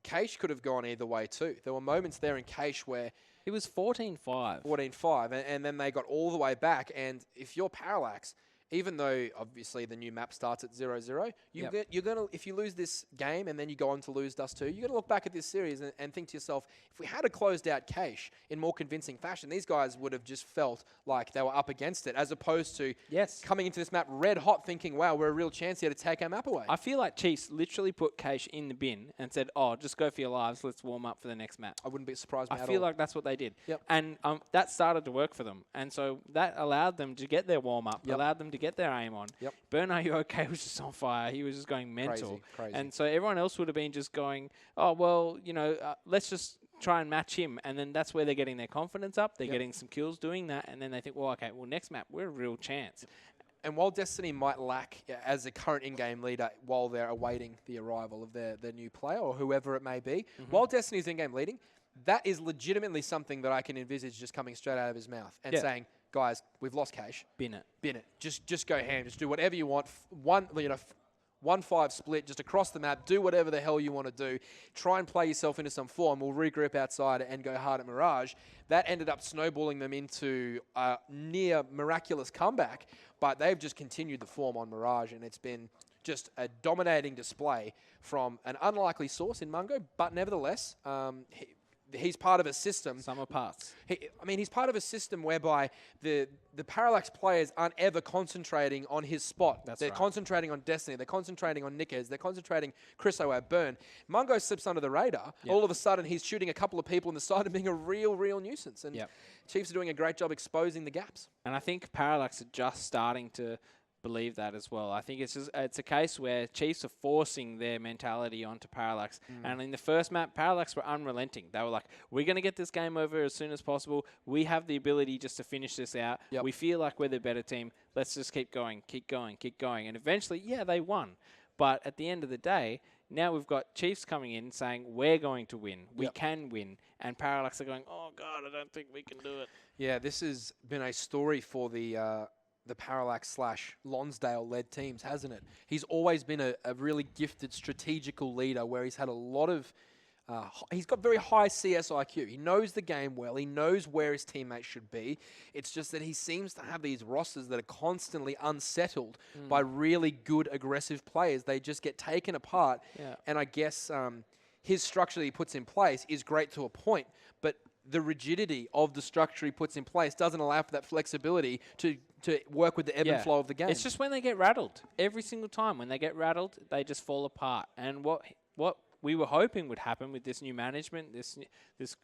Caish could have gone either way too. There were moments there in Caish where...
It was 14-5.
14-5, and then they got all the way back. And if you're Parallax, even though obviously the new map starts at 0-0, you're gonna, if you lose this game and then you go on to lose Dust 2, you're going to look back at this series and think to yourself, if we had a closed out Caish in more convincing fashion, these guys would have just felt like they were up against it, as opposed to coming into this map red hot thinking, wow, we're a real chance here to take our map away.
I feel like Chiefs literally put Caish in the bin and said, oh, just go for your lives, let's warm up for the next map.
I wouldn't be surprised at all.
I feel like that's what they did. And that started to work for them. And so that allowed them to get their warm up, allowed them to get their aim on. Burn, Are You Okay was just on fire. He was just going mental.
Crazy.
And so everyone else would have been just going, oh, well, let's just try and match him. And then that's where they're getting their confidence up. They're getting some kills doing that. And then they think, well, okay, next map, we're a real chance.
And while Destiny might lack as a current in-game leader while they're awaiting the arrival of their new player or whoever it may be, while Destiny's in-game leading, that is legitimately something that I can envisage just coming straight out of his mouth and saying, guys, we've lost Caish.
Bin it.
Just go ham. Just do whatever you want. 1-5 split, just across the map. Do whatever the hell you want to do. Try and play yourself into some form. We'll regroup outside and go hard at Mirage. That ended up snowballing them into a near miraculous comeback, but they've just continued the form on Mirage, and it's been just a dominating display from an unlikely source in Mungo, but nevertheless, he's part of a system.
Sum of parts.
He's part of a system whereby the Parallax players aren't ever concentrating on his spot. They're concentrating on Destiny. They're concentrating on Nickers. They're concentrating Chris O'Ab Burn. Mungo slips under the radar. All of a sudden, he's shooting a couple of people in the side and being a real nuisance. And Chiefs are doing a great job exposing the gaps.
And I think Parallax are just starting to believe that as well. I think it's a case where Chiefs are forcing their mentality onto Parallax. And in the first map, Parallax were unrelenting. They were like, we're going to get this game over as soon as possible. We have the ability just to finish this out. We feel like we're the better team. Let's just keep going. And eventually, they won. But at the end of the day, now we've got Chiefs coming in saying, we're going to win. We can win. And Parallax are going, oh, God, I don't think we can do it.
Yeah, this has been a story for the Parallax / Lonsdale-led teams, hasn't it? He's always been a really gifted strategical leader where he's had a lot of He's got very high CS IQ. He knows the game well. He knows where his teammates should be. It's just that he seems to have these rosters that are constantly unsettled by really good, aggressive players. They just get taken apart.
Yeah.
And I guess his structure that he puts in place is great to a point, but the rigidity of the structure he puts in place doesn't allow for that flexibility to work with the ebb and flow of the game.
It's just when they get rattled. Every single time when they get rattled, they just fall apart. And what we were hoping would happen with this new management, this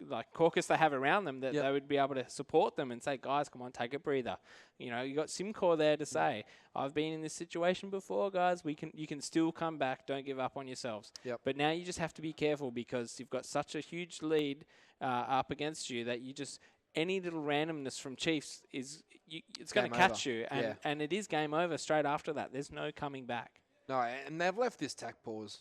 like caucus they have around them, that they would be able to support them and say, guys, come on, take a breather. You know, you got Simcore there to say, I've been in this situation before, guys. You can still come back. Don't give up on yourselves. But now you just have to be careful because you've got such a huge lead up against you that you just any little randomness from Chiefs it's going to catch you, and it is game over straight after that. There's no coming back.
No, and they've left this tack pause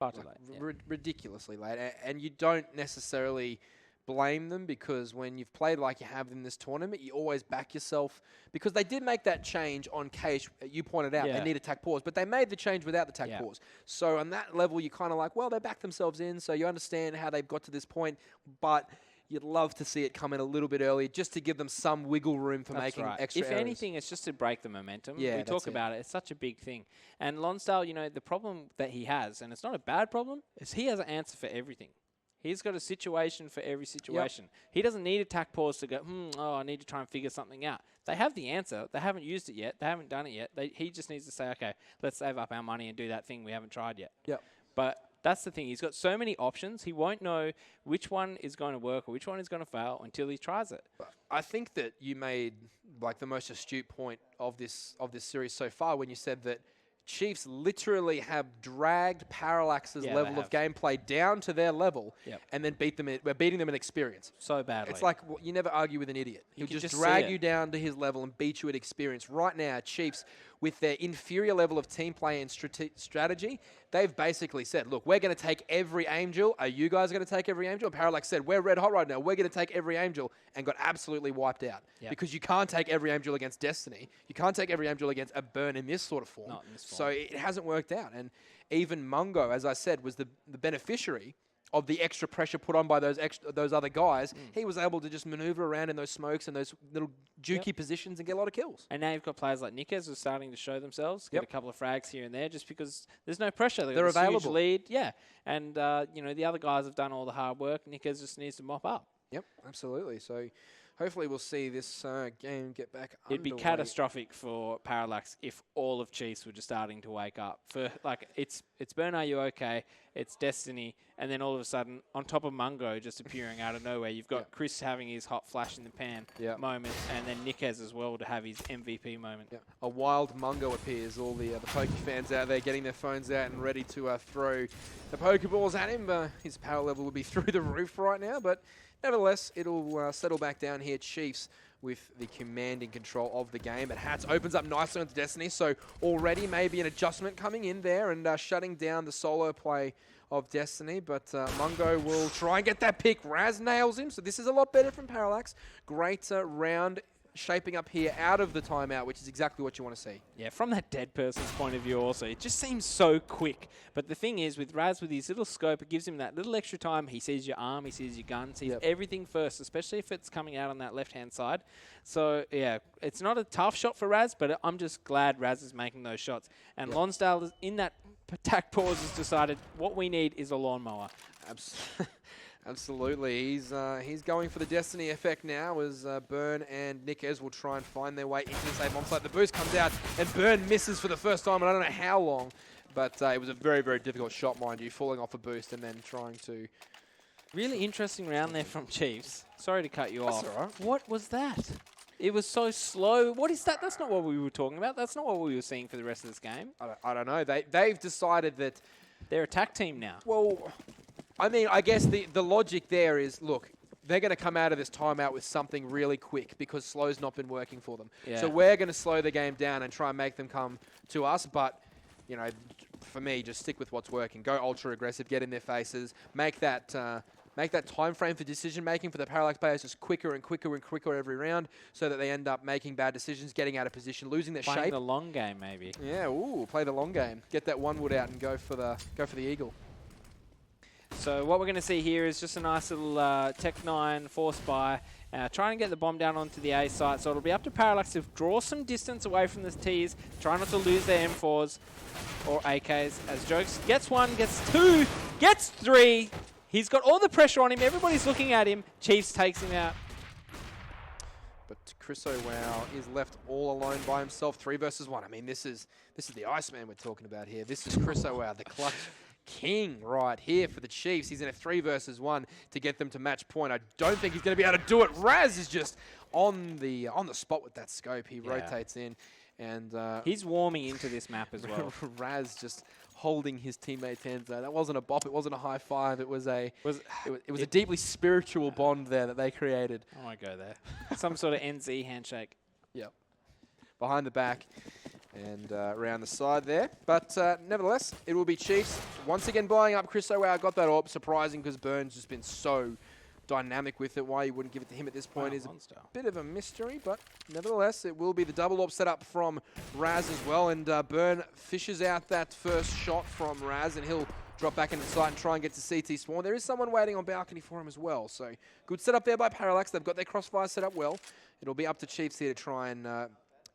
Far too late.
Ridiculously late, and you don't necessarily blame them because when you've played like you have in this tournament, you always back yourself because they did make that change on Cage. You pointed out they need a tack pause, but they made the change without the tack pause. So on that level, you're kind of like, well, they backed themselves in, so you understand how they've got to this point, but you'd love to see it come in a little bit earlier just to give them some wiggle room for making extra errors.
If anything, it's just to break the momentum.
Yeah,
we talk about it. It's such a big thing. And Lonsdale, you know, the problem that he has, and it's not a bad problem, is he has an answer for everything. He's got a situation for every situation. He doesn't need a tack pause to go, I need to try and figure something out. They have the answer. They haven't used it yet. They haven't done it yet. He just needs to say, okay, let's save up our money and do that thing we haven't tried yet. But that's the thing. He's got so many options. He won't know which one is going to work or which one is going to fail until he tries it.
I think that you made like the most astute point of this series so far when you said that Chiefs literally have dragged Parallax's level of gameplay down to their level and then we're beating them in experience.
So badly.
It's like you never argue with an idiot. He'll just drag you down to his level and beat you at experience. Right now, Chiefs, with their inferior level of team play and strategy, they've basically said, look, we're going to take every Angel. Are you guys going to take every Angel? And Parallax said, we're red hot right now. We're going to take every Angel, and got absolutely wiped out. Because you can't take every Angel against Destiny. You can't take every Angel against a Burn in this sort of form.
Not in this form.
So it hasn't worked out. And even Mungo, as I said, was the beneficiary of the extra pressure put on by those other guys. He was able to just maneuver around in those smokes and those little jukey positions and get a lot of kills.
And now you've got players like Nikes who are starting to show themselves, get a couple of frags here and there just because there's no pressure.
They're available.
Huge lead, and you know, the other guys have done all the hard work. Nikes just needs to mop up.
Yep, absolutely. So hopefully we'll see this game get back
It'd be catastrophic for Parallax if all of Chiefs were just starting to wake up. For like, it's Burn, are you okay? It's Destiny, and then all of a sudden, on top of Mungo just appearing out of nowhere, you've got Chris having his hot flash in the pan moment, and then Nikes as well to have his MVP moment.
A wild Mungo appears. All the Poke fans out there getting their phones out and ready to throw the Pokeballs at him. His power level will be through the roof right now, but nevertheless, it'll settle back down here. Chiefs with the command and control of the game. But Hats opens up nicely onto Destiny, so already maybe an adjustment coming in there and shutting down the solo play of Destiny. But Mungo will try and get that pick. Raz nails him, so this is a lot better from Parallax. Great round shaping up here out of the timeout, which is exactly what you want to see.
Yeah, from that dead person's point of view also, it just seems so quick. But the thing is, with Raz, with his little scope, it gives him that little extra time. He sees your arm, he sees your gun, sees everything first, especially if it's coming out on that left-hand side. So, yeah, it's not a tough shot for Raz, but I'm just glad Raz is making those shots. And Lonsdale, is in that attack pause, has decided what we need is a lawnmower.
Absolutely. He's going for the Destiny effect now as Burn and Nikes will try and find their way into the same onsite. The boost comes out and Burn misses for the first time, and I don't know how long, but it was a very, very difficult shot, mind you, falling off a boost and then trying to...
Really interesting round there from Chiefs. Sorry to cut you off.
That's all right.
What was that? It was so slow. What is that? That's not what we were talking about. That's not what we were seeing for the rest of this game.
I don't know. They've decided that...
They're attack team now.
Well... I mean, I guess the logic there is, look, they're going to come out of this timeout with something really quick because slow's not been working for them.
Yeah.
So we're going to slow the game down and try and make them come to us. But, you know, for me, just stick with what's working. Go ultra aggressive, get in their faces, make that time frame for decision making for the Parallax players just quicker and quicker and quicker every round, so that they end up making bad decisions, getting out of position, losing their shape.
Playing the long game, maybe.
Yeah, play the long game. Get that one wood out and go for the eagle.
So what we're going to see here is just a nice little Tech 9 force buy, trying to get the bomb down onto the A site. So it'll be up to Parallax to draw some distance away from the T's, try not to lose their M4s or AKs. As Jokes gets 1, gets 2, gets 3. He's got all the pressure on him. Everybody's looking at him. Chiefs takes him out.
But Chris Wow is left all alone by himself, 3 versus 1. I mean, this is the Iceman we're talking about here. This is Chris Wow, the clutch king right here for the Chiefs. He's in a 3 versus 1 to get them to match point. I don't think he's going to be able to do it. Raz is just on the spot with that scope. He rotates in, and
he's warming into this map as well.
Raz just holding his teammates' hands there. That wasn't a bop. It wasn't a high five. It was a a deeply spiritual bond there that they created.
I won't go there. Some sort of NZ handshake.
Yep. Behind the back. And around the side there. But nevertheless, it will be Chiefs once again buying up. Chris Wow got that AWP. Surprising because Burns just been so dynamic with it. Why you wouldn't give it to him at this point is a bit of a mystery. But nevertheless, it will be the double AWP set up from Raz as well. And Burn fishes out that first shot from Raz. And he'll drop back into the site and try and get to CT spawn. There is someone waiting on balcony for him as well. So good setup there by Parallax. They've got their crossfire set up well. It'll be up to Chiefs here to try and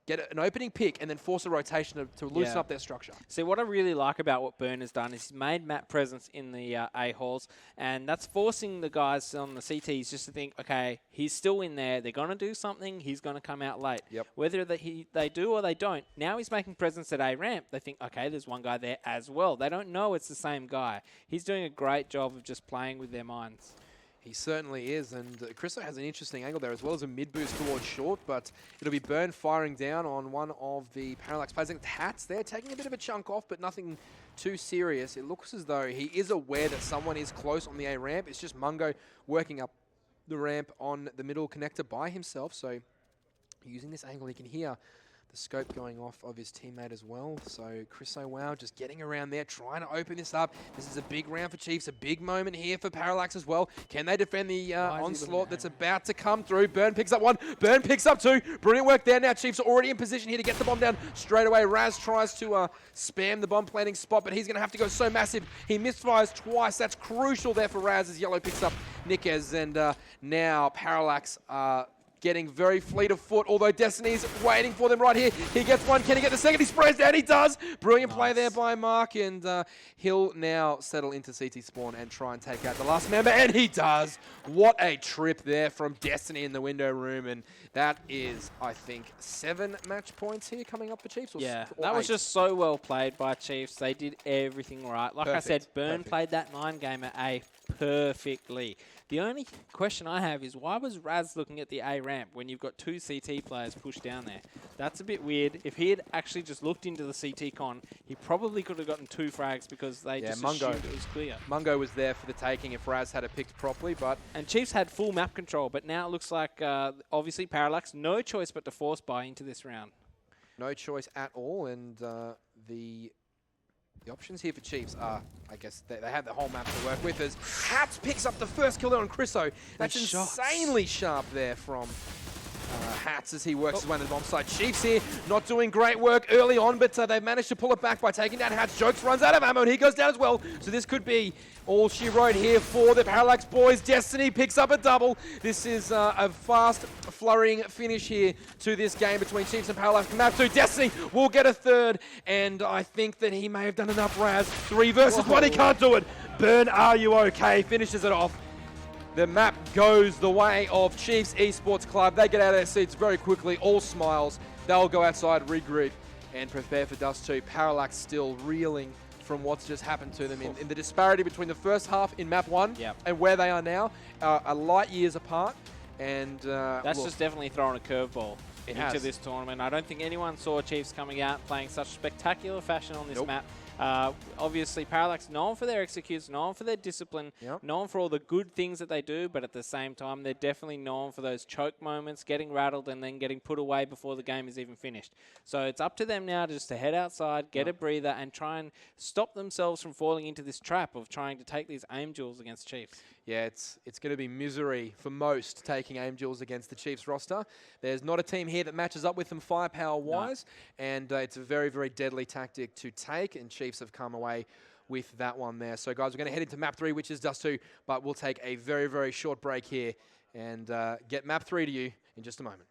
get an opening pick and then force a rotation to loosen up their structure.
See, what I really like about what Burn has done is he's made map presence in the A-halls, and that's forcing the guys on the CTs just to think, okay, he's still in there, they're going to do something, he's going to come out late.
Yep.
Whether they do or they don't, now he's making presence at A-ramp, they think, okay, there's one guy there as well. They don't know it's the same guy. He's doing a great job of just playing with their minds.
He certainly is, and Chriso has an interesting angle there as well as a mid-boost towards short, but it'll be Burn firing down on one of the Parallax players. I think Hats there, taking a bit of a chunk off, but nothing too serious. It looks as though he is aware that someone is close on the A ramp. It's just Mungo working up the ramp on the middle connector by himself, so using this angle, he can hear the scope going off of his teammate as well. So Chris Wow just getting around there, trying to open this up. This is a big round for Chiefs, a big moment here for Parallax as well. Can they defend the onslaught that's about to come through? Burn picks up 1, Burn picks up 2. Brilliant work there. Now Chiefs are already in position here to get the bomb down straight away. Raz tries to spam the bomb planting spot, but he's going to have to go so massive. He misfires twice. That's crucial there for Raz as Yellow picks up Nickez, and now Parallax getting very fleet of foot, although Destiny's waiting for them right here. He gets 1. Can he get the second? He sprays down. He does. Brilliant play there by Mark, and he'll now settle into CT spawn and try and take out the last member, and he does. What a trip there from Destiny in the window room, and that is, I think, 7 match points here coming up for Chiefs. Or
that
8.
was just so well played by Chiefs. They did everything right. Like I said, Burn played that 9-gamer A perfectly. The only question I have is why was Raz looking at the A ramp when you've got 2 CT players pushed down there? That's a bit weird. If he had actually just looked into the CT con, he probably could have gotten 2 frags because they just assumed it was clear.
Mungo was there for the taking if Raz had it picked properly, but...
And Chiefs had full map control, but now it looks like, obviously, Parallax, no choice but to force buy into this round.
No choice at all, and the options here for Chiefs are, I guess, they have the whole map to work with. As Hats picks up the first kill there on Chriso. That's insanely sharp there from Hats as he works his way to the bomb site. Chiefs here not doing great work early on, but they've managed to pull it back by taking down Hats. Jokes runs out of ammo, and he goes down as well. So this could be all she wrote here for the Parallax boys. Destiny picks up a double. This is a fast, flurrying finish here to this game between Chiefs and Parallax. Map 2, Destiny will get a 3rd, and I think that he may have done enough. Raz, 3 versus 1, he can't do it. Burn, are you okay? Finishes it off. The map goes the way of Chiefs Esports Club. They get out of their seats very quickly, all smiles. They'll go outside, regroup, and prepare for Dust 2. Parallax still reeling from what's just happened to them in the disparity between the first half in map 1 and where they are now, are light years apart. And
that's just definitely throwing a curveball into this tournament. I don't think anyone saw Chiefs coming out playing such spectacular fashion on this map. Obviously, Parallax known for their executes, known for their discipline, known for all the good things that they do, but at the same time, they're definitely known for those choke moments, getting rattled and then getting put away before the game is even finished. So it's up to them now just to head outside, get a breather, and try and stop themselves from falling into this trap of trying to take these aim duels against Chiefs.
Yeah, it's going to be misery for most taking aim duels against the Chiefs roster. There's not a team here that matches up with them firepower-wise, and it's a very, very deadly tactic to take, and Chiefs have come away with that one there. So, guys, we're going to head into map 3, which is Dust 2, but we'll take a very, very short break here and get map 3 to you in just a moment.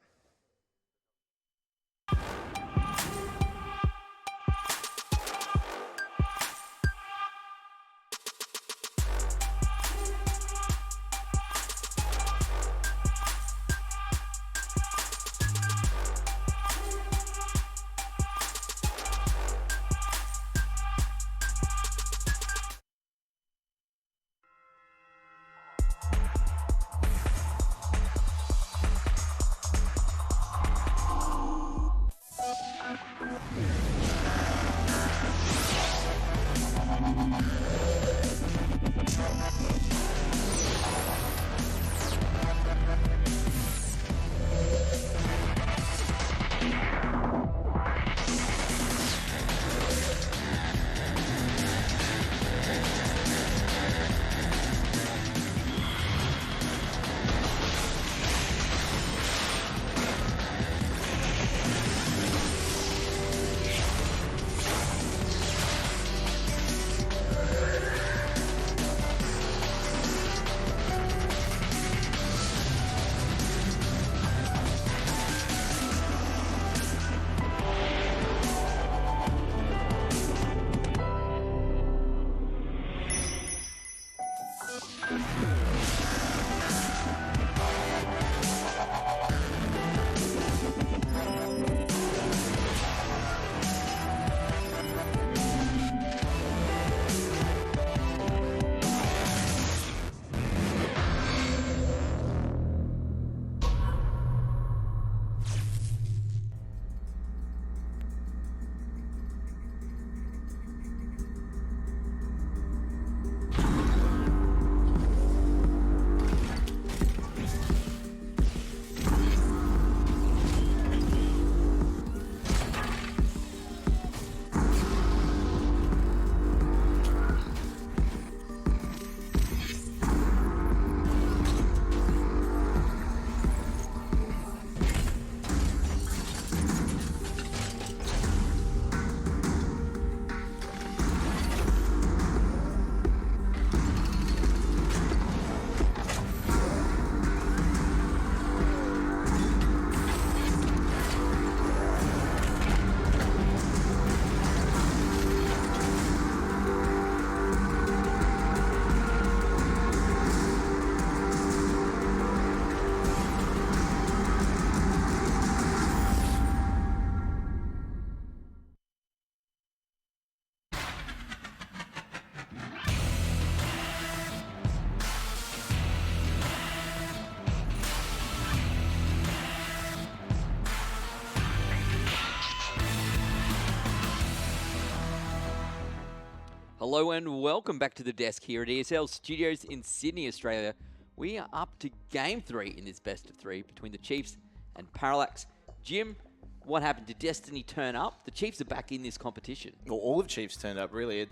Hello and welcome back to the desk here at ESL Studios in Sydney, Australia. We are up to Game 3 in this best of 3 between the Chiefs and Parallax. Jim, what happened? Did Destiny turn up? The Chiefs are back in this competition.
Well, all of Chiefs turned up, really.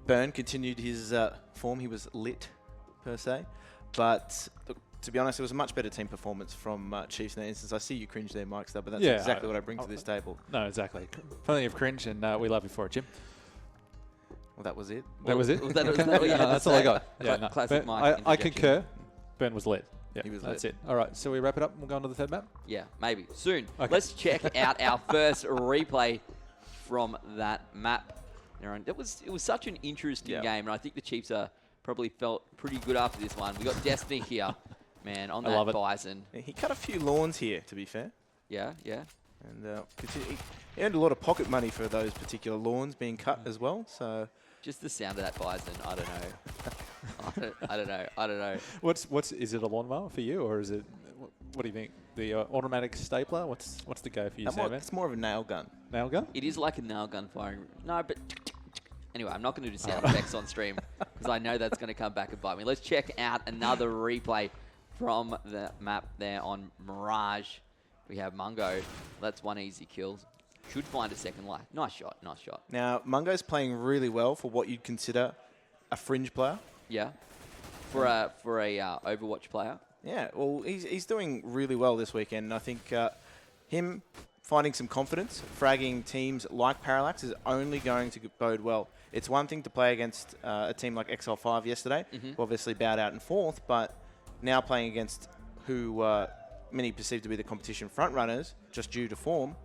Burn continued his form. He was lit, per se. But look, to be honest, it was a much better team performance from Chiefs in that instance. I see you cringe there, Mike, but that's exactly what I bring to this table.
No, exactly. Plenty of cringe, and we love you for it, Jim.
Well, that was it.
That was it?
Was that what you had to
that's
say?
all I got. Yeah, no.
Classic
Burn,
Mike
I
interjection.
concur. Burn was lit. Yeah,
He was
that's
lit.
it. All right, so we wrap it up and we'll go on to the third map?
Yeah, maybe. Soon.
Okay.
Let's check out our first replay from that map. It was such an interesting game, and I think the Chiefs probably felt pretty good after this one. We got Destiny here, man, on that Bison.
He cut a few lawns here, to be fair.
Yeah, yeah.
And he earned a lot of pocket money for those particular lawns being cut as well. So
Just the sound of that Bison, I don't know. I don't know.
Is it a lawnmower for you, or is it, what do you think? The automatic stapler? What's the go for you, Sam?
it's more of a nail gun.
Nail gun?
It is like a nail gun firing. No, but anyway, I'm not going to do sound effects on stream because I know that's going to come back and bite me. Let's check out another replay from the map there on Mirage. We have Mungo. That's one easy kill. Should find a second life. Nice shot, nice shot.
Now, Mungo's playing really well for what you'd consider a fringe player.
Yeah. For a Overwatch player.
Yeah, well, he's doing really well this weekend. And I think him finding some confidence, fragging teams like Parallax is only going to bode well. It's one thing to play against a team like XL5 yesterday, who obviously bowed out in 4th, but now playing against who many perceive to be the competition front runners, just due to form,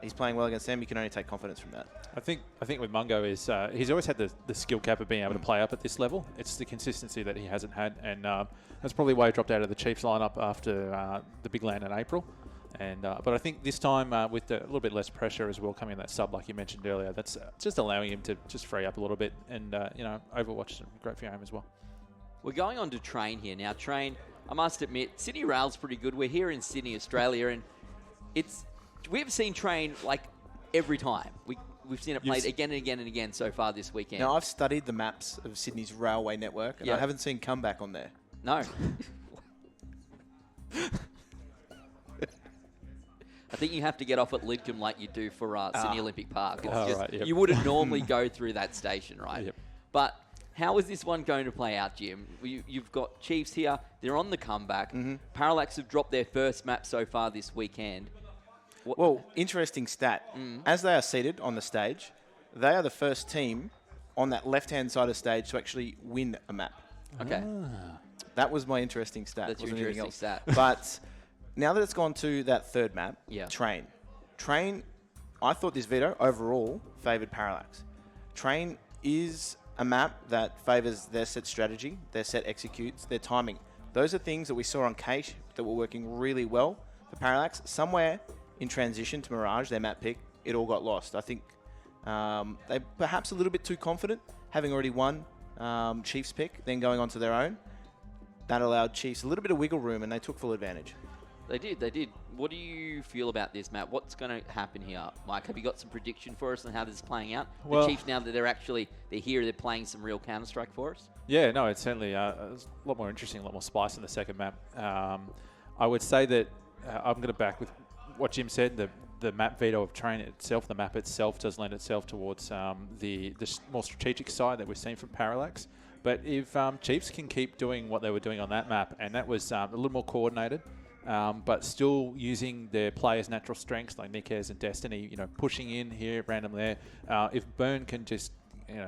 he's playing well against them. You can only take confidence from that.
I think with Mungo is he's always had the skill cap of being able to play up at this level. It's the consistency that he hasn't had, and that's probably why he dropped out of the Chiefs lineup after the big land in April. And but I think this time with a little bit less pressure as well, coming in that sub like you mentioned earlier, that's just allowing him to just free up a little bit. And Overwatch is great for your aim as well.
We're going on to Train here now. Train, I must admit, Sydney Rail's pretty good. We're here in Sydney, Australia, and we've seen Train like every time. We've seen it played again and again and again so far this weekend.
Now, I've studied the maps of Sydney's railway network, and I haven't seen Comeback on there.
No. I think you have to get off at Lidcombe like you do for Sydney Olympic Park. You wouldn't normally go through that station, right?
Yep.
But how is this one going to play out, Jim? You've got Chiefs here. They're on the comeback. Parallax have dropped their first map so far this weekend.
Well, interesting stat. As they are seated on the stage, they are the first team on that left-hand side of stage to actually win a map.
Okay.
That was my interesting stat.
That's your
Wasn't anything
interesting
else.
stat.
But now that it's gone to that third map, Train. I thought this veto overall favoured Parallax. Train is a map that favours their set strategy, their set executes, their timing. Those are things that we saw on Cache that were working really well for Parallax. Somewhere in transition to Mirage, their map pick, it all got lost. I think they perhaps a little bit too confident, having already won Chiefs pick, then going on to their own. That allowed Chiefs a little bit of wiggle room, and they took full advantage.
They did. What do you feel about this, Matt? What's going to happen here? Mike, have you got some prediction for us on how this is playing out?
Well,
the Chiefs, now that they're here, they're playing some real Counter-Strike for us?
Yeah, no, it's certainly it's a lot more interesting, a lot more spice in the second map. I would say that I'm going to back with what Jim said. The map veto of Train itself, the map itself does lend itself towards the more strategic side that we've seen from Parallax. But if Chiefs can keep doing what they were doing on that map, and that was a little more coordinated, but still using their players' natural strengths like Nickez and Destiny, pushing in here, random there. If Burn can just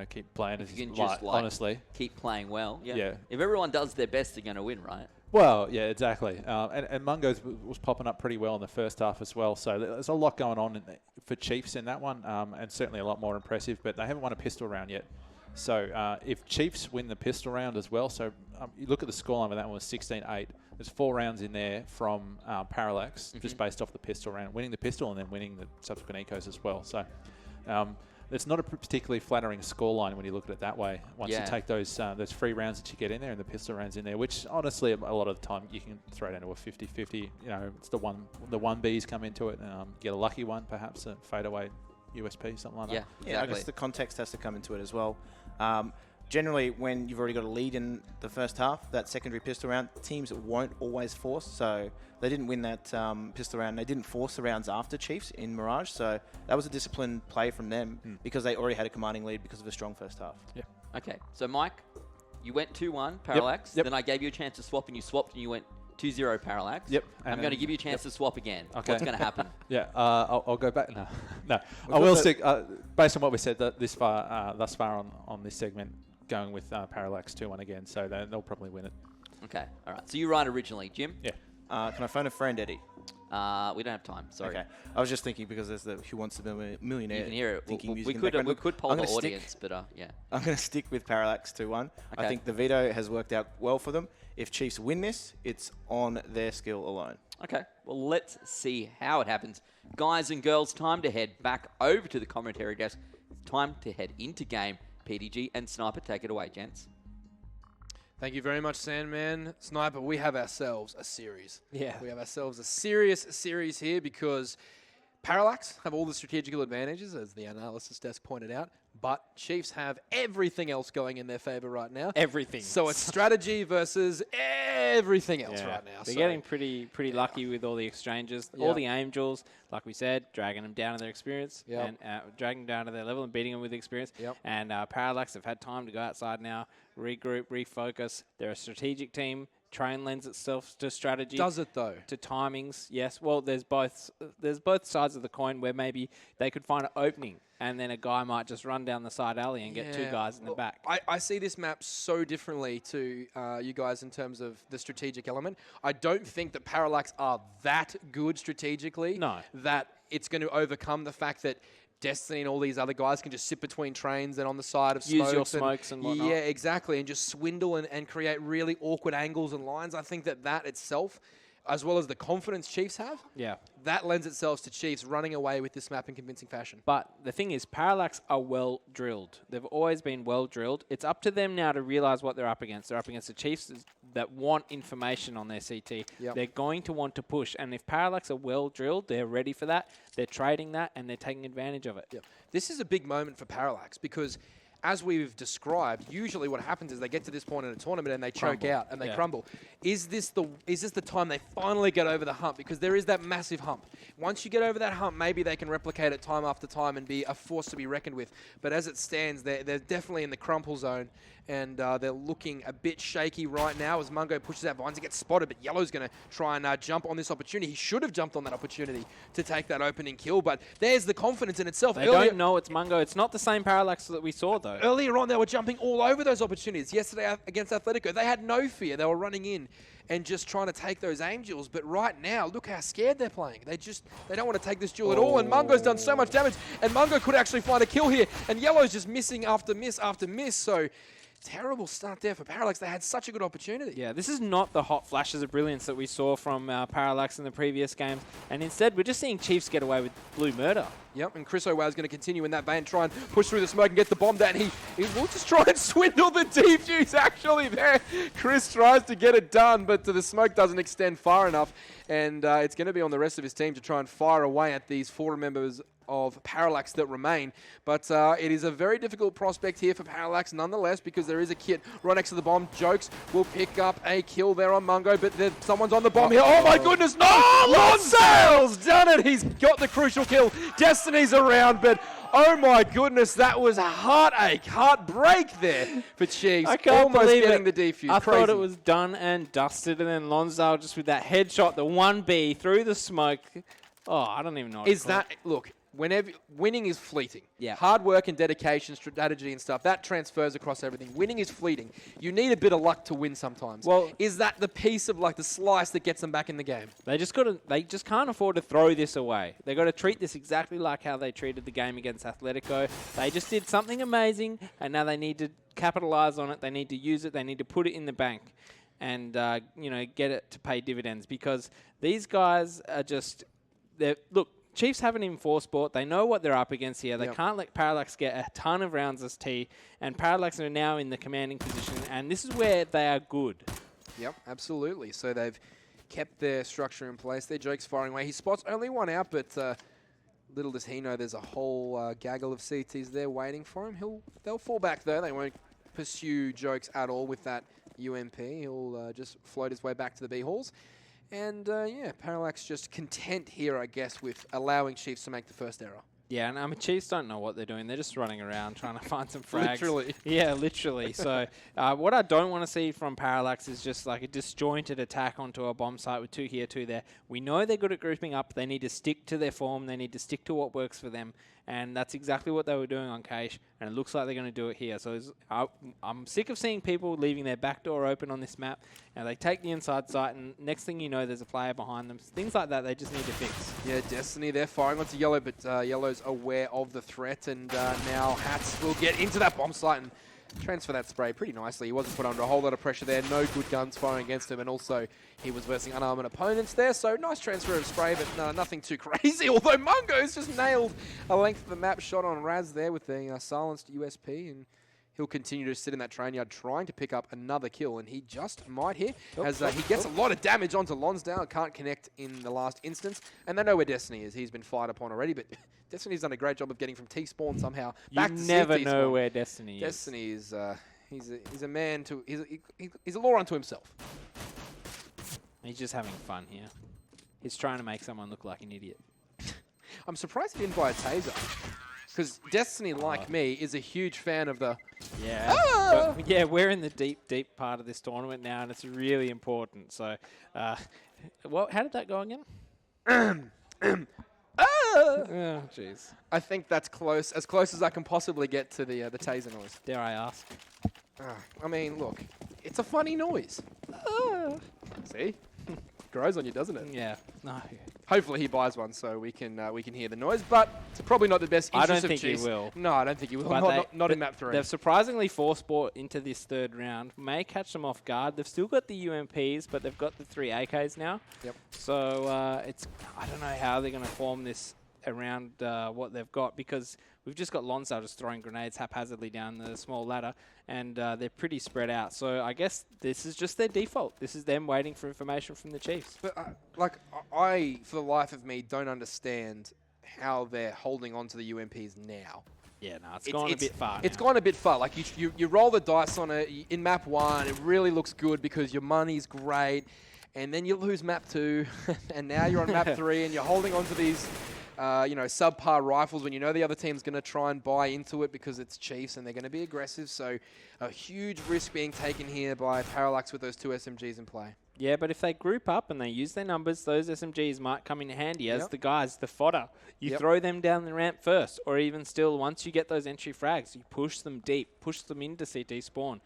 keep playing as his light, honestly,
keep playing well.
Yeah.
If everyone does their best, they're going to win, right?
Well, yeah, exactly. And Mungo's was popping up pretty well in the first half as well. So there's a lot going on for Chiefs in that one, and certainly a lot more impressive. But they haven't won a pistol round yet. So if Chiefs win the pistol round as well, so you look at the scoreline of that one was 16-8. There's 4 rounds in there from Parallax, just based off the pistol round, winning the pistol and then winning the subsequent ecos as well. So it's not a particularly flattering scoreline when you look at it that way. Once you take those free rounds that you get in there and the pistol rounds in there, which honestly a lot of the time you can throw it into a 50-50. It's the 1Bs come into it. Get a lucky one, perhaps a fadeaway USP, something like that.
Yeah,
exactly. I guess the context has to come into it as well. Generally, when you've already got a lead in the first half, that secondary pistol round, teams won't always force. So they didn't win that pistol round. They didn't force the rounds after Chiefs in Mirage. So that was a disciplined play from them because they already had a commanding lead because of a strong first half.
Yeah.
Okay, so Mike, you went 2-1 Parallax.
Yep.
Then I gave you a chance to swap, and you swapped, and you went 2-0 Parallax.
Yep.
I'm going to give you a chance to swap again.
Okay.
What's going to happen?
Yeah, I'll go back. No. I will stick, based on what we said thus far on this segment, going with Parallax 2-1 again, so they'll probably win it.
Okay, all right. So you right originally, Jim?
Yeah.
Can I phone a friend, Eddie?
We don't have time, sorry.
Okay. I was just thinking because there's the Who Wants to Be a Millionaire.
You can hear it.
Thinking music
We
in the background.
could poll the audience, but yeah.
I'm going to stick with Parallax 2-1.
Okay.
I think the veto has worked out well for them. If Chiefs win this, it's on their skill alone.
Okay, well, let's see how it happens. Guys and girls, time to head back over to the commentary desk. It's time to head into game. PDG and Sniper, take it away, gents.
Thank you very much, Sandman. Sniper, we have ourselves a series.
Yeah.
We have ourselves a serious series here because Parallax have all the strategical advantages, as the analysis desk pointed out, but Chiefs have everything else going in their favor right now.
Everything.
So it's strategy versus everything else right now.
They're getting pretty lucky with all the exchanges, all the Angels, like we said, dragging them down to their experience and dragging them down to their level and beating them with experience. And Parallax have had time to go outside now, regroup, refocus. They're a strategic team. Train lends itself to strategy.
Does it though?
To timings, yes. Well, there's both sides of the coin where maybe they could find an opening and then a guy might just run down the side alley and get two guys in the back.
I see this map so differently to you guys in terms of the strategic element. I don't think that Parallax are that good strategically.
No.
That it's going to overcome the fact that Destiny and all these other guys can just sit between trains and on the side of smokes.
Use your smokes and whatnot.
Yeah, exactly. And just swindle and create really awkward angles and lines. I think that itself, as well as the confidence Chiefs have, that lends itself to Chiefs running away with this map in convincing fashion.
But the thing is, Parallax are well drilled. They've always been well drilled. It's up to them now to realize what they're up against. They're up against the Chiefs that want information on their CT.
Yep.
They're going to want to push. And if Parallax are well drilled, they're ready for that. They're trading that and they're taking advantage of it.
Yep. This is a big moment for Parallax because, as we've described, usually what happens is they get to this point in a tournament and they choke out and they crumble. Is this the time they finally get over the hump? Because there is that massive hump. Once you get over that hump, maybe they can replicate it time after time and be a force to be reckoned with. But as it stands, they're definitely in the crumple zone, and they're looking a bit shaky right now as Mungo pushes out behind to get spotted, but Yellow's going to try and jump on this opportunity. He should have jumped on that opportunity to take that opening kill, but there's the confidence in itself.
They don't know it's Mungo. It's not the same Parallax that we saw, though.
Earlier on, they were jumping all over those opportunities. Yesterday against Atletico, they had no fear. They were running in and just trying to take those aim duels. But right now, look how scared they're playing. They don't want to take this duel at all. And Mungo's done so much damage. And Mungo could actually find a kill here. And Yellow's just missing after miss after miss. So terrible start there for Parallax. They had such a good opportunity.
Yeah, this is not the hot flashes of brilliance that we saw from Parallax in the previous games. And instead, we're just seeing Chiefs get away with blue murder.
Yep, and Chris O'Wow's going to continue in that vein, try and push through the smoke and get the bomb down. He will just try and swindle the defuse actually there. Chris tries to get it done, but the smoke doesn't extend far enough. And it's going to be on the rest of his team to try and fire away at these 4 members of Parallax that remain. But it is a very difficult prospect here for Parallax nonetheless, because there is a kit right next to the bomb. Jokes will pick up a kill there on Mungo, but someone's on the bomb here. Oh my goodness, no! Lonsdale's done it! He's got the crucial kill. Destiny's around, but oh my goodness, that was a heartbreak there for Chiefs.
I can't
almost
believe
getting
it.
the defuse.
I
Crazy.
thought it was done and dusted, and then Lonsdale just with that headshot, the 1B through the smoke. Oh, I don't even know what
Is that, look, whenever winning is fleeting.
Yeah.
Hard work and dedication, strategy and stuff, that transfers across everything. Winning is fleeting. You need a bit of luck to win sometimes.
Well,
is that the piece of like the slice that gets them back in the game?
They just can't afford to throw this away. They got to treat this exactly like how they treated the game against Atletico. They just did something amazing, and now they need to capitalize on it. They need to use it. They need to put it in the bank, and get it to pay dividends, because these guys are just look. Chiefs have an enforced sport. They know what they're up against here. They can't let Parallax get a ton of rounds as T, and Parallax are now in the commanding position, and this is where they are good.
Yep, absolutely. So they've kept their structure in place. Their Joke's firing away. He spots only one out, but little does he know there's a whole gaggle of CTs there waiting for him. They'll fall back though. They won't pursue Jokes at all with that UMP. He'll just float his way back to the B-halls. And, Parallax just content here, I guess, with allowing Chiefs to make the first error.
Yeah, and Chiefs don't know what they're doing. They're just running around trying to find some frags.
Literally.
Yeah, literally. So what I don't want to see from Parallax is just like a disjointed attack onto a bomb site with 2 here, 2 there. We know they're good at grouping up. They need to stick to their form. They need to stick to what works for them. And that's exactly what they were doing on Cache, and it looks like they're going to do it here. So I'm sick of seeing people leaving their back door open on this map. And they take the inside site, and next thing you know, there's a player behind them. Things like that, they just need to fix.
Yeah, Destiny, they're firing onto Yellow, but Yellow's aware of the threat, and now Hats will get into that bomb site and transfer that spray pretty nicely. He wasn't put under a whole lot of pressure there. No good guns firing against him, and also he was versing unarmed opponents there. So nice transfer of spray, but nothing too crazy. Although Mungo's just nailed a length of the map shot on Raz there with the silenced USP, and he'll continue to sit in that train yard trying to pick up another kill, and he just might here as he gets a lot of damage onto Lonsdale. Can't connect in the last instance, and they know where Destiny is. He's been fired upon already, but Destiny's done a great job of getting from T-spawn somehow back to
never
CT
know
spawn.
where Destiny is.
Destiny is he's a man to he's a law unto himself.
He's just having fun here. He's trying to make someone look like an idiot.
I'm surprised he didn't buy a taser. Because Destiny, like me, is a huge fan of the...
Yeah. But, yeah, we're in the deep part of this tournament now, and it's really important. So, well, how did that go again? Oh, jeez.
I think that's as close as I can possibly get to the taser noise.
Dare I ask?
I mean, look, it's a funny noise. See? Grows on you, doesn't it?
Yeah. No.
Hopefully he buys one so we can hear the noise, but it's probably not the best
I
interest
don't
of
think he
Chiefs.
will.
No, I don't think he will.
But
Not in map 3.
They've surprisingly forced bought into this third round. May catch them off guard. They've still got the UMPs, but they've got the 3 AKs now.
Yep.
So I don't know how they're going to form this around what they've got, because we've just got Lonsdale just throwing grenades haphazardly down the small ladder, and they're pretty spread out. So I guess this is just their default. This is them waiting for information from the Chiefs.
But I, for the life of me, don't understand how they're holding on to the UMPs now.
Yeah, no, it's gone a bit far.
It's gone a bit far. Like you roll the dice on it in map 1. It really looks good because your money's great, and then you lose map 2, and now you're on map 3, and you're holding on to these. Subpar rifles when you know the other team's going to try and buy into it because it's Chiefs and they're going to be aggressive. So a huge risk being taken here by Parallax with those 2 SMGs in play.
Yeah, but if they group up and they use their numbers, those SMGs might come in handy as the guys, the fodder. You throw them down the ramp first, or even still, once you get those entry frags, you push them deep, push them into CT spawn,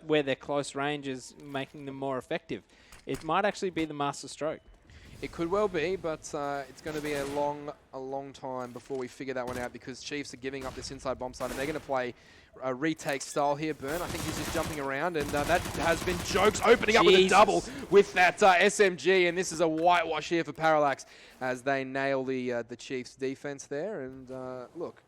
where their close range is making them more effective. It might actually be the master stroke.
It could well be, but it's going to be a long time before we figure that one out because Chiefs are giving up this inside bomb site and they're going to play a retake style here. Burn, I think he's just jumping around, and that has been Jokes opening up with a double with that SMG, and this is a whitewash here for Parallax as they nail the Chiefs defense there. And look,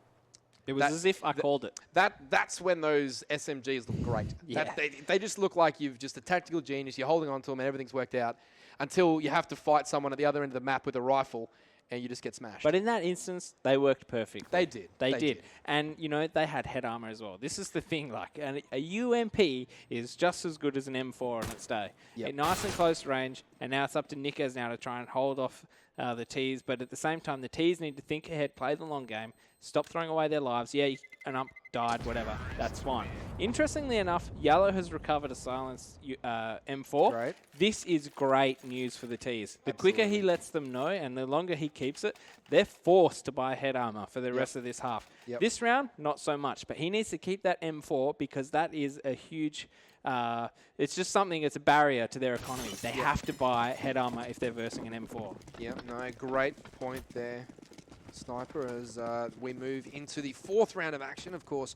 it was as if I called it.
That's when those SMGs look great.
Yeah.
They just look like you've just a tactical genius. You're holding on to them and everything's worked out until you have to fight someone at the other end of the map with a rifle and you just get smashed.
But in that instance, they worked perfectly.
They did.
They did. And, they had head armor as well. This is the thing, and a UMP is just as good as an M4 on its day.
Yep.
Nice and close range, and now it's up to Nickers now to try and hold off the Ts, but at the same time, the Ts need to think ahead, play the long game, stop throwing away their lives. Yeah, an ump died, whatever. That's fine. Interestingly enough, Yellow has recovered a silenced M4.
Great.
This is great news for the Ts. The quicker he lets them know and the longer he keeps it, they're forced to buy head armor for the rest of this half. This round, not so much, but he needs to keep that M4 because that is a huge... it's just something, it's a barrier to their economy. They have to buy head armor if they're versing an M4.
Yeah, no, great point there, Sniper, as we move into the 4th round of action. Of course,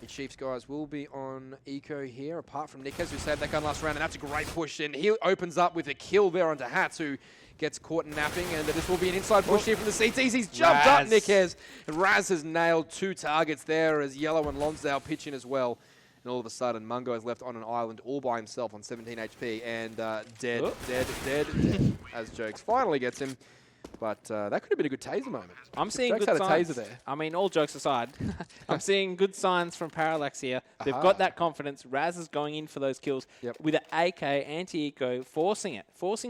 the Chiefs guys will be on eco here, apart from Nickers, who saved that gun last round, and that's a great push. And he opens up with a kill there onto Hats, who gets caught napping, and this will be an inside push here from the CTs. He's jumped up, Nickers. And Raz has nailed 2 targets there as Yellow and Lonsdale pitch in as well. And all of a sudden, Mungo is left on an island all by himself on 17 HP and dead, as Jokes finally gets him. But that could have been a good taser moment.
I'm seeing
Jokes
good
had
signs.
a taser there.
I mean, all jokes aside, I'm seeing good signs from Parallax here. They've got that confidence. Raz is going in for those kills with an AK, anti-eco, forcing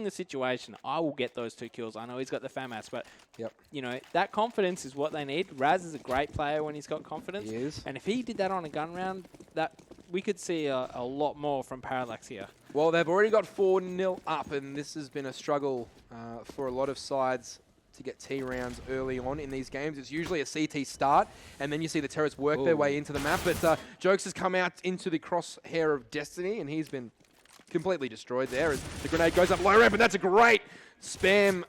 the situation. I will get those 2 kills. I know he's got the FAMAS, but that confidence is what they need. Raz is a great player when he's got confidence.
He is.
And if he did that on a gun round, we could see a lot more from Parallax here.
Well, they've already got 4-0 up, and this has been a struggle for a lot of sides to get T rounds early on in these games. It's usually a CT start, and then you see the terrorists work their way into the map. But Jokes has come out into the crosshair of Destiny, and he's been completely destroyed there as the grenade goes up low ramp, and that's a great spam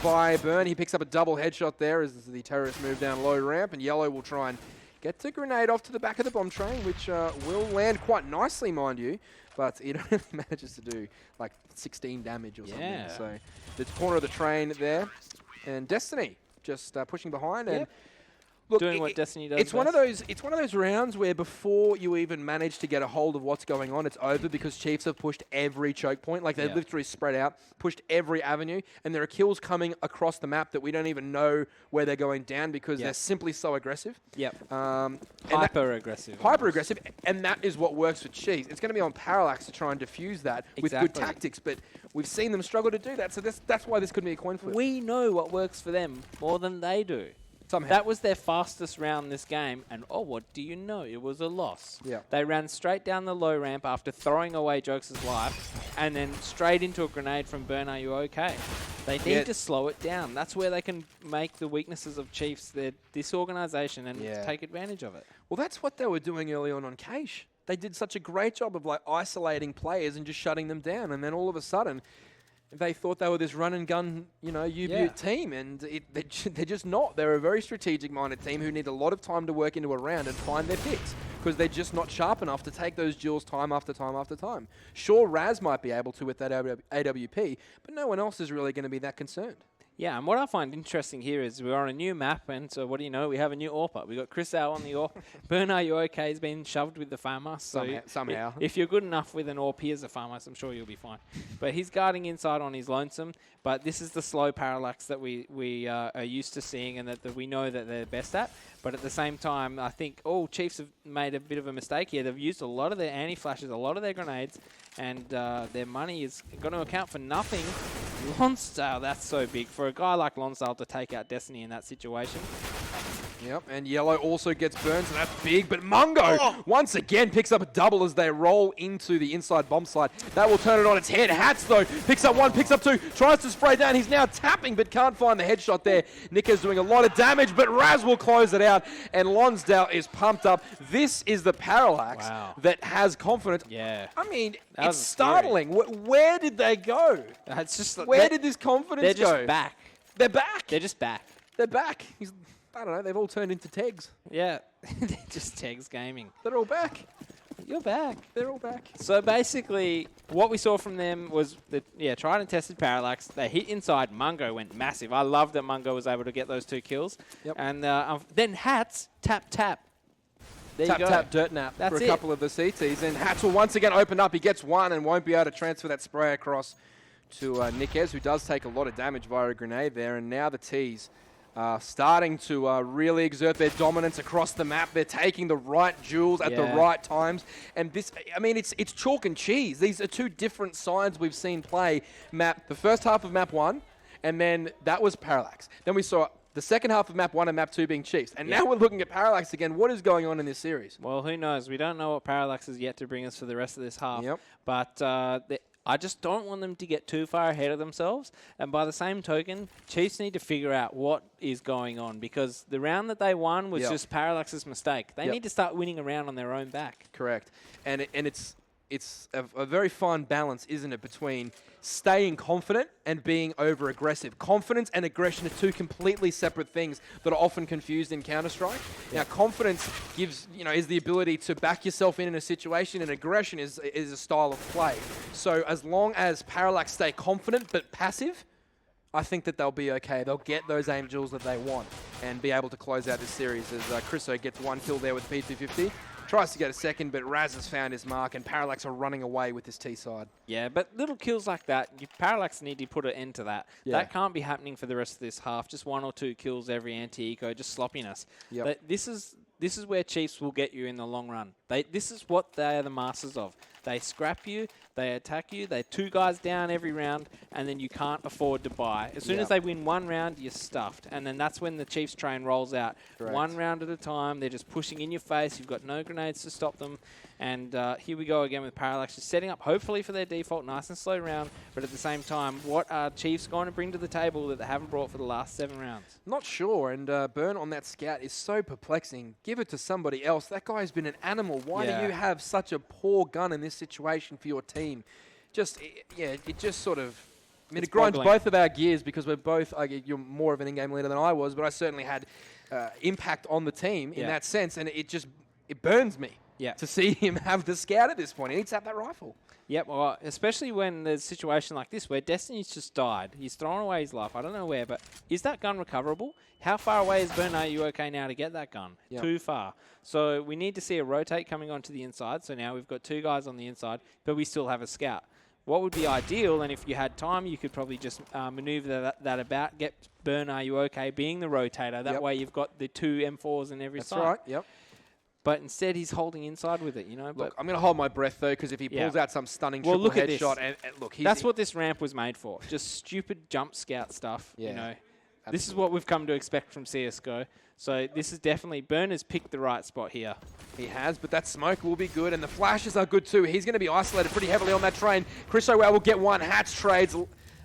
by Burn. He picks up a double headshot there as the terrorists move down low ramp, and Yellow will try and get the grenade off to the back of the bomb train, which will land quite nicely, mind you, but it only manages to do like 16 damage or something. So the corner of the train there, and Destiny just pushing behind and look,
doing what Destiny does.
It's one of those rounds where before you even manage to get a hold of what's going on, it's over because Chiefs have pushed every choke point. Like they've literally spread out, pushed every avenue, and there are kills coming across the map that we don't even know where they're going down because they're simply so aggressive.
Hyper aggressive.
Hyper aggressive, and that is what works for Chiefs. It's going to be on Parallax to try and diffuse that with good tactics, but we've seen them struggle to do that. So that's why this could be a coin flip.
We know what works for them more than they do.
Somehow.
That was their fastest round this game, and oh, what do you know? It was a loss.
Yeah.
They ran straight down the low ramp after throwing away Jokes' life, and then straight into a grenade from Burn, are you okay? They need to slow it down. That's where they can make the weaknesses of Chiefs their disorganization and take advantage of it.
Well, that's what they were doing early on Cache. They did such a great job of like isolating players and just shutting them down, and then all of a sudden, they thought they were this run and gun, U-Butte team, and they're just not. They're a very strategic-minded team who need a lot of time to work into a round and find their picks because they're just not sharp enough to take those duels time after time after time. Sure, Raz might be able to with that AWP, but no one else is really going to be that concerned.
Yeah, and what I find interesting here is we're on a new map, and so what do you know? We have a new AWPer. We got Chris Al on the AWP. Burn, are you okay? Has been shoved with the FAMAS. So
somehow.
If you're good enough with an AWP as a FAMAS, I'm sure you'll be fine. But he's guarding inside on his lonesome. But this is the slow Parallax that we are used to seeing and that we know that they're best at. But at the same time, I think all Chiefs have made a bit of a mistake here. They've used a lot of their anti-flashes, a lot of their grenades, and their money is going to account for nothing. Lonsdale, that's so big. For a guy like Lonsdale to take out Destiny in that situation.
Yep, and Yellow also gets burned, so that's big. But Mungo, once again, picks up a double as they roll into the inside bomb slide. That will turn it on its head. Hats, though, picks up one, picks up two, tries to spray down. He's now tapping, but can't find the headshot there. Nicker's doing a lot of damage, but Raz will close it out, and Lonsdale is pumped up. This is the Parallax that has confidence.
Yeah.
I mean,
That
it's
was
startling. Where did they go?
It's just
Where did this confidence
They're
go?
just back.
They're back.
They're just back.
They're back. I don't know, they've all turned into tags.
Yeah. They're just Tegs Gaming.
They're all back.
You're back.
They're all back.
So basically, what we saw from them was tried and tested Parallax. They hit inside. Mungo went massive. I love that Mungo was able to get those 2 kills.
Yep.
And then Hats, tap. There you go.
Tap, dirt nap
That's
for a
it.
couple of the CTs. And Hats will once again open up. He gets one and won't be able to transfer that spray across to Niquez, who does take a lot of damage via a grenade there. And now the T's starting to really exert their dominance across the map. They're taking the right duels at the right times. And this, I mean, it's chalk and cheese. These are 2 different sides we've seen play the first half of map 1, and then that was Parallax. Then we saw the second half of map 1 and map 2 being Chiefs. And now we're looking at Parallax again. What is going on in this series?
Well, who knows? We don't know what Parallax is yet to bring us for the rest of this half.
Yep.
But I just don't want them to get too far ahead of themselves. And by the same token, Chiefs need to figure out what is going on, because the round that they won was just Parallax's mistake. They need to start winning a round on their own back.
Correct. And it's a very fine balance, isn't it, between staying confident and being over-aggressive. Confidence and aggression are 2 completely separate things that are often confused in Counter-Strike. Now, confidence gives, is the ability to back yourself in a situation, and aggression is a style of play. So as long as Parallax stay confident but passive, I think that they'll be okay. They'll get those aim duels that they want and be able to close out this series as Chriso gets 1 kill there with P250. Tries to get a second, but Raz has found his mark, and Parallax are running away with this T side.
Yeah, but little kills like that, Parallax need to put an end to that.
Yeah.
That can't be happening for the rest of this half. Just 1 or 2 kills every anti-eco, just sloppiness.
Yep.
This is where Chiefs will get you in the long run. This is what they are the masters of. They scrap you, they attack you, they're 2 guys down every round, and then you can't afford to buy. As soon as they win 1 round, you're stuffed. And then that's when the Chiefs train rolls out.
Correct.
1 round at a time, they're just pushing in your face, you've got no grenades to stop them. And here we go again with Parallax, just setting up hopefully for their default nice and slow round, but at the same time, what are Chiefs going to bring to the table that they haven't brought for the last 7 rounds?
Not sure, and Burn on that scout is so perplexing. Give it to somebody else. That guy's been an animal. Why do you have such a poor gun in this situation for your team? It just sort of... I mean, it grinds both of our gears because we're both... you're more of an in-game leader than I was, but I certainly had impact on the team in that sense, and it burns me to see him have the scout at this point. He needs to have that rifle.
Yep, well, especially when there's a situation like this where Destiny's just died. He's thrown away his life. I don't know where, but is that gun recoverable? How far away is Burn? Are you okay now to get that gun?
Yep.
Too far. So we need to see a rotate coming onto the inside. So now we've got 2 guys on the inside, but we still have a scout. What would be ideal, and if you had time, you could probably just maneuver that about, get Burn, are you okay, being the rotator. That way you've got the 2 M4s in every side.
That's right, yep.
But instead, he's holding inside with it,
Look, I'm going to hold my breath, though, because if he pulls out some stunning triple
look at
headshot...
this.
And look,
that's what this ramp was made for. Just stupid jump scout stuff, This is what we've come to expect from CSGO. So this is definitely, Burner's picked the right spot here.
He has, but that smoke will be good, and the flashes are good too. He's going to be isolated pretty heavily on that train. Chris O'Well will get one. Hatch trades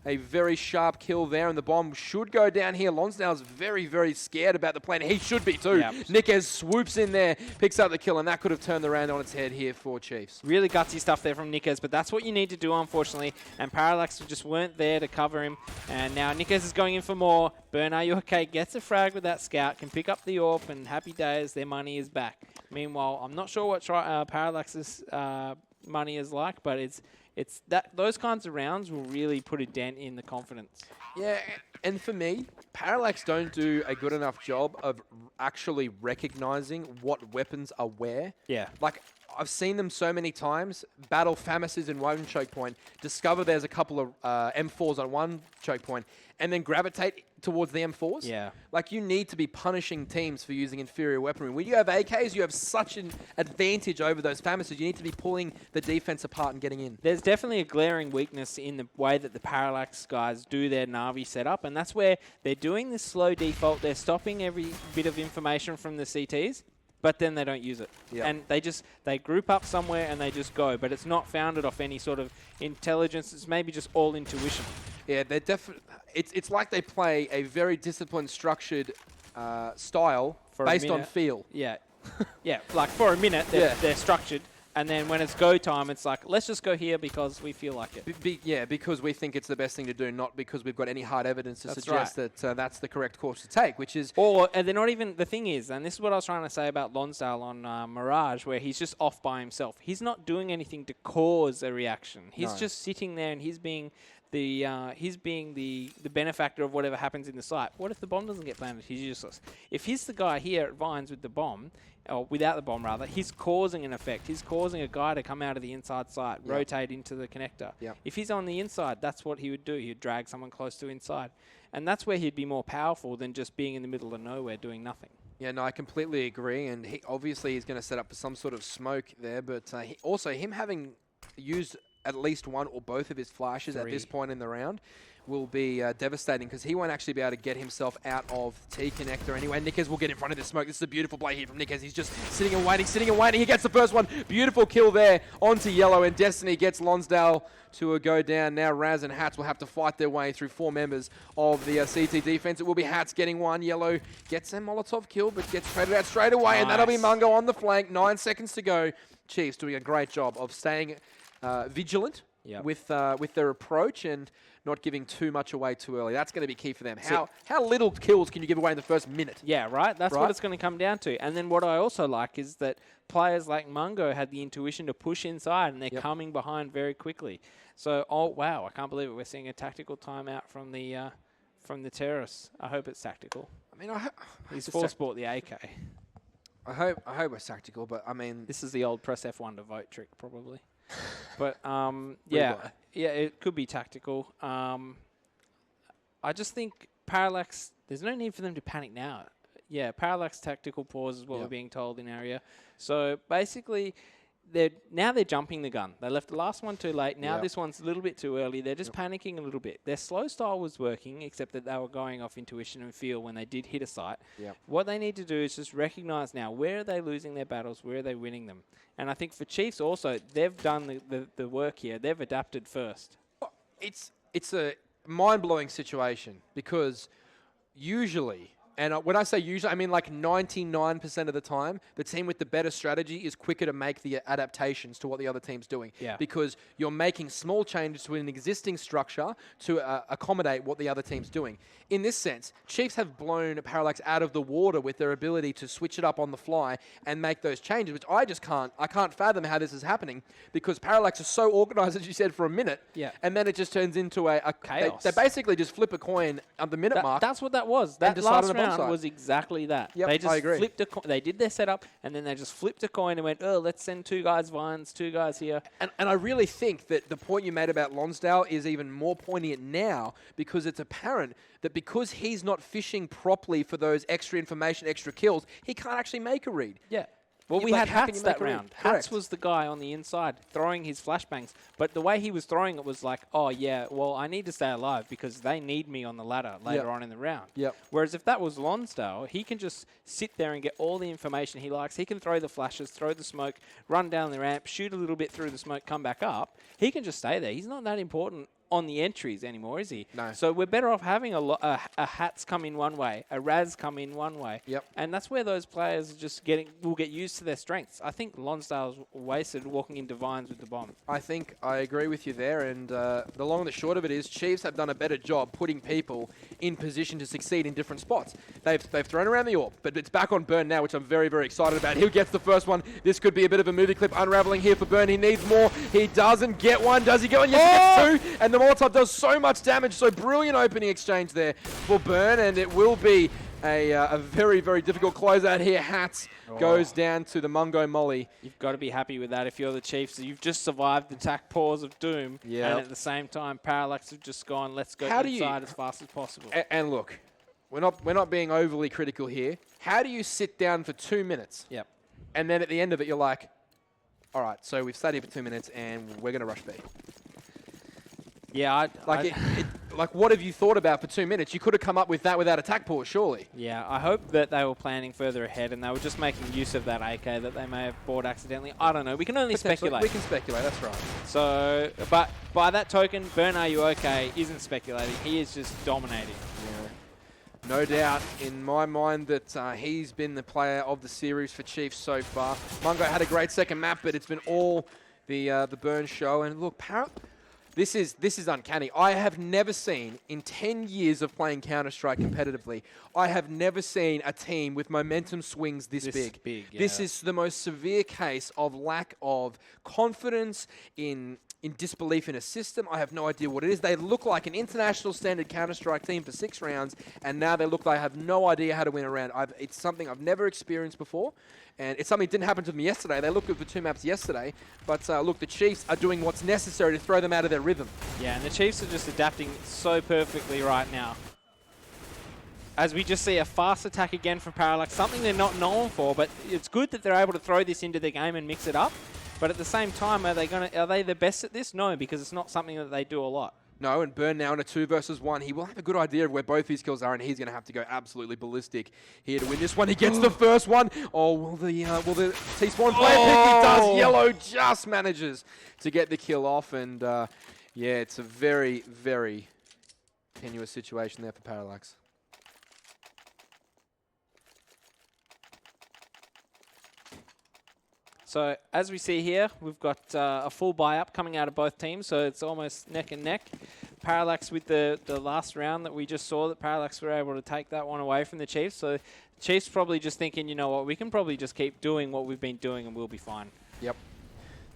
a very sharp kill there, and the bomb should go down here. Lonsdale's very, very scared about the plan. He should be too.
Yep.
Nickez swoops in there, picks up the kill, and that could have turned the round on its head here for Chiefs.
Really gutsy stuff there from Nickez, but that's what you need to do, unfortunately. And Parallax just weren't there to cover him. And now Nickez is going in for more. Burn, are you okay? Gets a frag with that scout, can pick up the AWP, and happy days, their money is back. Meanwhile, I'm not sure what Parallax's money is like, but it's that those kinds of rounds will really put a dent in the confidence.
Yeah, and for me, Parallax don't do a good enough job of actually recognizing what weapons are where.
Yeah.
Like, I've seen them so many times, battle Famises in one choke point, discover there's a couple of M4s on one choke point, and then gravitate towards the M4s.
Yeah.
Like, you need to be punishing teams for using inferior weaponry. When you have AKs, you have such an advantage over those Famises. You need to be pulling the defense apart and getting in.
There's definitely a glaring weakness in the way that the Parallax guys do their Na'Vi setup, and that's where they're doing this slow default. They're stopping every bit of information from the CTs, but then they don't use it.
Yep.
And they group up somewhere and they just go, but it's not founded off any sort of intelligence. It's maybe just all intuition.
Yeah, they're definitely. It's like they play a very disciplined, structured style
For a
based on
minute.
feel.
Yeah. Yeah, like for a minute, they're structured, and then when it's go time, it's like, let's just go here because we feel like it.
Yeah, because we think it's the best thing to do, not because we've got any hard evidence to
That's
suggest
right.
that that's the correct course to take, which is...
And they're not even, the thing is, and this is what I was trying to say about Lonsdale on Mirage, where he's just off by himself. He's not doing anything to cause a reaction. He's just sitting there and he's being the benefactor of whatever happens in the site. What if the bomb doesn't get planted? He's useless. If he's the guy here at Vines with the bomb, or without the bomb rather, he's causing an effect. He's causing a guy to come out of the inside site, rotate into the connector.
Yep.
If he's on the inside, that's what he would do. He'd drag someone close to inside. And that's where he'd be more powerful than just being in the middle of nowhere doing nothing.
Yeah, no, I completely agree, and obviously he's going to set up for some sort of smoke there, but also him having used at least one or both of his flashes at this point in the round will be devastating, because he won't actually be able to get himself out of T-connector anyway. Nickez will get in front of the smoke. This is a beautiful play here from Nickez. He's just sitting and waiting. He gets the first one. Beautiful kill there onto Yellow, and Destiny gets Lonsdale to a go down. Now Raz and Hats will have to fight their way through 4 members of the CT defense. It will be Hats getting one. Yellow gets a Molotov kill, but gets traded out straight away, and that'll be Mungo on the flank. 9 seconds to go. Chiefs doing a great job of staying vigilant with their approach and not giving too much away too early. That's going to be key for them. How little kills can you give away in the first minute?
Yeah, right? That's what it's going to come down to. And then what I also like is that players like Mungo had the intuition to push inside, and they're coming behind very quickly. So, oh, wow, I can't believe it. We're seeing a tactical timeout from the terrorists. I hope it's tactical.
I mean,
He's force-bought the AK.
I hope it's tactical, but I mean...
This is the old press F1 to vote trick, probably. But, yeah, it could be tactical. I just think Parallax, there's no need for them to panic now. Yeah, Parallax tactical pause is what we're being told in area. So, basically, they're jumping the gun. They left the last one too late. Now this one's a little bit too early. They're just panicking a little bit. Their slow style was working, except that they were going off intuition and feel when they did hit a site. What they need to do is just recognize now, where are they losing their battles? Where are they winning them? And I think for Chiefs also, they've done the work here. They've adapted first.
It's a mind-blowing situation, because usually... And when I say usually, I mean like 99% of the time, the team with the better strategy is quicker to make the adaptations to what the other team's doing.
Yeah.
Because you're making small changes to an existing structure to accommodate what the other team's doing. In this sense, Chiefs have blown Parallax out of the water with their ability to switch it up on the fly and make those changes, which I can't fathom how this is happening, because Parallax is so organized, as you said, for a minute, and then it just turns into a
chaos.
They basically just flip a coin at the minute mark.
That's what that was. That last round was exactly that.
Yep,
they just
I agree.
flipped a coin. They did their setup, and then they just flipped a coin and went, oh, let's send 2 guys Vines, 2 guys here.
And I really think that the point you made about Lonsdale is even more poignant now, because it's apparent that because he's not fishing properly for those extra information, extra kills, he can't actually make a read.
Yeah. Well, we
like,
had
how can
Hats
you make
that
a read?
round. Hats
Correct.
was the guy on the inside throwing his flashbangs. But the way he was throwing it was like, oh, yeah, well, I need to stay alive because they need me on the ladder later on in the round.
Yep.
Whereas if that was Lonsdale, he can just sit there and get all the information he likes. He can throw the flashes, throw the smoke, run down the ramp, shoot a little bit through the smoke, come back up. He can just stay there. He's not that important on the entries anymore, is he?
No.
So we're better off having a Hats come in one way, a Raz come in one way.
Yep.
And that's where those players will get used to their strengths. I think Lonsdale's wasted walking in Divines with the bomb.
I think I agree with you there, and the long and the short of it is Chiefs have done a better job putting people in position to succeed in different spots. They've thrown around the AWP, but it's back on Burn now, which I'm very, very excited about. He gets the first one. This could be a bit of a movie clip unraveling here for Burn. He needs more. He doesn't get one. Does he get one? Yes, he gets two, and the Molotov does so much damage. So brilliant opening exchange there for Burn, and it will be a very, very difficult closeout here. Hats goes down to the Mungo Molly.
You've got to be happy with that if you're the Chiefs. You've just survived the attack pause of Doom, and at the same time, Parallax have just gone, let's go inside as fast as possible.
And look, we're not being overly critical here. How do you sit down for 2 minutes?
Yep.
And then at the end of it, you're like, all right, so we've sat here for 2 minutes, and we're going to rush B.
Yeah,
like, what have you thought about for 2 minutes? You could have come up with that without attack pause, surely.
Yeah, I hope that they were planning further ahead and they were just making use of that AK that they may have bought accidentally. I don't know. We can only speculate.
We can speculate, that's right.
So, but by that token, Burn Are You OK isn't speculating. He is just dominating.
Yeah. No doubt in my mind that he's been the player of the series for Chiefs so far. Mungo had a great second map, but it's been all the Burn show. And look, This is uncanny. I have never seen, in 10 years of playing Counter-Strike competitively, I have never seen a team with momentum swings this big. This is the most severe case of lack of confidence in disbelief in a system. I have no idea what it is. They look like an international standard Counter-Strike team for 6 rounds, and now they look like I have no idea how to win a round. It's something I've never experienced before, and it's something that didn't happen to them yesterday. They looked good for 2 maps yesterday, but look, the Chiefs are doing what's necessary to throw them out of their rhythm.
Yeah, and the Chiefs are just adapting so perfectly right now. As we just see a fast attack again from Parallax, something they're not known for, but it's good that they're able to throw this into their game and mix it up. But at the same time, are they the best at this? No, because it's not something that they do a lot.
No, and Burn now in a 2 versus 1. He will have a good idea of where both his kills are, and he's going to have to go absolutely ballistic here to win this one. He gets the first one. Oh, will the T-Spawn player pick? He does. Yellow just manages to get the kill off, and yeah, it's a very, very tenuous situation there for Parallax.
So as we see here, we've got a full buy-up coming out of both teams, so it's almost neck and neck. Parallax with the last round that we just saw, that Parallax were able to take that one away from the Chiefs. So Chiefs probably just thinking, you know what, we can probably just keep doing what we've been doing and we'll be fine.
Yep.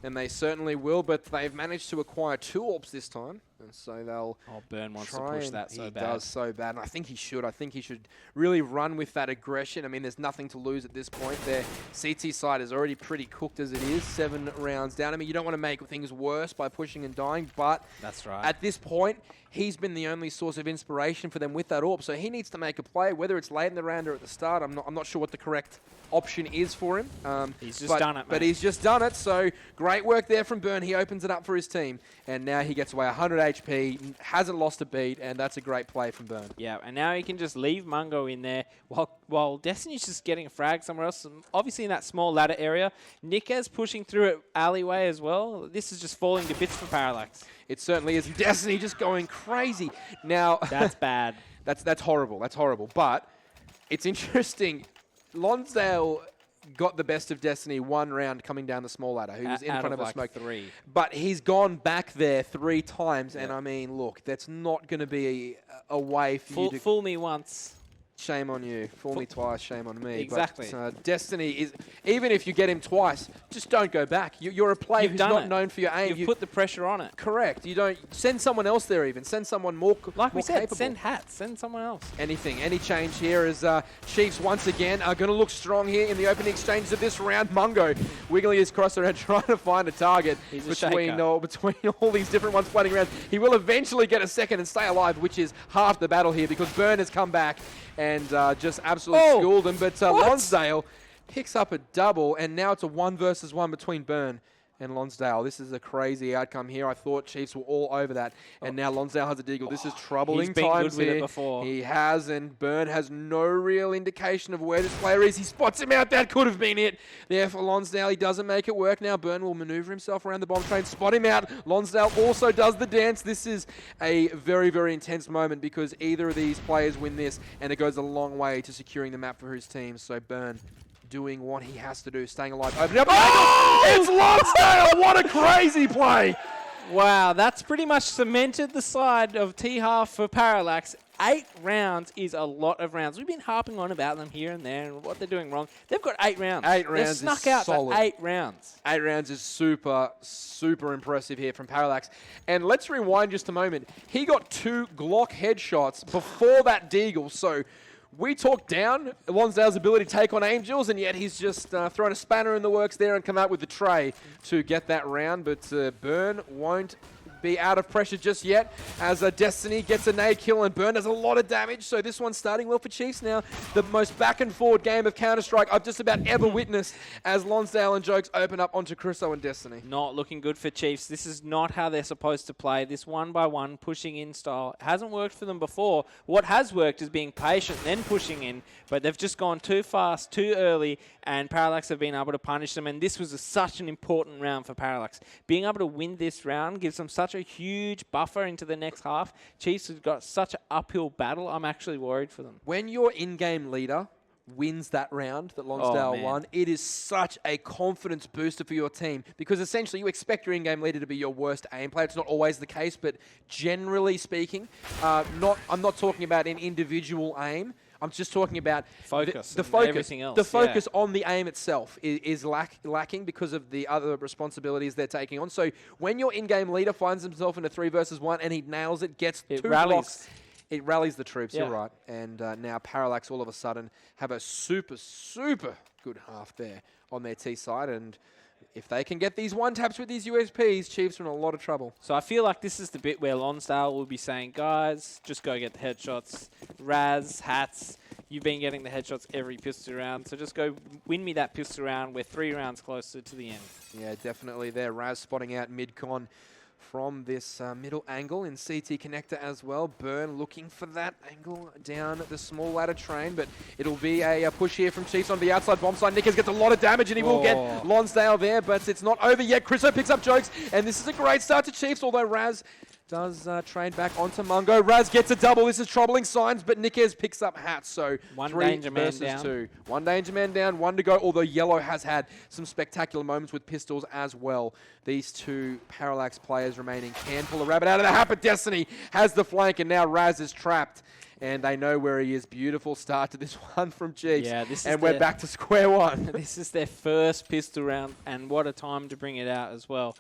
And they certainly will, but they've managed to acquire 2 AWPs this time. And so they'll
Burn wants to push that so bad.
He does so bad, and I think he should. I think he should really run with that aggression. I mean, there's nothing to lose at this point. Their CT side is already pretty cooked as it is, 7 rounds down. I mean, you don't want to make things worse by pushing and dying, but
that's right.
At this point, he's been the only source of inspiration for them with that AWP. So he needs to make a play, whether it's late in the round or at the start. I'm not sure what the correct option is for him.
He's just done it, mate.
But he's just done it, so great work there from Burn. He opens it up for his team, and now he gets away 100 HP, hasn't lost a beat, and that's a great play from Burn.
Yeah, and now he can just leave Mungo in there while Destiny's just getting a frag somewhere else. Obviously in that small ladder area. Nikez pushing through it alleyway as well. This is just falling to bits for Parallax.
It certainly is. Destiny just going crazy. Now
that's bad.
That's horrible. That's horrible. But it's interesting. Lonsdale got the best of Destiny 1 round coming down the small ladder. He was in front of a smoke.
3.
But he's gone back there 3 times, and I mean, look, that's not going to be a way for you to...
Fool me once.
Shame on you. Fool me twice, shame on me.
Exactly.
But, Destiny is... Even if you get him twice, just don't go back. You're a player who's not known for your aim.
You've put the pressure on it.
Correct. You don't... Send someone else there even. Send someone more
Like we said,
capable.
send Hats. Send someone else.
Anything. Any change here as Chiefs once again are going to look strong here in the opening exchanges of this round. Mungo wiggling his crosser and trying to find a target between all these different ones floating around. He will eventually get a second and stay alive, which is half the battle here because Burn has come back and just absolutely schooled him. But Lonsdale picks up a double, and now it's a 1 versus 1 between Byrne and Lonsdale. This is a crazy outcome here. I thought Chiefs were all over that, and now Lonsdale has a deagle. This is troubling
He's been
times
good with
here.
it before.
He has, and Byrne has no real indication of where this player is. He spots him out. That could have been it there for Lonsdale. He doesn't make it work. Now Byrne will maneuver himself around the bomb train, spot him out. Lonsdale also does the dance. This is a very, very intense moment because either of these players win this, and it goes a long way to securing the map for his team. So Byrne doing what he has to do, staying alive. Opening up. It's Lonsdale! What a crazy play!
Wow, that's pretty much cemented the side of T-half for Parallax. 8 rounds is a lot of rounds. We've been harping on about them here and there and what they're doing wrong. They've got 8 rounds.
8 rounds
They've snuck
is
out
solid.
for 8 rounds.
8 rounds is super, super impressive here from Parallax. And let's rewind just a moment. He got 2 Glock headshots before that deagle, so we talked down Lonsdale's ability to take on Angels, and yet he's just thrown a spanner in the works there and come out with the tray to get that round. But Byrne won't be out of pressure just yet as Destiny gets a nade kill, and Byrne does a lot of damage. So this one's starting well for Chiefs now. The most back and forward game of Counter-Strike I've just about ever witnessed as Lonsdale and Jokes open up onto Crusoe and Destiny.
Not looking good for Chiefs. This is not how they're supposed to play. This 1-by-1 pushing in style hasn't worked for them before. What has worked is being patient, then pushing in, but they've just gone too fast, too early, and Parallax have been able to punish them, and this was such an important round for Parallax. Being able to win this round gives them such a huge buffer into the next half. Chiefs have got such an uphill battle. I'm actually worried for them.
When your in-game leader wins that round that Lonsdale won, it is such a confidence booster for your team because essentially you expect your in-game leader to be your worst aim player. It's not always the case, but generally speaking, I'm not talking about an individual aim. I'm just talking about
focus.
The focus.
Everything else.
The focus on the aim itself is lacking because of the other responsibilities they're taking on. So when your in-game leader finds himself in a 3 versus 1 and he nails it, gets 2 blocks, it rallies the troops. You're right. And now Parallax all of a sudden have a super, super good half there on their T side. And if they can get these 1-taps with these USPs, Chiefs are in a lot of trouble.
So I feel like this is the bit where Lonsdale will be saying, guys, just go get the headshots. Raz, Hats, you've been getting the headshots every pistol round, so just go win me that pistol round. We're 3 rounds closer to the end. Yeah,
definitely there. Raz spotting out mid-con from this middle angle in CT connector as well. Byrne looking for that angle down the small ladder train, but it'll be a push here from Chiefs on the outside bomb side. Nickers gets a lot of damage, and he will get Lonsdale there, but it's not over yet. Crusoe picks up Jokes, and this is a great start to Chiefs, although Raz does trade back onto Mungo. Raz gets a double. This is troubling signs, but Nickers picks up Hats. So
3 danger man down.
2. 1 danger man down, 1 to go, although Yellow has had some spectacular moments with pistols as well. These 2 Parallax players remaining can pull a rabbit out of the hat, but Destiny has the flank, and now Raz is trapped. And they know where he is. Beautiful start to this one from Chiefs.
Yeah, this is
and we're back to square one.
This is their first pistol round, and what a time to bring it out as well.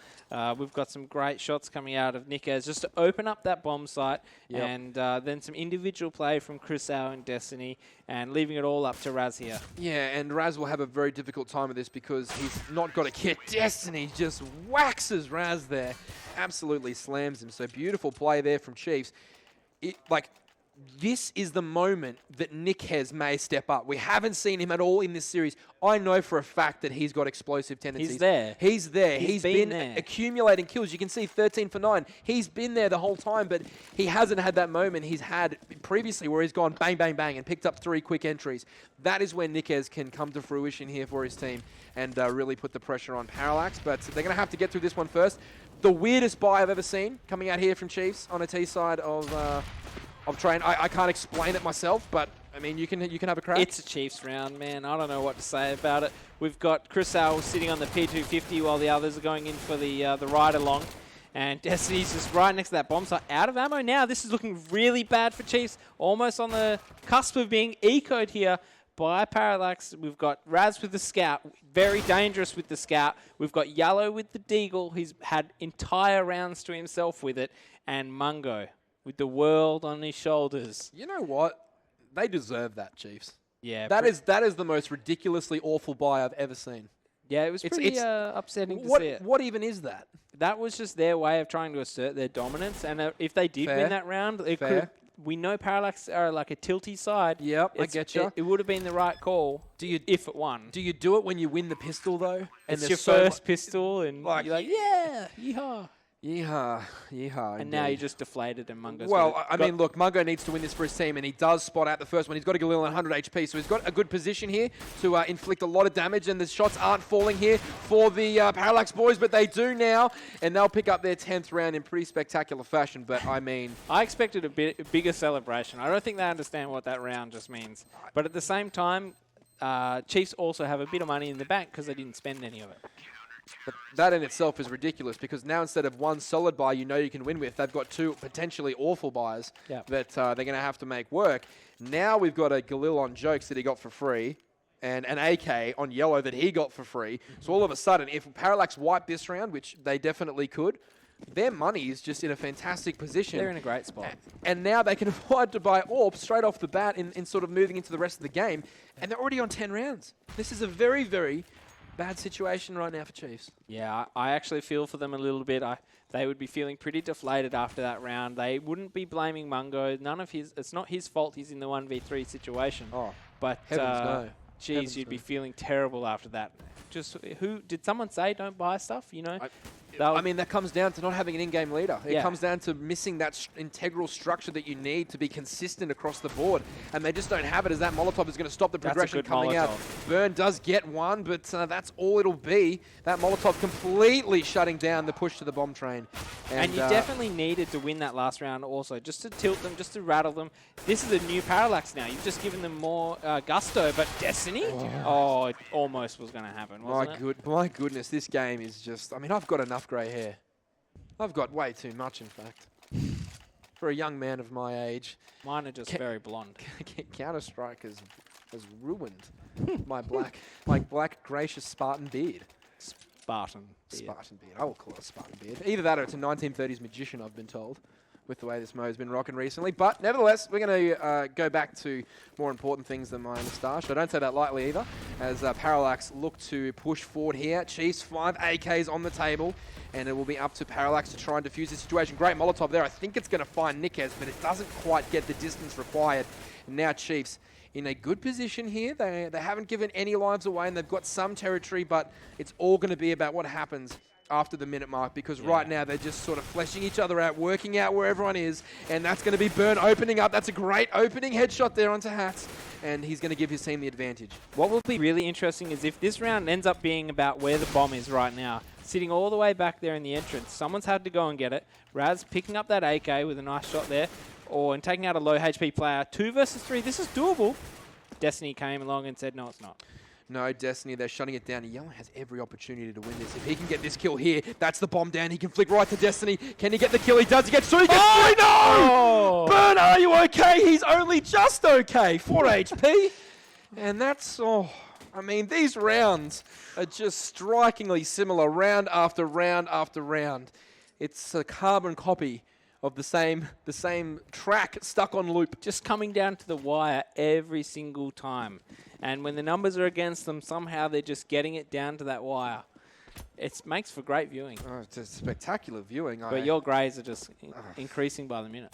We've got some great shots coming out of Nickers just to open up that bomb site, and then some individual play from Crusoe and Destiny, and leaving it all up to Raz here.
Yeah, and Raz will have a very difficult time with this because he's not got a kit. Destiny just waxes Raz there. Absolutely slams him. So beautiful play there from Chiefs. This is the moment that Nickers may step up. We haven't seen him at all in this series. I know for a fact that he's got explosive tendencies.
He's there.
He's there.
He's
been
there.
accumulating kills. You can see 13 for 9. He's been there the whole time, but he hasn't had that moment he's had previously where he's gone bang, bang, bang and picked up 3 quick entries. That is when Nickers can come to fruition here for his team and really put the pressure on Parallax. But they're going to have to get through this one first. The weirdest buy I've ever seen coming out here from Chiefs on a T side of train. I can't explain it myself, but I mean, you can have a crack.
It's a Chiefs round, man. I don't know what to say about it. We've got Crusoe sitting on the P250 while the others are going in for the ride along. And Destiny's just right next to that bomb site. Out of ammo now. This is looking really bad for Chiefs. Almost on the cusp of being ecoed here by Parallax. We've got Raz with the Scout. Very dangerous with the Scout. We've got Yellow with the Deagle. He's had entire rounds to himself with it. And Mungo with the world on his shoulders.
You know what? They deserve that, Chiefs.
Yeah.
That is the most ridiculously awful buy I've ever seen.
Yeah, it was pretty upsetting to see it.
What even is that?
That was just their way of trying to assert their dominance. And if they did win that round, it could we know Parallax are like a tilty side.
Yep, I get you.
It would have been the right call if it won.
Do you do it when you win the pistol, though? And
It's
there's
your
so
first pistol, and
like-
you're like, yeah, yeehaw.
Yeehaw, yeehaw.
And now
indeed.
you're just deflated, and Mungo's
Well, I mean, look, Mungo needs to win this for his team, and he does spot out the first one. He's got a Galil on 100 HP, so he's got a good position here to inflict a lot of damage, and the shots aren't falling here for the Parallax boys, but they do now, and they'll pick up their 10th round in pretty spectacular fashion, but I mean...
I expected a bigger celebration. I don't think they understand what that round just means. But at the same time, Chiefs also have a bit of money in the bank because they didn't spend any of it.
But that in itself is ridiculous because now instead of one solid buy you know you can win with, they've got two potentially awful buys that they're going to have to make work. Now we've got a Galil on Jokes that he got for free and an AK on Yellow that he got for free. So all of a sudden, if Parallax wipe this round, which they definitely could, their money is just in a fantastic position.
They're in a great spot.
And now they can afford to buy AWP straight off the bat in sort of moving into the rest of the game. And they're already on 10 rounds. This is a very, very bad situation right now for Chiefs.
Yeah, I actually feel for them a little bit. They would be feeling pretty deflated after that round. They wouldn't be blaming Mungo. It's not his fault he's in the 1v3 situation.
Oh,
but
heavens no.
Geez,
Heavens
you'd be
no.
feeling terrible after that. Just did someone say don't buy stuff? You know,
I mean, that comes down to not having an in-game leader. It
Yeah.
comes down to missing that integral structure that you need to be consistent across the board. And they just don't have it as that Molotov is going to stop the
That's a
progression
good
coming out.
Molotov.
Burn does get one, but that's all it'll be. That Molotov completely shutting down the push to the bomb train.
And you definitely needed to win that last round also, just to tilt them, just to rattle them. This is a new Parallax now. You've just given them more gusto, but Destiny? Oh, it almost was going to happen, wasn't it?
My goodness, this game is just... I mean, I've got enough grey hair. I've got way too much, in fact. For a young man of my age,
Mine are just very blonde.
Counter-Strike has ruined my black gracious Spartan beard.
Spartan.
Spartan beard. I will call it a Spartan beard. Either that or it's a 1930s magician, I've been told, with the way this mo's been rocking recently. But nevertheless, we're going to go back to more important things than my moustache. I don't say that lightly either, as Parallax look to push forward here. Chiefs, 5 AKs on the table, and it will be up to Parallax to try and defuse the situation. Great Molotov there. I think it's going to find Niquez, but it doesn't quite get the distance required. And now Chiefs in a good position here. They haven't given any lives away, and they've got some territory, but it's all going to be about what happens after the minute mark, because right now they're just sort of fleshing each other out, working out where everyone is, and that's going to be Burn opening up. That's a great opening headshot there onto Hats, and he's going to give his team the advantage.
What will be really interesting is if this round ends up being about where the bomb is right now, sitting all the way back there in the entrance. Someone's had to go and get it. Raz picking up that AK with a nice shot there, and taking out a low HP player. 2 versus 3, this is doable. Destiny came along and said, no, it's not.
No, Destiny, they're shutting it down. Yellow has every opportunity to win this. If he can get this kill here, that's the bomb down. He can flick right to Destiny. Can he get the kill? He does. He gets 2. He gets 3. No!
Oh!
Burn, are you okay? He's only just okay. 4 HP. And that's, I mean, these rounds are just strikingly similar round after round after round. It's a carbon copy of the same track stuck on loop.
Just coming down to the wire every single time. And when the numbers are against them, somehow they're just getting it down to that wire. It makes for great viewing.
Oh, it's a spectacular viewing.
But your greys are just increasing by the minute.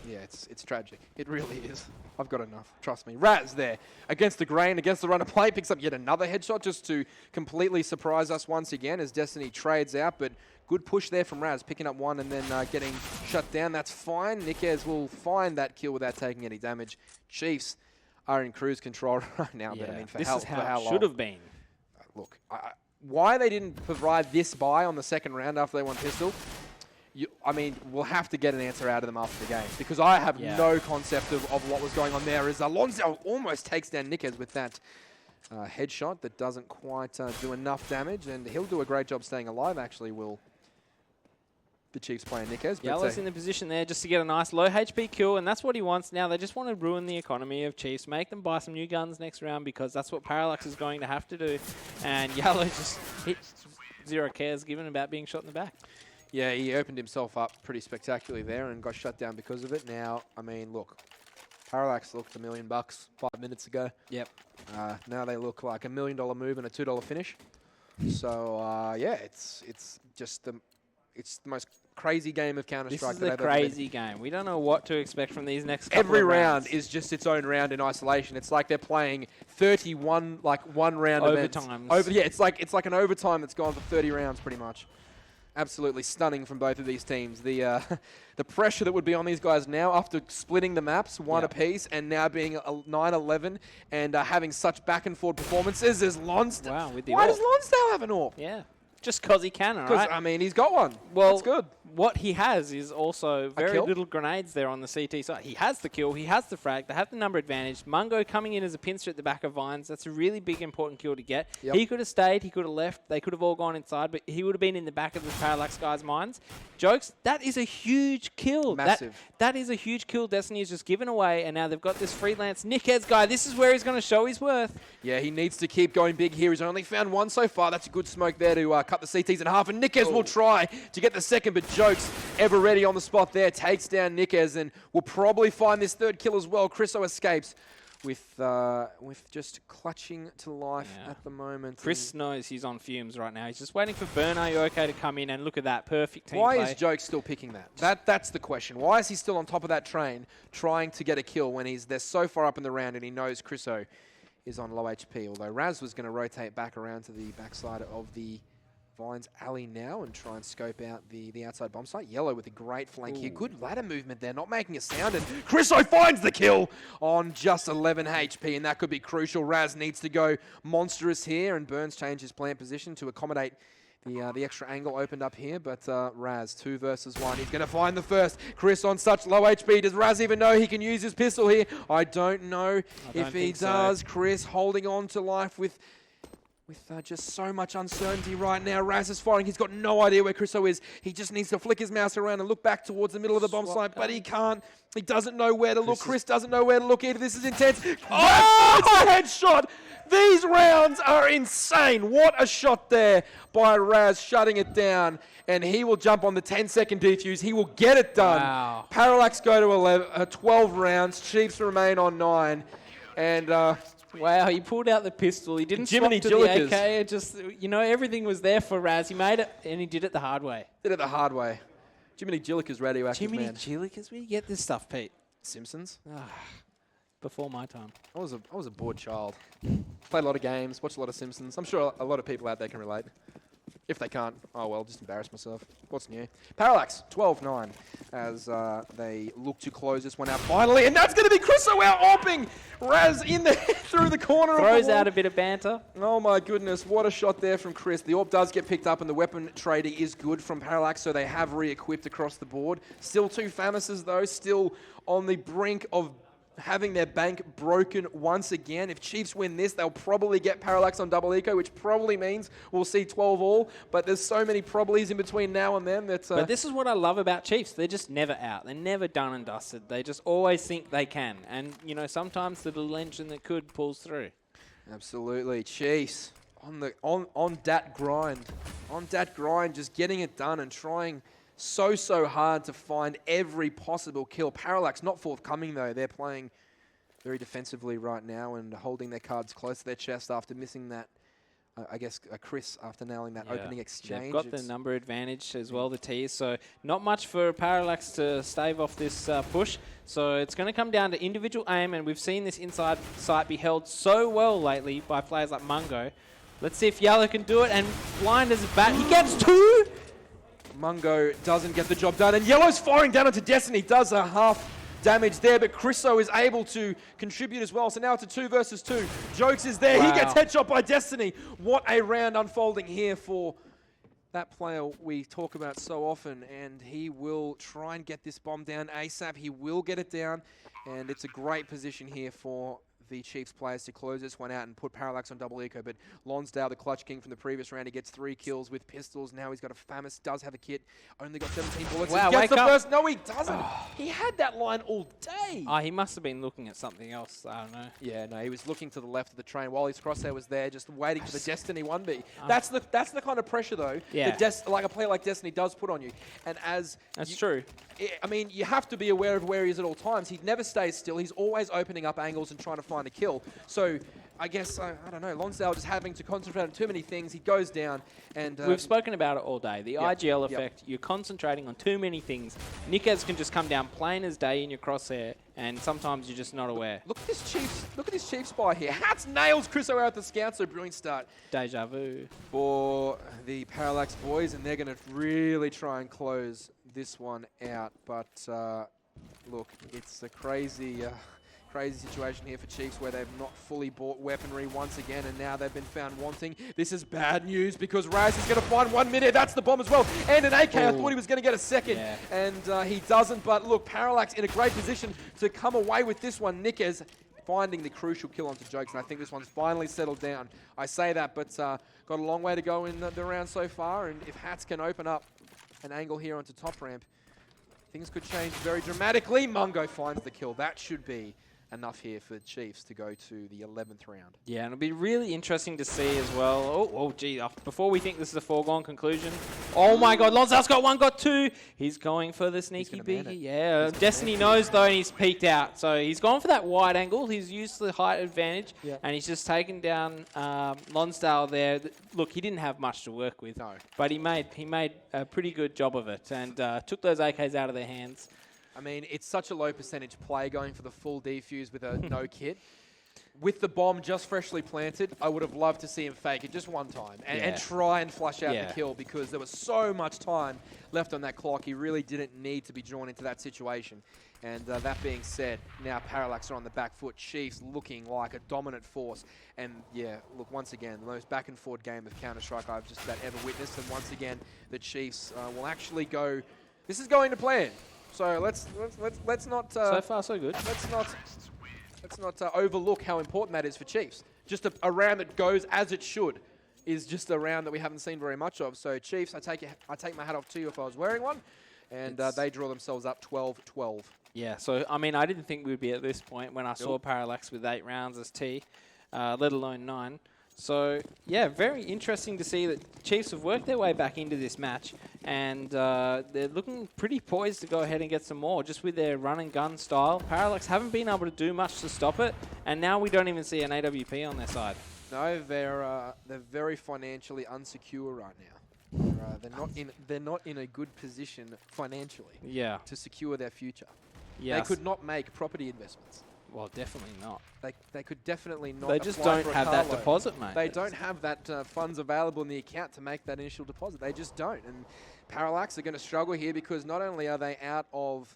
Yeah, it's tragic. It really is. I've got enough. Trust me. Raz there against the grain, against the run of play, picks up yet another headshot just to completely surprise us once again as Destiny trades out. But good push there from Raz, picking up one and then getting shut down. That's fine. Niquez will find that kill without taking any damage. Chiefs are in cruise control right now.
Yeah.
But I mean, for
this
how,
is
for
how
how
it
long?
should have been.
Look, why they didn't provide this buy on the second round after they won pistol, I mean, we'll have to get an answer out of them after the game, because I have no concept of what was going on there, as Alonso almost takes down Niquez with that headshot that doesn't quite do enough damage, and he'll do a great job staying alive, actually, will the Chiefs playing Niquez.
Yellow's in the position there just to get a nice low HP kill, and that's what he wants now. They just want to ruin the economy of Chiefs, make them buy some new guns next round, because that's what Parallax is going to have to do. And Yellow just hit 0 cares given about being shot in the back.
Yeah, he opened himself up pretty spectacularly there and got shut down because of it. Now, I mean, look, Parallax looked $1 million 5 minutes ago.
Yep.
Now they look like $1 million move and a $2 finish. So, yeah, it's just it's the most crazy game of Counter-Strike.
This is a crazy game. We don't know what to expect from these next couple
Every
of
round
rounds.
is just its own round in isolation. It's like they're playing 31 one-round events.
Overtimes.
Yeah, it's like an overtime that's gone for 30 rounds pretty much. Absolutely stunning from both of these teams. The the pressure that would be on these guys now after splitting the maps one apiece and now being a 9-11 and having such back and forward performances as Lonsdale.
Wow, with the
Why
AWP.
does Lonsdale have an AWP?
Yeah. Just because he can, all
Because,
right?
I mean, he's got one.
Well,
that's good.
What he has is also very
kill?
little grenades there on the CT side. He has the kill, he has the frag, they have the number advantage. Mungo coming in as a pincer at the back of Vines, that's a really big, important kill to get.
Yep.
He could have stayed, he could have left, they could have all gone inside, but he would have been in the back of the Parallax guys' minds. Jokes, that is a huge kill.
Massive.
That is a huge kill Destiny has just given away, and now they've got this freelance Nickheads guy. This is where he's going to show his worth.
Yeah, he needs to keep going big here. He's only found one so far. That's a good smoke there to cut the CTs in half. And Nickez will try to get the second, but Jokes, ever ready on the spot there, takes down Nickez and will probably find this third kill as well. Chriso escapes with just clutching to life at the moment.
Chris knows he's on fumes right now. He's just waiting for Burno Yoke to come in, and look at that. Perfect team
Why
play.
is Jokes still picking that? That's the question. Why is he still on top of that train trying to get a kill when they're so far up in the round and he knows Chriso is on low HP? Although Raz was going to rotate back around to the backside of the Vines alley now and try and scope out the outside bomb site. Yellow with a great flank here. Good ladder movement there, not making a sound. And Chriso finds the kill on just 11 HP, and that could be crucial. Raz needs to go monstrous here, and Burns changed his plant position to accommodate the extra angle opened up here. But Raz, 2 versus 1. He's going to find the first. Chris on such low HP. Does Raz even know he can use his pistol here? I don't know if he does. Chris holding on to life with just so much uncertainty right now. Raz is firing. He's got no idea where Chriso is. He just needs to flick his mouse around and look back towards the middle of the bomb site, but he can't. He doesn't know where to look. Chris doesn't know where to look either. This is intense. Oh, it's a headshot. These rounds are insane. What a shot there by Raz, shutting it down. And he will jump on the 10-second defuse. He will get it done.
Wow.
Parallax go to 12 rounds. Chiefs remain on 9. And
Wow, he pulled out the pistol. He didn't
Jiminy
swap to
Jillikers.
the AK. It just, everything was there for Raz. He made it, and he did it the hard way.
did it the hard way. Jiminy Jillikers radioactive,
Jiminy
man.
Jillikers, where do you get this stuff, Pete?
Simpsons.
Before my time.
I was a bored child. Played a lot of games, watched a lot of Simpsons. I'm sure a lot of people out there can relate. If they can't, oh well, just embarrass myself. What's new? Parallax, 12-9, as they look to close this one out finally. And that's going to be Chriso out AWPing Raz in there through the corner.
Throws
of the wall.
out a bit of banter.
Oh my goodness, what a shot there from Chris. The AWP does get picked up and the weapon trading is good from Parallax, so they have re-equipped across the board. Still 2 Famouses though, still on the brink of having their bank broken once again. If Chiefs win this, they'll probably get Parallax on double eco, which probably means we'll see 12 all, but there's so many probablys in between now and then that...
But this is what I love about Chiefs. They're just never out. They're never done and dusted. They just always think they can. And, sometimes the little engine that could pulls through.
Absolutely. Chiefs on that grind. On that grind, just getting it done and trying so hard to find every possible kill. Parallax not forthcoming though. They're playing very defensively right now and holding their cards close to their chest after missing that, Chris after nailing that opening exchange.
They've got the number advantage as well, the T's. So not much for Parallax to stave off this push. So it's going to come down to individual aim, and we've seen this inside sight be held so well lately by players like Mungo. Let's see if Yellow can do it, and blind as a bat. He gets 2!
Mungo doesn't get the job done, and Yellow's firing down onto Destiny, does a half damage there, but Chriso is able to contribute as well, so now it's a 2 versus 2. Jokes is there,
Wow.
He gets headshot by Destiny. What a round unfolding here for that player we talk about so often, and he will try and get this bomb down ASAP. He will get it down, and it's a great position here for the Chiefs players to close this one out and put Parallax on double eco. But Lonsdale, the clutch king from the previous round, he gets 3 kills with pistols. Now he's got a Famous, does have a kit, only got 17 bullets.
Wow,
He gets
wake
the
up.
first. No, he doesn't. He had that line all day.
Oh, he must have been looking at something else. I don't know.
Yeah, no, he was looking to the left of the train while his crosshair was there, just waiting for the Destiny 1B. That's the kind of pressure, though,
Yeah.
that like a player like Destiny does put on you. And as
That's true.
I mean, you have to be aware of where he is at all times. He never stays still. He's always opening up angles and trying to find a kill. So I guess, I don't know, Lonsdale just having to concentrate on too many things. He goes down and...
We've spoken about it all day. The
Yep,
IGL
yep.
effect, you're concentrating on too many things. Nickez can just come down plain as day in your crosshair, and sometimes you're just not aware.
Look at this Chiefs spy here. Hats nails Chris out the scout, so brilliant start
Deja vu.
for the Parallax boys, and they're going to really try and close this one out. But look, it's a crazy situation here for Chiefs where they've not fully bought weaponry once again, and now they've been found wanting. This is bad news because Raz is going to find 1 minute. That's the bomb as well. And an AK. I thought he was going to get a second, and he doesn't. But look, Parallax in a great position to come away with this one. Nickez finding the crucial kill onto Jokes, and I think this one's finally settled down. I say that, but got a long way to go in the round so far, and if Hats can open up an angle here onto top ramp, things could change very dramatically. Mungo finds the kill. That should be enough here for the Chiefs to go to the 11th round.
Yeah, and it'll be really interesting to see as well. Oh, gee, before we think this is a foregone conclusion. Oh my God, Lonsdale's got one, got two. He's going for the sneaky beaky. Yeah, Destiny knows though, and he's peeked out. So he's gone for that wide angle. He's used the height advantage, and he's just taken down Lonsdale there. Look, he didn't have much to work with, but he made a pretty good job of it, and took those AKs out of their hands.
I mean, it's such a low percentage play going for the full defuse with a no kit. With the bomb just freshly planted, I would have loved to see him fake it just one time and try and flush out the kill, because there was so much time left on that clock. He really didn't need to be drawn into that situation. And that being said, now Parallax are on the back foot. Chiefs looking like a dominant force. And yeah, look, once again, the most back and forth game of Counter-Strike I've just about ever witnessed. And once again, the Chiefs will actually go, this is going to plan. So let's not.
So far, so good.
Let's not overlook how important that is for Chiefs. Just a round that goes as it should is just a round that we haven't seen very much of. So Chiefs, I take my hat off to you if I was wearing one, and they draw themselves up 12-12.
Yeah. So I mean, I didn't think we'd be at this point when I saw Parallax with 8 rounds as T, let alone 9. So, yeah, very interesting to see that Chiefs have worked their way back into this match, and they're looking pretty poised to go ahead and get some more, just with their run-and-gun style. Parallax haven't been able to do much to stop it, and now we don't even see an AWP on their side.
No, they're very financially unsecure right now. They're not in a good position financially to secure their future. They could not make property investments.
Well, definitely not.
They could definitely not.
They just don't have that deposit, mate.
They don't have that funds available in the account to make that initial deposit. They just don't. And Parallax are going to struggle here because not only are they out of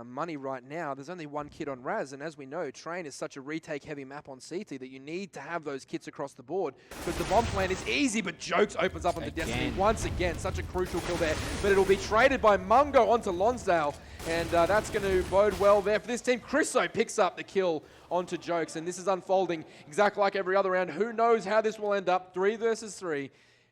money right now, there's only one kit on Raz, and as we know, Train is such a retake-heavy map on CT that you need to have those kits across the board, because the bomb plan is easy, but Jokes opens up onto Destiny once again. Such a crucial kill there, but it'll be traded by Mungo onto Lonsdale, and that's going to bode well there for this team. Chriso picks up the kill onto Jokes, and this is unfolding exactly like every other round. Who knows how this will end up? 3 versus 3.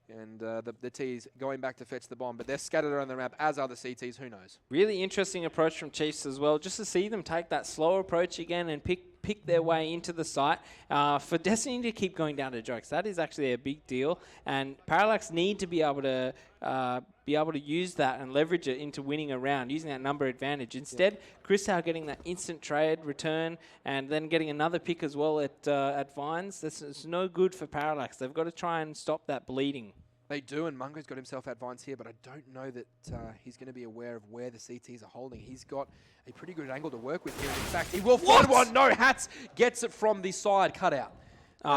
And the T's going back to fetch the bomb, but they're scattered around the map, as are the CTs. Who knows?
Really interesting approach from Chiefs as well, just to see them take that slow approach again and pick their way into the site. For Destiny to keep going down to Jokes, that is actually a big deal, and Parallax need to be able to use that and leverage it into winning a round, using that number advantage. Instead, Chris Howe getting that instant trade return and then getting another pick as well at Vines. That's no good for Parallax. They've got to try and stop that bleeding.
They do, and Mungo's got himself at Vines here, but I don't know that he's going to be aware of where the CTs are holding. He's got a pretty good angle to work with here. In fact, he will find one. No, Hats gets it from the side cutout.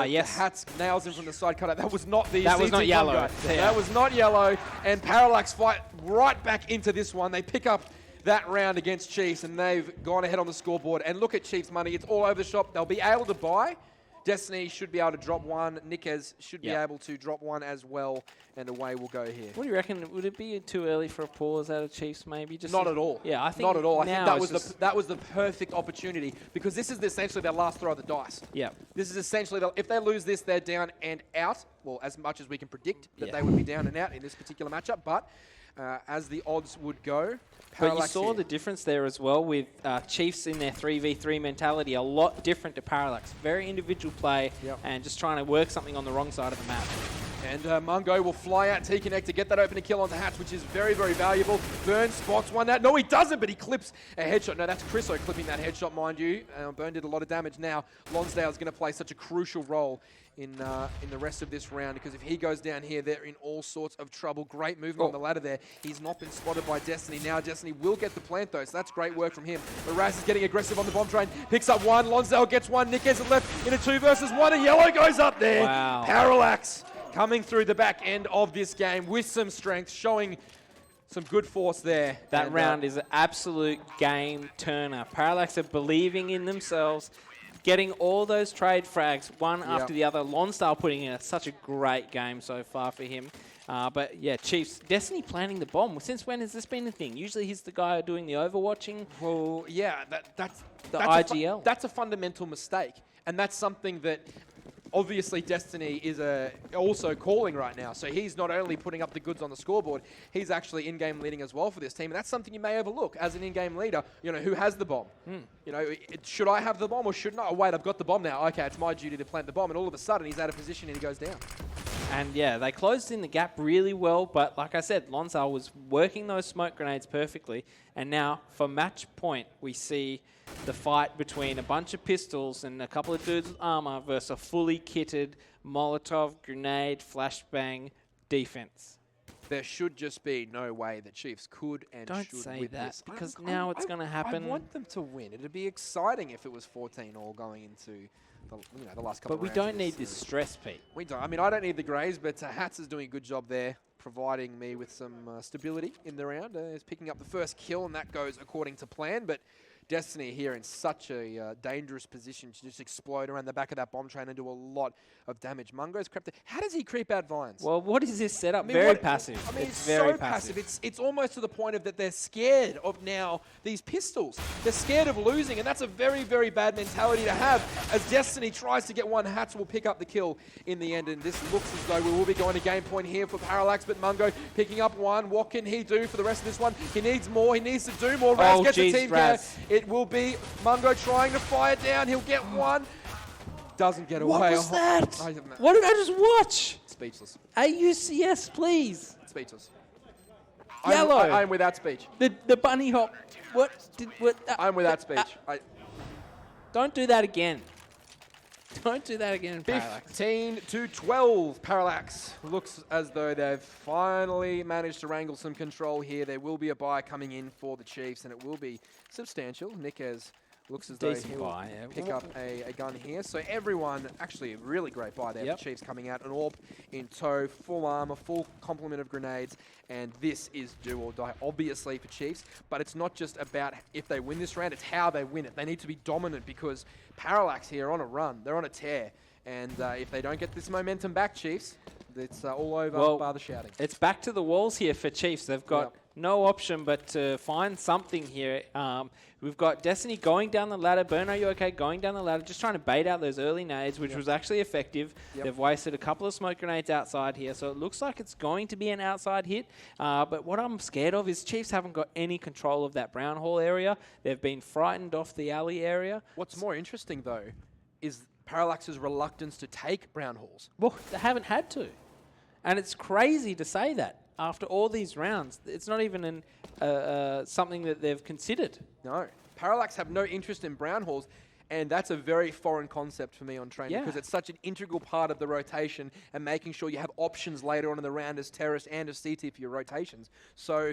Yes.
Hats nails him from the side cutout. That was not the
That was not yellow.
Yeah. That was not yellow, and Parallax fight right back into this one. They pick up that round against Chiefs, and they've gone ahead on the scoreboard. And look at Chiefs' money. It's all over the shop. They'll be able to buy. Destiny should be able to drop one. Nickez should be able to drop one as well, and away we'll go here.
What do you reckon? Would it be too early for a pause out of Chiefs? Maybe just
not at all.
Yeah, I think
not at all. I think that was the perfect opportunity, because this is essentially their last throw of the dice.
Yeah.
This is essentially if they lose this, they're down and out. Well, as much as we can predict that they would be down and out in this particular matchup, but as the odds would go.
But you saw the difference there as well with Chiefs in their 3v3 mentality, a lot different to Parallax. Very individual play and just trying to work something on the wrong side of the map.
And Mungo will fly out T-Connect to get that opening kill onto Hats, which is very, very valuable. Burn spots one out. No, he doesn't, but he clips a headshot. No, that's Chriso clipping that headshot, mind you. Burn did a lot of damage now. Lonsdale's going to play such a crucial role in the rest of this round, because if he goes down here, they're in all sorts of trouble. Great movement on the ladder there. He's not been spotted by Destiny. Now Destiny will get the plant, though, so that's great work from him. But Raz is getting aggressive on the bomb train. Picks up one. Lonsdale gets one. Nick has it left in a 2 versus 1, and Yellow goes up there.
Wow.
Parallax coming through the back end of this game with some strength, showing some good force there.
That round is an absolute game turner. Parallax are believing in themselves, getting all those trade frags one after the other. Lonsdale putting in such a great game so far for him. But yeah, Chiefs, Destiny planting the bomb. Since when has this been a thing? Usually he's the guy doing the overwatching.
Well, yeah, that's
IGL.
That's a fundamental mistake, and that's something that obviously Destiny is also calling right now. So he's not only putting up the goods on the scoreboard, he's actually in-game leading as well for this team. And that's something you may overlook as an in-game leader. You know, who has the bomb? You know, should I have the bomb or shouldn't I? Oh, wait, I've got the bomb now. Okay, it's my duty to plant the bomb. And all of a sudden, he's out of position and he goes down.
And yeah, they closed in the gap really well. But like I said, Lonsdale was working those smoke grenades perfectly. And now, for match point, we see the fight between a bunch of pistols and a couple of dudes with armor versus a fully kitted Molotov, grenade, flashbang defense.
There should just be no way the Chiefs could and
Don't
should
say
win
that,
this.
because now it's going to happen.
I want them to win. It'd be exciting if it was 14-all going into the last couple
But
of
we
rounds
don't
of
need
this
this stress, Pete.
We don't. I mean, I don't need the Greys, but Hats is doing a good job there, providing me with some stability in the round. He's picking up the first kill, and that goes according to plan. But Destiny here in such a dangerous position to just explode around the back of that bomb train and do a lot of damage. Mungo's crept. How does he creep out vines?
Well, what is this setup?
I mean,
Very passive.
I mean,
it's very
so passive. It's almost to the point of that they're scared of now these pistols. They're scared of losing, and that's a very, very bad mentality to have. As Destiny tries to get one, Hats will pick up the kill in the end, and this looks as though we will be going to game point here for Parallax, but Mungo picking up one. What can he do for the rest of this one? He needs more. He needs to do more. Raz gets a team down. It will be Mungo trying to fire down. He'll get one. Doesn't get away.
What was that? What did I just watch?
Speechless.
AUCS, please.
Speechless.
Yellow.
I'm without speech.
The bunny hop. What?
I'm without speech.
Don't do that again. Don't do that again, Parallax.
15-12. Parallax looks as though they've finally managed to wrangle some control here. There will be a buy coming in for the Chiefs, and it will be substantial. Nickez looks as though he'll pick up a gun here. So everyone, actually a really great buy there for Chiefs coming out. An AWP in tow, full armor, full complement of grenades. And this is do or die, obviously, for Chiefs. But it's not just about if they win this round, it's how they win it. They need to be dominant because Parallax here are on a run. They're on a tear. And if they don't get this momentum back, Chiefs, it's all over bar the shouting.
It's back to the walls here for Chiefs. They've got no option but to find something here. We've got Destiny going down the ladder. Burn, are you okay? Going down the ladder, just trying to bait out those early nades, which was actually effective. They've wasted a couple of smoke grenades outside here, so it looks like it's going to be an outside hit. But what I'm scared of is Chiefs haven't got any control of that brown hall area. They've been frightened off the alley area.
What's more interesting, though, is Parallax's reluctance to take brown halls.
Well, they haven't had to. And it's crazy to say that after all these rounds. It's not even something that they've considered.
No. Parallax have no interest in brown halls, and that's a very foreign concept for me on training because it's such an integral part of the rotation and making sure you have options later on in the round as terrorist and as CT for your rotations. So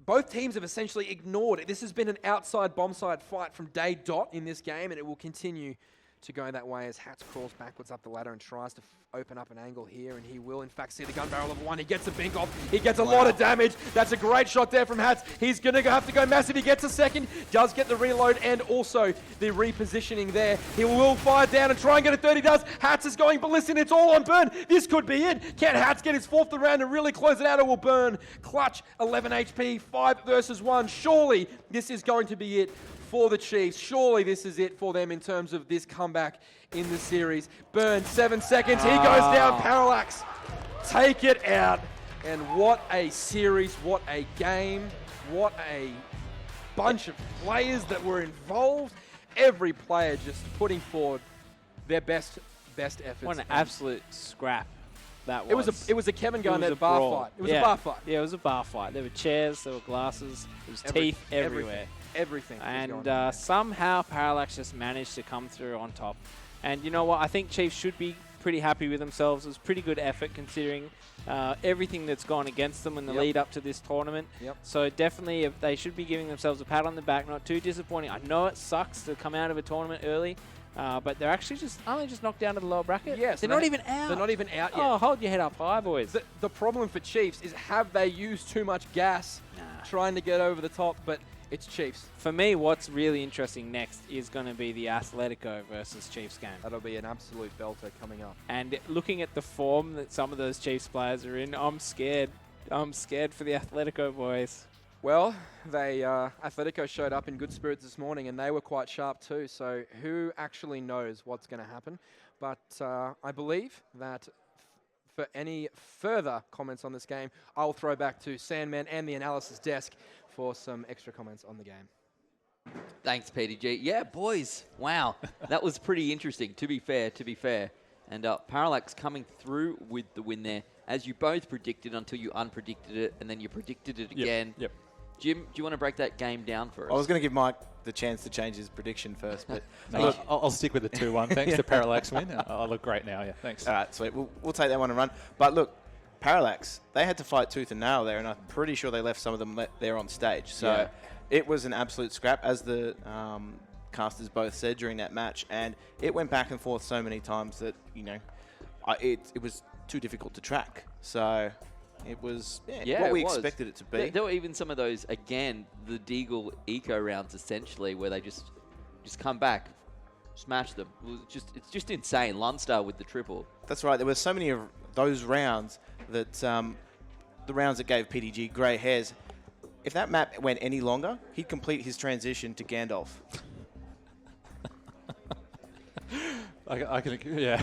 both teams have essentially ignored it. This has been an outside bomb side fight from day dot in this game, and it will continue to go that way as Hats crawls backwards up the ladder and tries to open up an angle here, and he will in fact see the gun barrel of one. He gets a bink off. He gets a lot of damage. That's a great shot there from Hats. He's going to have to go massive. He gets a second, does get the reload and also the repositioning there. He will fire down and try and get a 30. Does. Hats is going ballistic. It's all on Burn. This could be it. Can Hats get his fourth round and really close it out, or will Burn clutch 11 HP, 5 versus 1? Surely this is going to be it for the Chiefs. Surely this is it for them in terms of this comeback in the series. Burn, 7 seconds. He goes down. Parallax take it out. And what a series, what a game, what a bunch of players that were involved. Every player just putting forward their best effort.
What an absolute scrap that
It
was.
was a Kevin
It was
Garnett
a
bar
brawl.
fight. It was
Yeah.
a bar fight.
Yeah, it was a bar fight. There were chairs, there were glasses, there was teeth everywhere.
Everything. was
And
going on.
somehow Parallax just managed to come through on top. And you know what? I think Chiefs should be pretty happy with themselves. It was pretty good effort considering everything that's gone against them in the lead up to this tournament.
Yep.
So definitely they should be giving themselves a pat on the back. Not too disappointing. I know it sucks to come out of a tournament early, but they're actually only just knocked down to the lower bracket.
Yes,
they're not even out.
They're not even out yet.
Oh, hold your head up high, boys.
The problem for Chiefs is, have they used too much gas trying to get over the top? But it's Chiefs.
For me, what's really interesting next is going to be the Atletico versus Chiefs game.
That'll be an absolute belter coming up.
And looking at the form that some of those Chiefs players are in, I'm scared. I'm scared for the Atletico boys.
Well, Atletico showed up in good spirits this morning, and they were quite sharp too. So who actually knows what's going to happen? But I believe that for any further comments on this game, I'll throw back to Sandman and the analysis desk for some extra comments on the game.
Thanks, PDG. Yeah, boys. Wow. That was pretty interesting, to be fair. And Parallax coming through with the win there, as you both predicted until you unpredicted it, and then you predicted it again.
Yep.
Jim, do you want to break that game down for us?
I was going to give Mike the chance to change his prediction first, but
No, look, I'll stick with the 2-1. Thanks to Parallax win. I look great now, yeah. Thanks.
all right, sweet. We'll take that one and run. But look, Parallax, they had to fight tooth and nail there, and I'm pretty sure they left some of them there on stage. So it was an absolute scrap, as the casters both said during that match, and it went back and forth so many times that, it was too difficult to track. So it was what we expected it to be.
There were even some of those, again, the Deagle eco rounds essentially, where they just come back, smash them. It's just insane. Lunstar with the triple.
That's right. There were so many of those rounds that the rounds that gave PDG grey hairs. If that map went any longer, he'd complete his transition to Gandalf.
I can, yeah.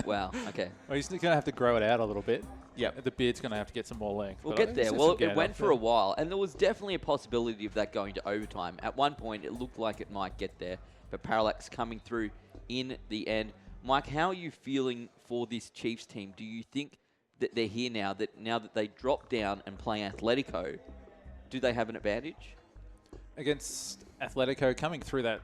Wow. Okay.
Well, he's going to have to grow it out a little bit.
Yep.
The beard's going to have to get some more length.
We'll
but
get there. Well, it went for a while, and there was definitely a possibility of that going to overtime. At one point, it looked like it might get there, but Parallax coming through in the end. Mike, how are you feeling for this Chiefs team? Do you think that they're here now that they drop down and play Atletico? Do they have an advantage?
Against Atletico, coming through that,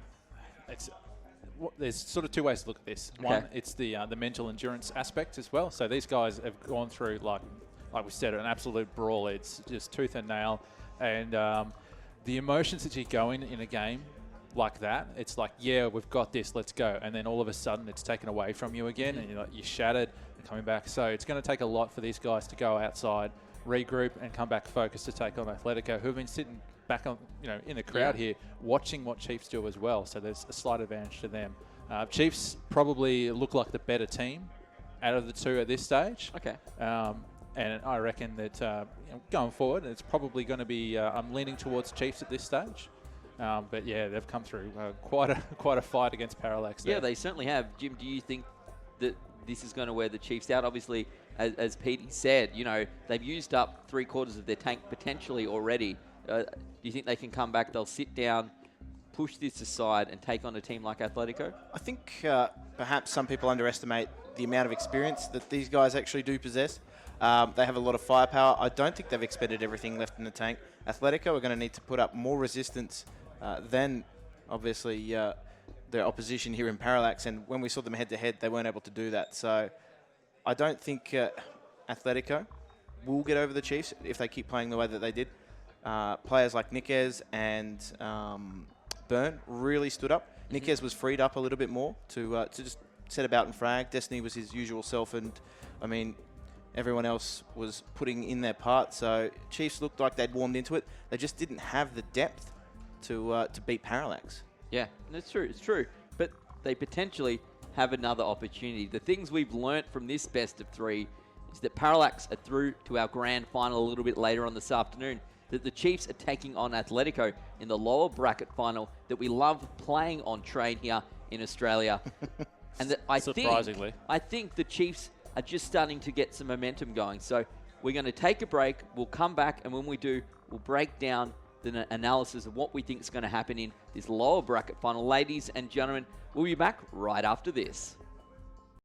there's sort of two ways to look at this.
Okay.
One, it's the mental endurance aspect as well. So these guys have gone through, like we said, an absolute brawl. It's just tooth and nail. And the emotions that you go in a game like that, it's like, yeah, we've got this, let's go. And then all of a sudden it's taken away from you again, and you're shattered and coming back. So it's going to take a lot for these guys to go outside, regroup, and come back focused to take on Atletico, who have been sitting back on, in the crowd here, watching what Chiefs do as well. So there's a slight advantage to them. Chiefs probably look like the better team out of the two at this stage.
Okay.
And I reckon that going forward, it's probably going to be, I'm leaning towards Chiefs at this stage. But yeah, they've come through quite a fight against Parallax there.
Yeah, they certainly have. Jim, do you think that this is going to wear the Chiefs out? Obviously, as Petey said, they've used up 3/4 of their tank potentially already. Do you think they can come back? They'll sit down, push this aside, and take on a team like Atletico?
I think perhaps some people underestimate the amount of experience that these guys actually do possess. They have a lot of firepower. I don't think they've expended everything left in the tank. Atletico are going to need to put up more resistance than, obviously, their opposition here in Parallax. And when we saw them head-to-head, they weren't able to do that. So I don't think Atletico will get over the Chiefs if they keep playing the way that they did. Players like Niquez and Byrne really stood up. Niquez was freed up a little bit more to just set about and frag. Destiny was his usual self, and I mean, everyone else was putting in their part. So Chiefs looked like they'd warmed into it. They just didn't have the depth to beat Parallax.
Yeah, that's true. It's true. But they potentially have another opportunity. The things we've learnt from this best of three is that Parallax are through to our grand final a little bit later on this afternoon. That the Chiefs are taking on Atletico in the lower bracket final that we love playing on train here in Australia. And that I think the Chiefs are just starting to get some momentum going. So we're going to take a break. We'll come back, and when we do, we'll break down the analysis of what we think is going to happen in this lower bracket final. Ladies and gentlemen, we'll be back right after this.